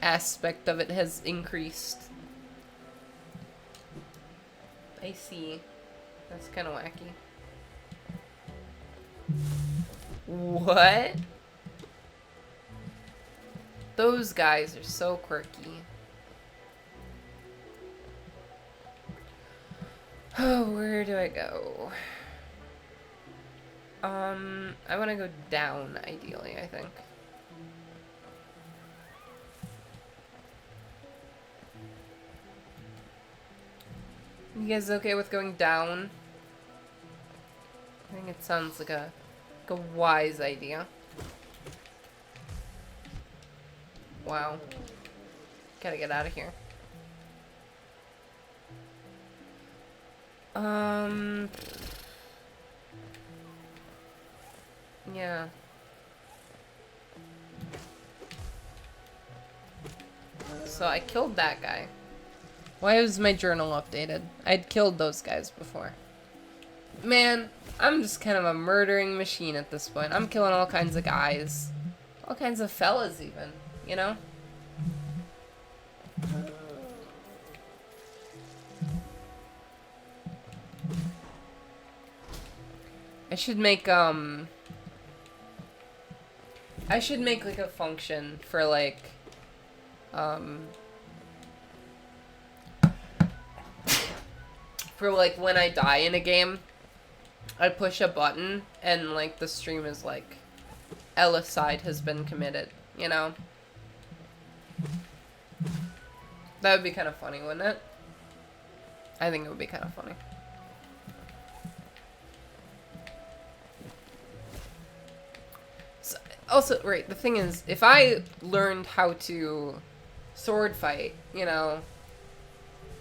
aspect of it has increased. I see. That's kind of wacky. What? Those guys are so quirky. Oh, where do I go? I want to go down, ideally, I think. You guys okay with going down? I think it sounds like a wise idea. Wow. Gotta get out of here. Yeah. So I killed that guy. Why was my journal updated? I'd killed those guys before. Man, I'm just kind of a murdering machine at this point. I'm killing all kinds of guys. All kinds of fellas even, you know? I should make like a function for like for like when I die in a game, I push a button and like the stream is like Ellicide has been committed, you know? That would be kind of funny, wouldn't it? I think it would be kind of funny. So, also, right, the thing is, if I learned how to sword fight, you know,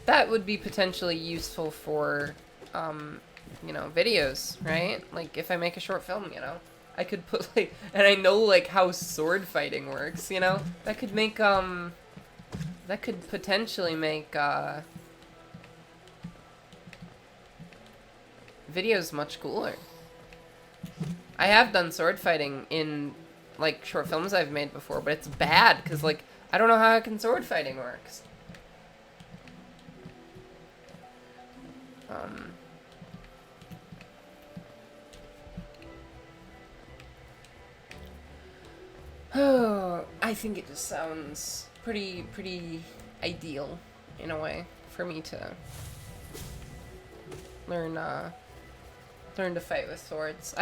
that would be potentially useful for, you know, videos, right? Like, if I make a short film, you know, I could put, like, and I know, like, how sword fighting works, you know? That could make, that could potentially make, videos much cooler. I have done sword fighting in, like, short films I've made before, but it's bad, because, like, I don't know how hacking sword fighting works. Oh, I think it just sounds pretty ideal, in a way, for me to learn to fight with swords.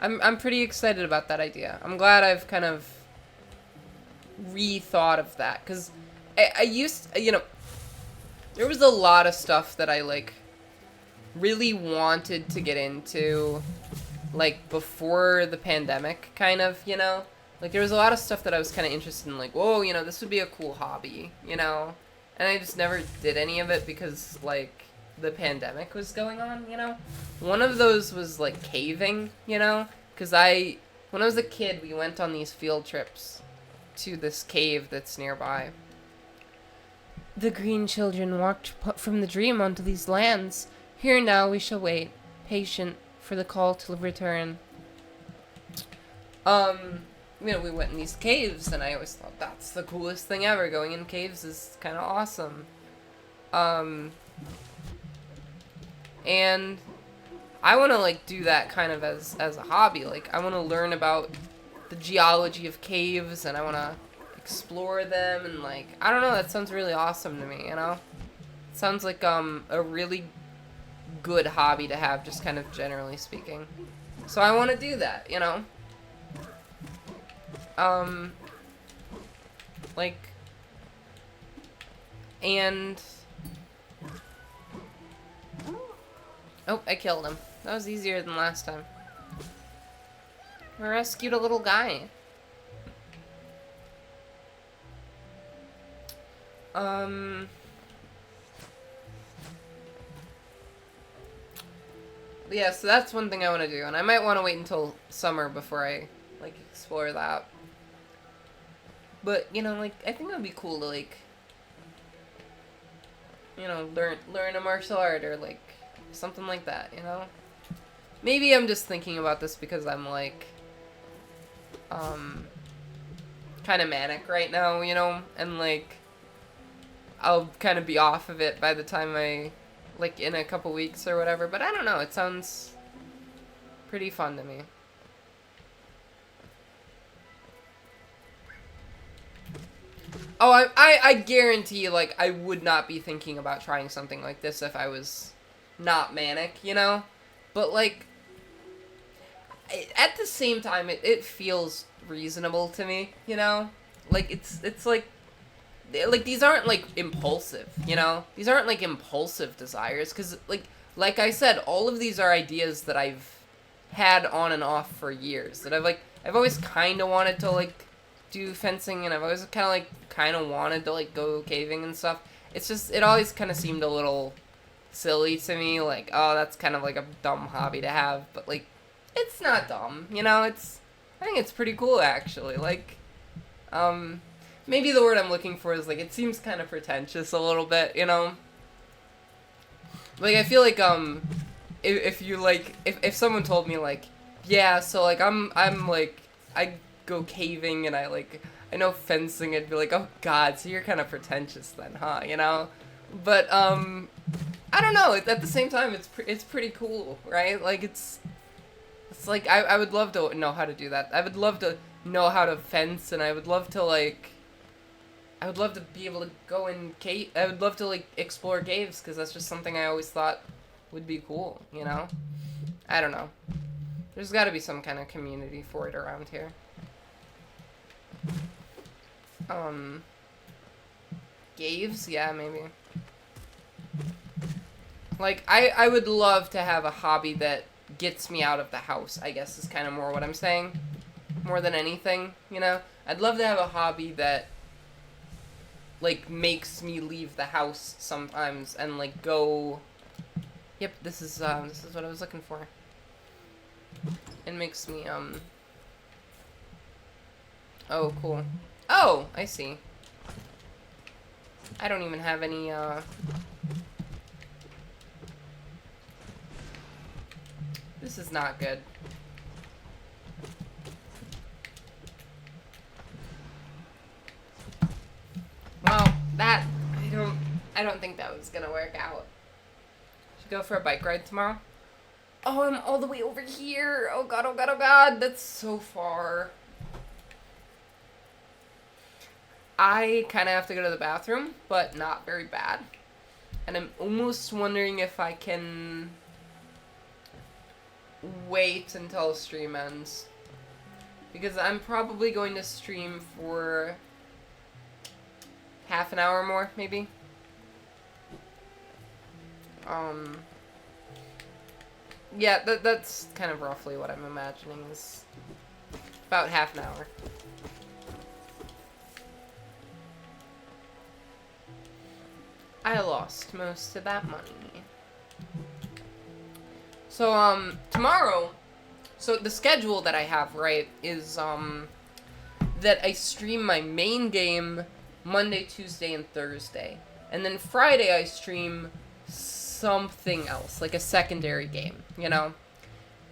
I'm pretty excited about that idea. I'm glad I've kind of rethought of that, because I used, you know, there was a lot of stuff that I, like, really wanted to get into, like, before the pandemic, kind of, you know? Like, there was a lot of stuff that I was kind of interested in, like, whoa, you know, this would be a cool hobby, you know? And I just never did any of it because, like, the pandemic was going on, you know? One of those was, like, caving, you know? Because when I was a kid, we went on these field trips to this cave that's nearby. The green children walked from the dream onto these lands. Here now we shall wait, patient for the call to return. You know, we went in these caves, and I always thought that's the coolest thing ever. Going in caves is kind of awesome. And I want to, like, do that kind of as a hobby. Like, I want to learn about the geology of caves, and I want to explore them and like I don't know, that sounds really awesome to me, you know? It sounds like a really good hobby to have, just kind of generally speaking. So I want to do that, you know? Like, and oh, I killed him. That was easier than last time. I rescued a little guy. Yeah, so that's one thing I want to do, and I might want to wait until summer before I, like, explore that. But, you know, like, I think it would be cool to, like, you know, learn a martial art or, like, something like that, you know? Maybe I'm just thinking about this because I'm, like, kind of manic right now, you know? And, like, I'll kind of be off of it by the time like, in a couple weeks or whatever. But I don't know, it sounds pretty fun to me. Oh, I guarantee you, like, I would not be thinking about trying something like this if I was not manic, you know? But, like, at the same time, it feels reasonable to me, you know? Like, it's like, these aren't, like, impulsive, you know? These aren't, like, impulsive desires, because, like I said, all of these are ideas that I've had on and off for years, that I've always kind of wanted to, like, do fencing, and I've always kind of wanted to, like, go caving and stuff. It's just, it always kind of seemed a little silly to me, like, oh, that's kind of, like, a dumb hobby to have, but, like, it's not dumb, you know? I think it's pretty cool, actually, like, maybe the word I'm looking for is, like, it seems kind of pretentious a little bit, you know? Like, I feel like, if you, like, if someone told me, like, yeah, so, like, I'm, like, I go caving and I know fencing, I'd be like, oh, God, so you're kind of pretentious then, huh, you know? But, I don't know, at the same time, it's pretty cool, right? Like, it's like, I would love to know how to do that. I would love to know how to fence, and I would love to, like, I would love to be able to go in cave. I would love to, like, explore caves, because that's just something I always thought would be cool, you know? I don't know. There's got to be some kind of community for it around here. Caves? Yeah, maybe. Like, I would love to have a hobby that gets me out of the house, I guess is kind of more what I'm saying. More than anything, you know? I'd love to have a hobby that, like, makes me leave the house sometimes and, like, go... Yep, this is what I was looking for. It makes me, Oh, cool. Oh, I see. I don't even have any, This is not good. Well, I don't think that was gonna work out. Should go for a bike ride tomorrow? Oh, I'm all the way over here. Oh god, oh god, oh god. That's so far. I kind of have to go to the bathroom, but not very bad. And I'm almost wondering if I can wait until stream ends. Because I'm probably going to stream for half an hour more, maybe. Yeah, that's kind of roughly what I'm imagining is about half an hour. I lost most of that money. So, tomorrow, so the schedule that I have, right, is, that I stream my main game Monday, Tuesday, and Thursday. And then Friday I stream something else, like a secondary game, you know?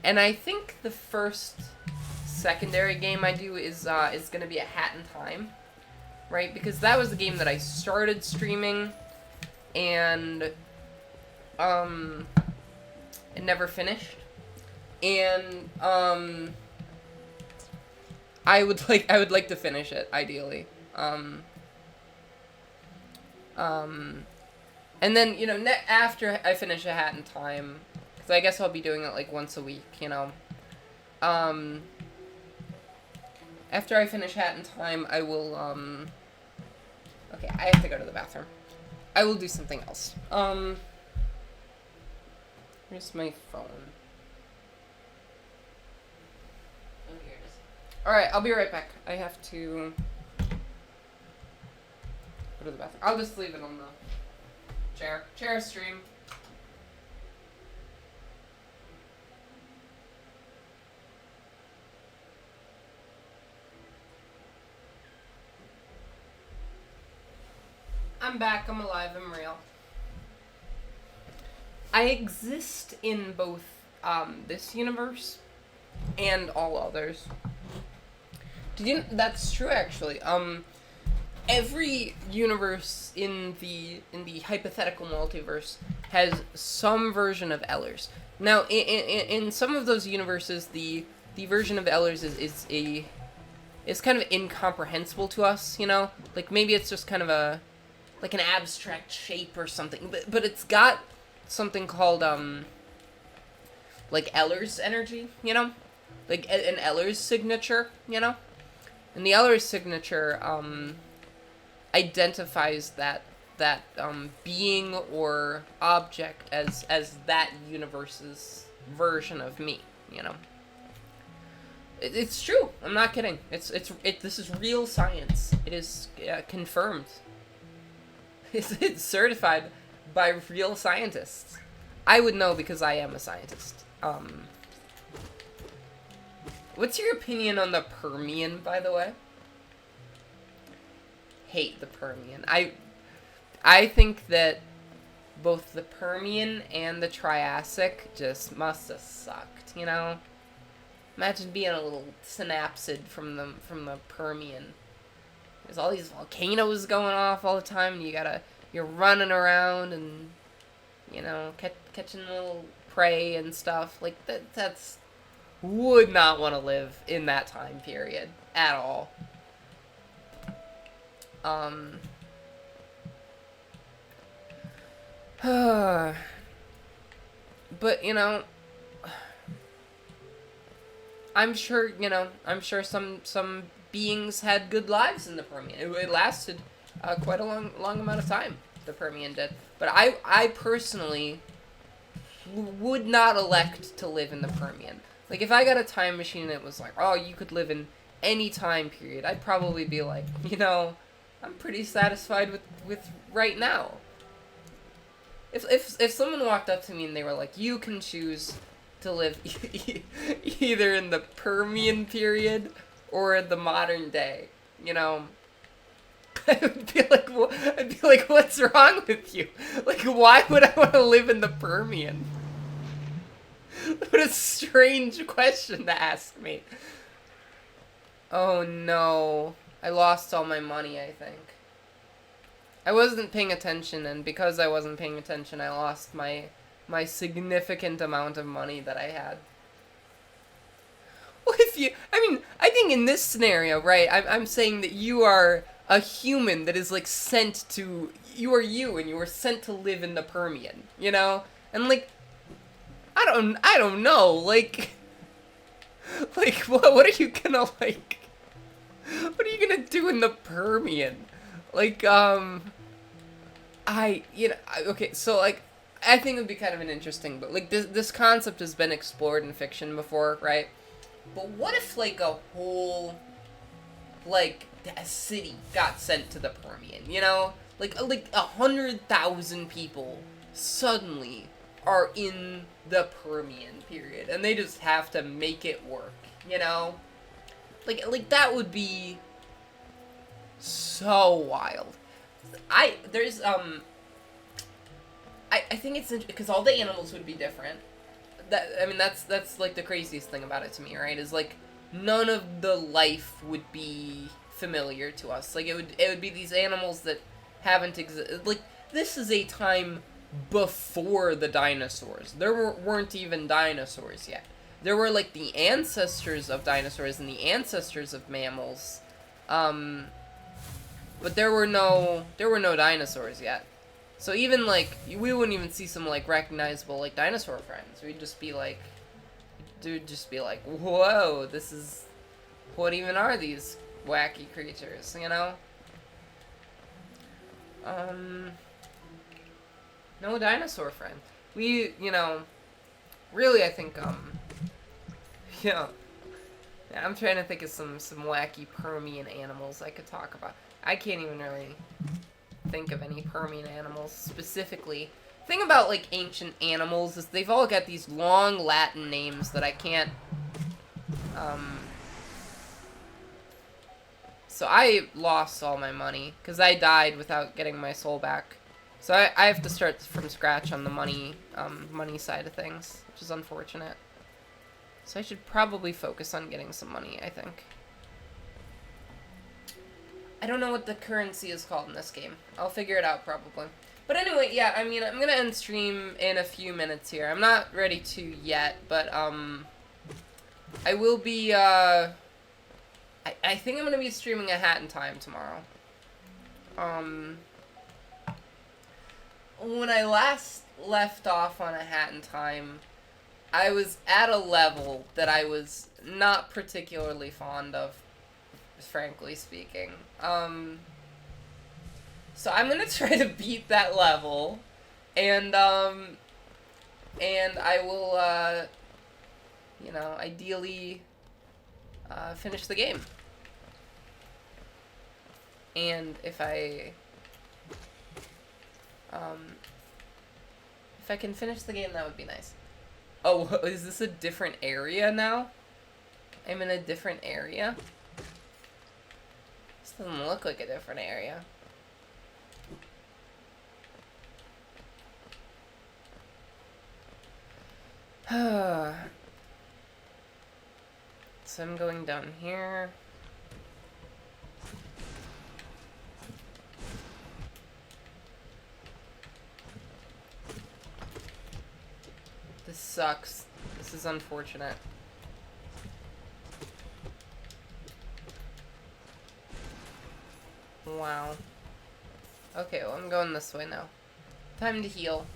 And I think the first secondary game I do is gonna be a Hat in Time, right? Because that was the game that I started streaming, and, it never finished. And, I would like to finish it, ideally. Um, and then, after I finish A Hat in Time, because I guess I'll be doing it, like, once a week, after I finish Hat in Time, I will, okay, I have to go to the bathroom. I will do something else. Where's my phone? Oh, here it is. Alright, I'll be right back. I have to go to the bathroom. I'll just leave it on the chair stream. I'm back, I'm alive, I'm real. I exist in both this universe and all others. That's true actually. Every universe in the hypothetical multiverse has some version of Ellers. Now, in some of those universes, the version of Ellers is kind of incomprehensible to us. Like maybe it's just kind of like an abstract shape or something, but it's got something called like Ellers energy, like an Ellers signature, and the Ellers signature identifies that being or object as that universe's version of me, It's true. I'm not kidding. This is real science. It is confirmed. It's certified by real scientists. I would know because I am a scientist. What's your opinion on the Permian, by the way? Hate the Permian. I think that both the Permian and the Triassic just must have sucked, Imagine being a little synapsid from the Permian. There's all these volcanoes going off all the time, and you're running around and, catching little prey and stuff. Like, that's... Would not want to live in that time period at all. But, I'm sure some beings had good lives in the Permian. It lasted quite a long amount of time, the Permian did. But I personally would not elect to live in the Permian. Like, if I got a time machine and it was like, oh, you could live in any time period, I'd probably be like, I'm pretty satisfied with right now. If someone walked up to me and they were like, you can choose to live either in the Permian period or in the modern day, I'd be like, what's wrong with you? Like, why would I want to live in the Permian? What a strange question to ask me. Oh no. I lost all my money, I think. I wasn't paying attention, and because I wasn't paying attention, I lost my significant amount of money that I had. Well, I think in this scenario, right, I'm saying that you are a human that is, like, sent to... You are you, and you were sent to live in the Permian, And, like... I don't know, like, what are you gonna, like, what are you gonna do in the Permian? Like, okay, so, like, I think it would be kind of an interesting, but, like, this concept has been explored in fiction before, right? But what if, like, a whole, like, a city got sent to the Permian, Like 100,000 people suddenly are in the Permian period, and they just have to make it work, Like that would be so wild. I think it's because all the animals would be different. That's like the craziest thing about it to me, right? Is like none of the life would be familiar to us. Like it would be these animals that haven't existed. Like this is a time before the dinosaurs. There weren't even dinosaurs yet. There were like the ancestors of dinosaurs and the ancestors of mammals. but there were no dinosaurs yet. So even like we wouldn't even see some like recognizable like dinosaur friends. We'd just be like, whoa, this is, what even are these wacky creatures, you know? No dinosaur friend. We, you know, really I think yeah. I'm trying to think of some wacky Permian animals I could talk about. I can't even really think of any Permian animals specifically. The thing about like ancient animals is they've all got these long Latin names that I can't so I lost all my money because I died without getting my soul back. So I have to start from scratch on the money side of things, which is unfortunate. So I should probably focus on getting some money, I think. I don't know what the currency is called in this game. I'll figure it out probably. But anyway, yeah, I mean, I'm gonna end stream in a few minutes here. I'm not ready to yet, but I will be I think I'm gonna be streaming a Hat in Time tomorrow. When I last left off on a Hat in Time, I was at a level that I was not particularly fond of, frankly speaking. So I'm gonna try to beat that level, and I will, you know, ideally, finish the game. And if I can finish the game, that would be nice. Oh, is this a different area now? I'm in a different area? This doesn't look like a different area. So I'm going down here. This sucks. This is unfortunate. Wow. Okay, well, I'm going this way now. Time to heal.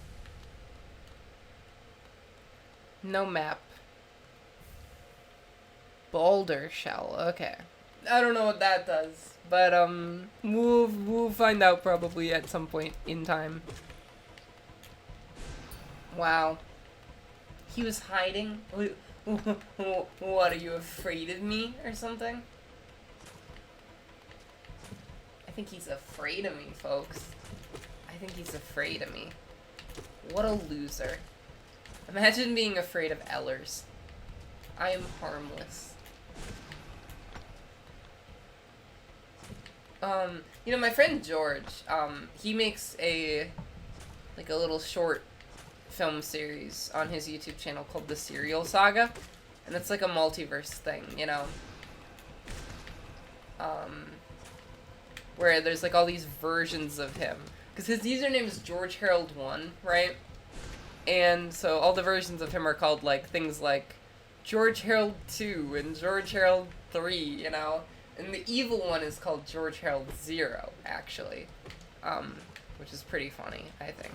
No map. Boulder shell. Okay. I don't know what that does, but we'll find out probably at some point in time. Wow. He was hiding? What, are you afraid of me or something? I think he's afraid of me, folks. I think he's afraid of me. What a loser. Imagine being afraid of Ellers. I am harmless. You know, my friend George, he makes a little short film series on his YouTube channel called The Serial Saga, and it's like a multiverse thing, you know, where there's like all these versions of him, because his username is George Harold 1, right? And so all the versions of him are called like things like George Harold 2 and George Harold 3, you know, and the evil one is called George Harold 0, actually, which is pretty funny, I think.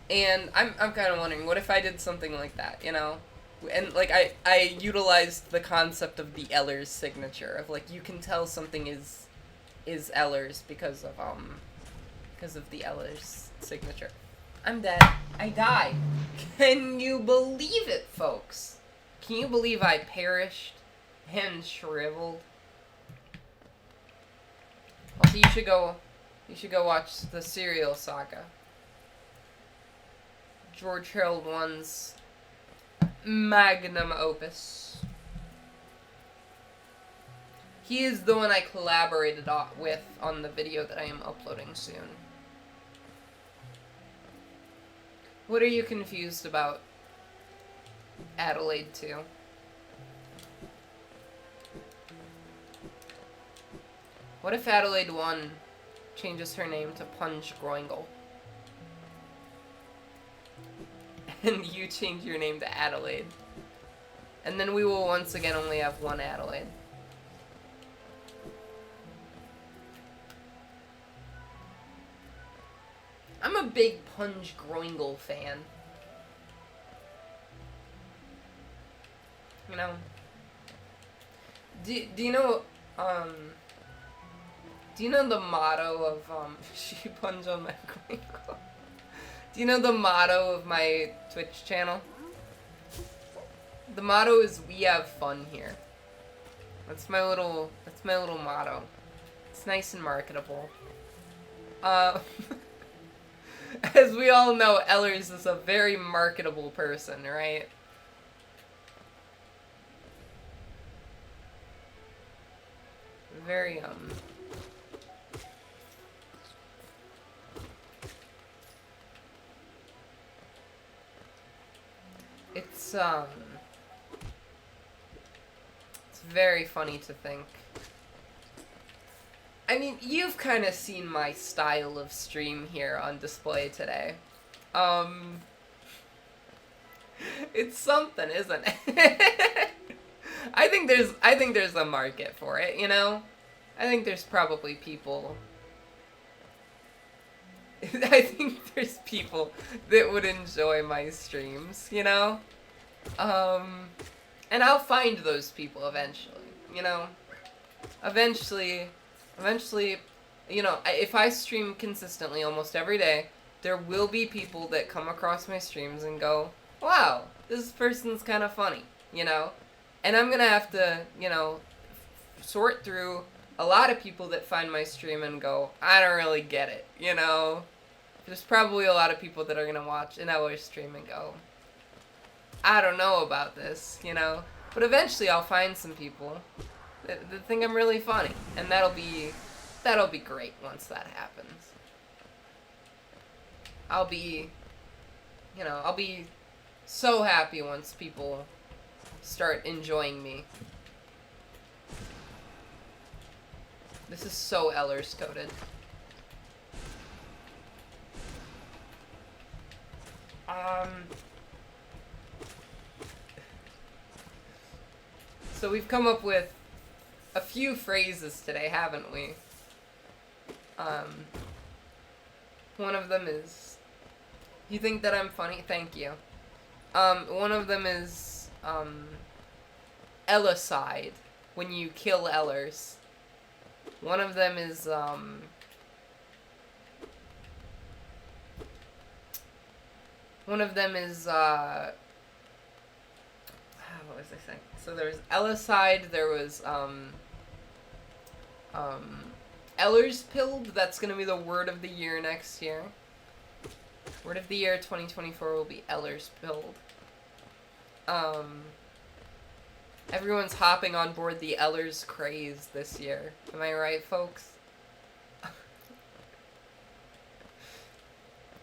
And I'm kind of wondering, what if I did something like that, you know? And, like, I utilized the concept of the Ellers signature, of, like, you can tell something is Ellers because of the Ellers signature. I'm dead. I died. Can you believe it, folks? Can you believe I perished and shriveled? Also, you should go watch The Serial Saga. George Harold 1's magnum opus. He is the one I collaborated with on the video that I am uploading soon. What are you confused about, Adelaide 2? What if Adelaide 1 changes her name to Punch Groingle? And you change your name to Adelaide. And then we will once again only have one Adelaide. a big Punch Groingle fan. You know? Do you know, do you know the motto of, she punch on my Groingle? Do you know the motto of my Twitch channel? The motto is, "We have fun here." That's my little motto. It's nice and marketable. As we all know, Ellers is a very marketable person, right? Very, It's very funny to think. I mean, you've kind of seen my style of stream here on display today. It's something, isn't it? I think there's a market for it, you know? I think there's probably people. I think there's people that would enjoy my streams, you know? And I'll find those people eventually, you know? Eventually, you know, if I stream consistently almost every day, there will be people that come across my streams and go, "Wow, this person's kind of funny," you know? And I'm gonna have to, you know, sort through a lot of people that find my stream and go, "I don't really get it," you know? There's probably a lot of people that are gonna watch an hour stream and go, "I don't know about this," you know? But eventually I'll find some people that think I'm really funny, and that'll be great once that happens. I'll be so happy once people start enjoying me. This is so Ellers coded. So we've come up with a few phrases today, haven't we? One of them is, "You think that I'm funny? Thank you." One of them is, Ellicide, when you kill Ellers. One of them is, what was I saying? So there was Ellicide, there was, Ellers pilled. That's gonna be the word of the year next year. Word of the year 2024 will be Ellers pilled. Everyone's hopping on board the Ellers craze this year. Am I right, folks?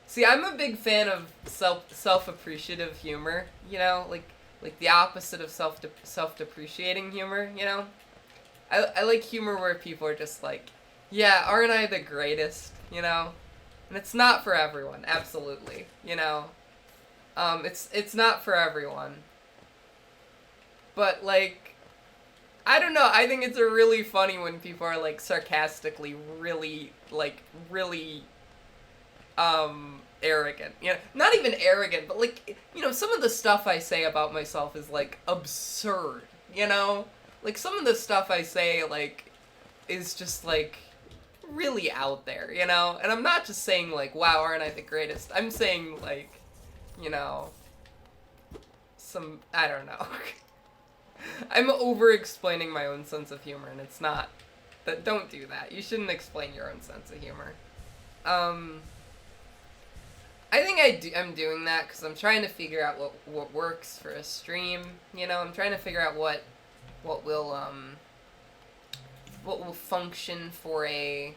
See, I'm a big fan of self-appreciative humor, you know, like the opposite of self-depreciating humor, you know? I like humor where people are just like, "Yeah, aren't I the greatest?" you know? And it's not for everyone, absolutely, you know? It's not for everyone. But, like, I don't know, I think it's really funny when people are, like, sarcastically really, arrogant. You know, not even arrogant, but, like, you know, some of the stuff I say about myself is, like, absurd, you know? Like, some of the stuff I say, like, is just, like, really out there, you know? And I'm not just saying, like, "Wow, aren't I the greatest?" I'm saying, like, you know, I don't know. I'm over-explaining my own sense of humor, and it's not. But don't do that. You shouldn't explain your own sense of humor. I think I'm doing that because I'm trying to figure out what works for a stream. You know, I'm trying to figure out what will function for a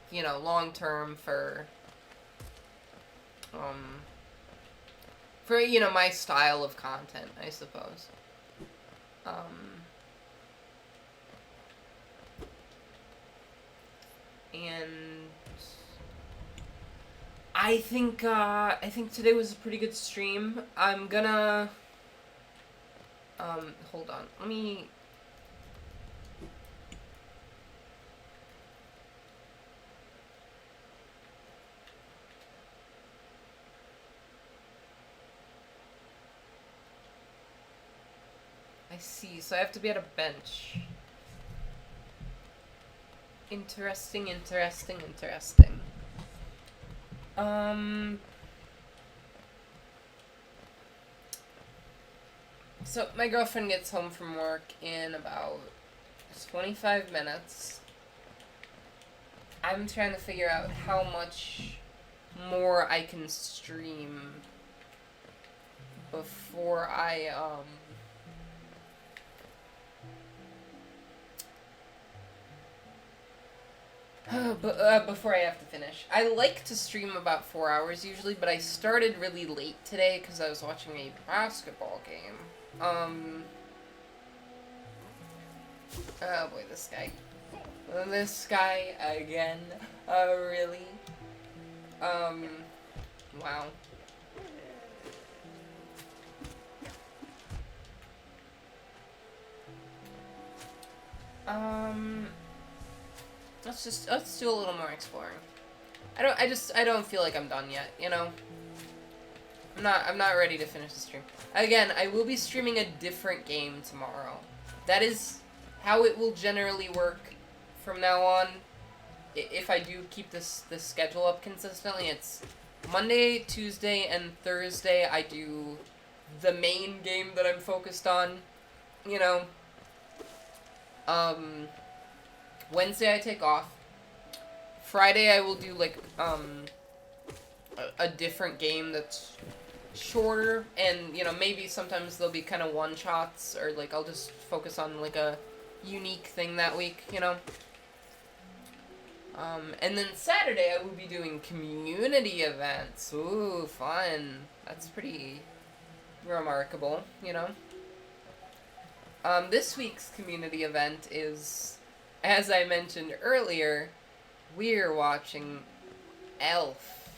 you know, long term for you know, my style of content, I suppose. And I think today was a pretty good stream. I'm gonna hold on. Let me I see. So I have to be at a bench. Interesting, interesting, interesting. So my girlfriend gets home from work in about 25 minutes. I'm trying to figure out how much more I can stream before I before I have to finish. I like to stream about 4 hours usually, but I started really late today because I was watching a basketball game. Oh boy, this guy. This guy again. Really? Wow. Let's do a little more exploring. I don't feel like I'm done yet, you know? I'm not ready to finish the stream. Again, I will be streaming a different game tomorrow. That is how it will generally work from now on. If I do keep this schedule up consistently, it's Monday, Tuesday, and Thursday I do the main game that I'm focused on, you know. Wednesday I take off. Friday I will do like a different game that's shorter, and you know, maybe sometimes they'll be kind of one shots, or like I'll just focus on like a unique thing that week, you know. And then Saturday I will be doing community events. Ooh, fun. That's pretty remarkable, you know. This week's community event is, as I mentioned earlier, we're watching Elf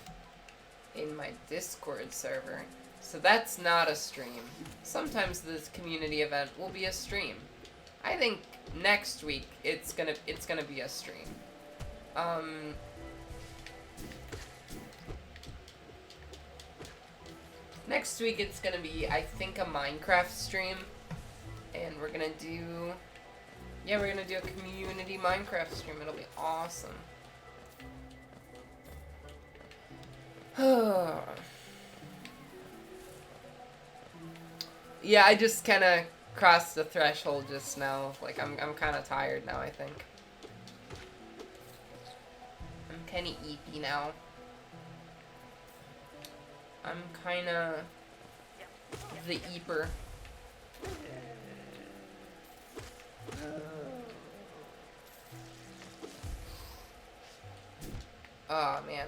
in my Discord server. So that's not a stream. Sometimes this community event will be a stream. I think next week it's gonna be a stream. Next week it's gonna be, I think, a Minecraft stream. And we're gonna do a community Minecraft stream. It'll be awesome. Yeah, I just kind of crossed the threshold just now. Like, I'm kind of tired now, I think. I'm kind of eepy now. I'm kind of the eeper. Oh, man.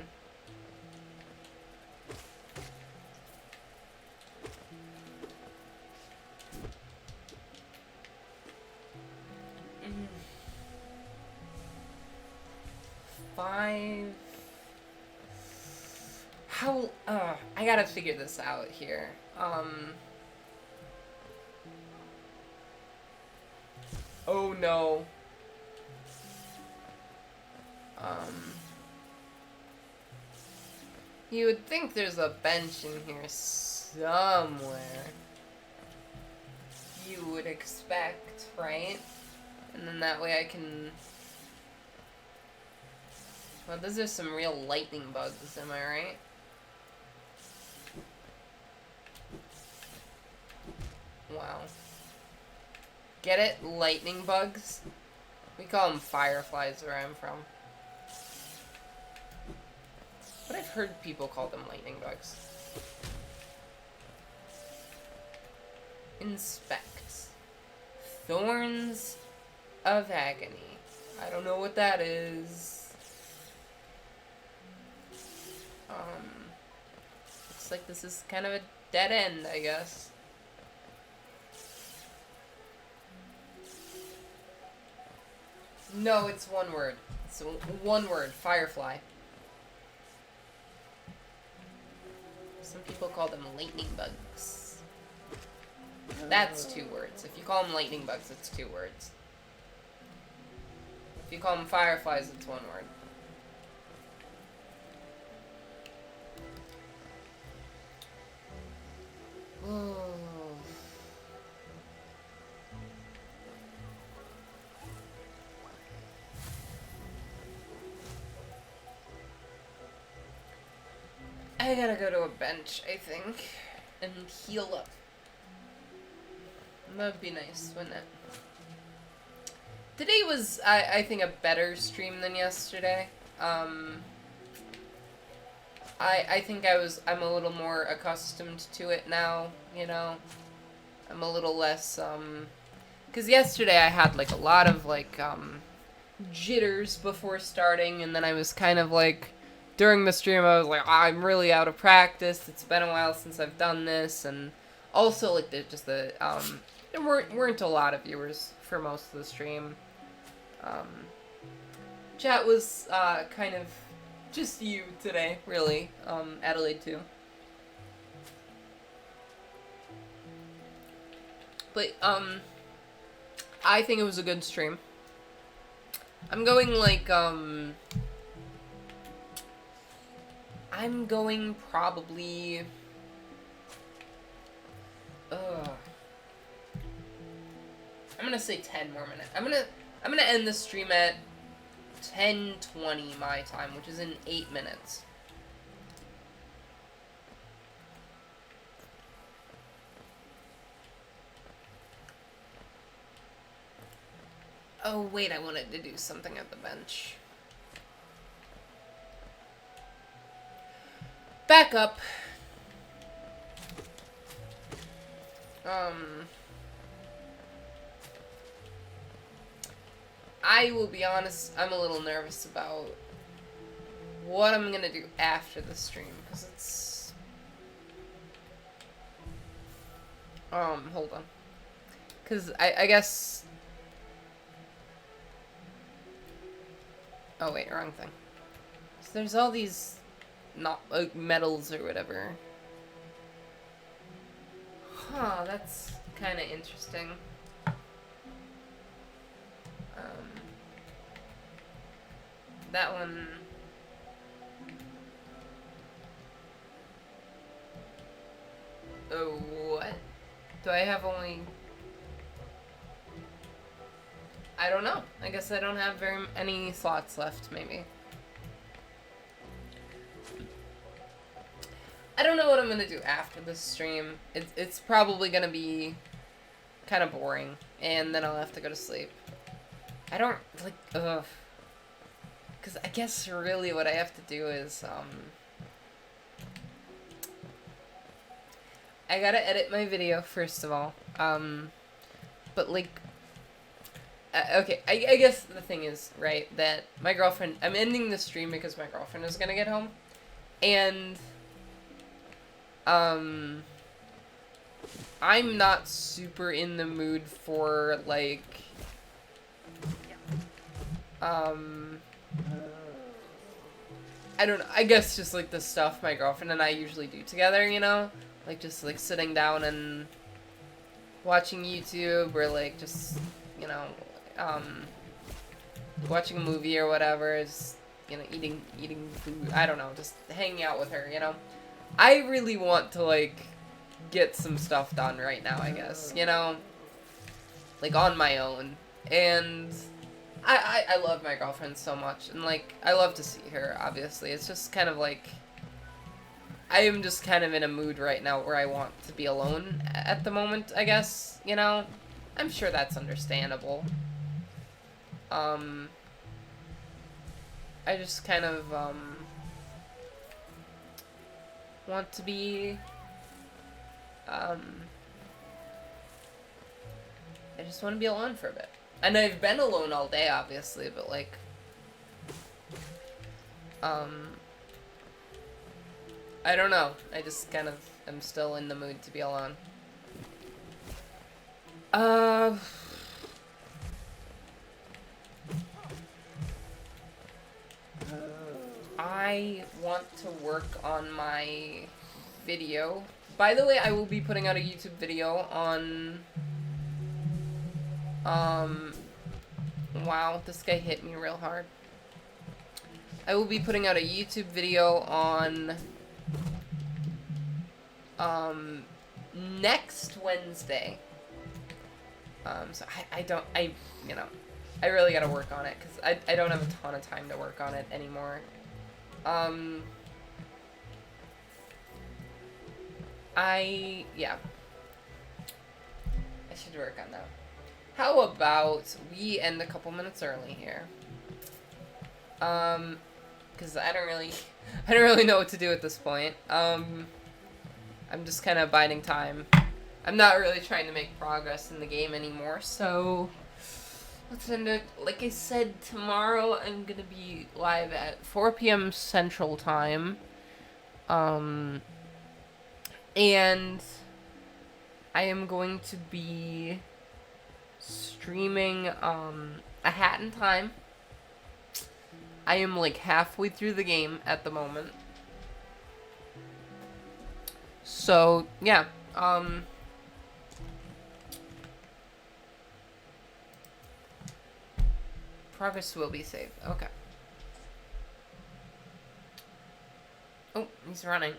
Five. How, I gotta figure this out here. Oh no. You would think there's a bench in here somewhere. You would expect, right? And then that way I can... Well, those are some real lightning bugs, am I right? Wow. Get it? Lightning bugs? We call them fireflies where I'm from. But I've heard people call them lightning bugs. Inspect. Thorns of Agony. I don't know what that is. Looks like this is kind of a dead end, I guess. No, it's one word. It's one word. Firefly. Some people call them lightning bugs. That's 2 words. If you call them lightning bugs, it's 2 words. If you call them fireflies, it's 1 word. I gotta go to a bench, I think, and heal up. That'd be nice, wouldn't it? Today was, I think, a better stream than yesterday. I think I'm a little more accustomed to it now, you know? I'm a little less, because yesterday I had, like, a lot of, like, jitters before starting, and then I was kind of, like, during the stream I was like, oh, I'm really out of practice, it's been a while since I've done this, and also, like, there weren't a lot of viewers for most of the stream. Chat was, kind of just you today, really. Adelaide too. But, I think it was a good stream. I'm going, like, I'm going probably... I'm gonna say 10 more minutes. I'm gonna end the stream at 10:20 my time, which is in 8 minutes. Oh, wait, I wanted to do something at the bench. Back up. I will be honest, I'm a little nervous about what I'm gonna do after the stream, because it's... hold on. Because I guess... Oh, wait, wrong thing. So there's all these... not, medals or whatever. Huh, that's kind of interesting. That one... Oh, what? Do I have only... I don't know. I guess I don't have very any slots left, maybe. I don't know what I'm gonna do after this stream. It's probably gonna be kind of boring, and then I'll have to go to sleep. I don't, like, ugh. Because I guess really what I have to do is, I gotta edit my video, first of all. But, like, okay, I guess the thing is, right, that my girlfriend, I'm ending the stream because my girlfriend is gonna get home, and, I'm not super in the mood for, like, I don't know, I guess just, like, the stuff my girlfriend and I usually do together, you know? Like, just, like, sitting down and watching YouTube, or, like, just, you know, watching a movie or whatever, just, you know, eating food, I don't know, just hanging out with her, you know? I really want to, like, get some stuff done right now, I guess, you know? Like, on my own, and... I love my girlfriend so much, and, like, I love to see her, obviously. It's just kind of, like, I am just kind of in a mood right now where I want to be alone at the moment, I guess, you know? I'm sure that's understandable. I just kind of, want to be, I just want to be alone for a bit. And I've been alone all day, obviously, but, like, I don't know. I just kind of am still in the mood to be alone. I want to work on my video. By the way, I will be putting out a YouTube video on... Wow, this guy hit me real hard. I will be putting out a YouTube video on... next Wednesday. So you know, I really gotta work on it, because I don't have a ton of time to work on it anymore. Yeah. I should work on that. How about we end a couple minutes early here? Because I don't really know what to do at this point. I'm just kind of biding time. I'm not really trying to make progress in the game anymore, so let's end it. Like I said, tomorrow I'm gonna be live at 4 p.m. Central Time. And I am going to be streaming A Hat in Time. I am like halfway through the game at the moment. So, yeah. Progress will be saved. Okay. Oh, he's running.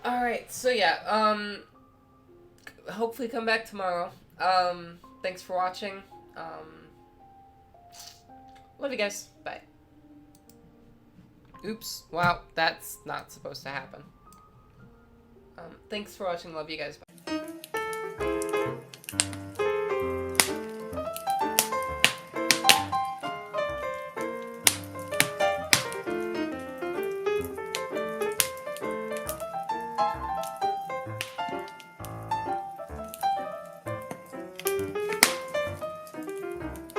Alright, so yeah, hopefully come back tomorrow. Thanks for watching. Love you guys. Bye. Oops. Wow, that's not supposed to happen. Thanks for watching. Love you guys. Bye.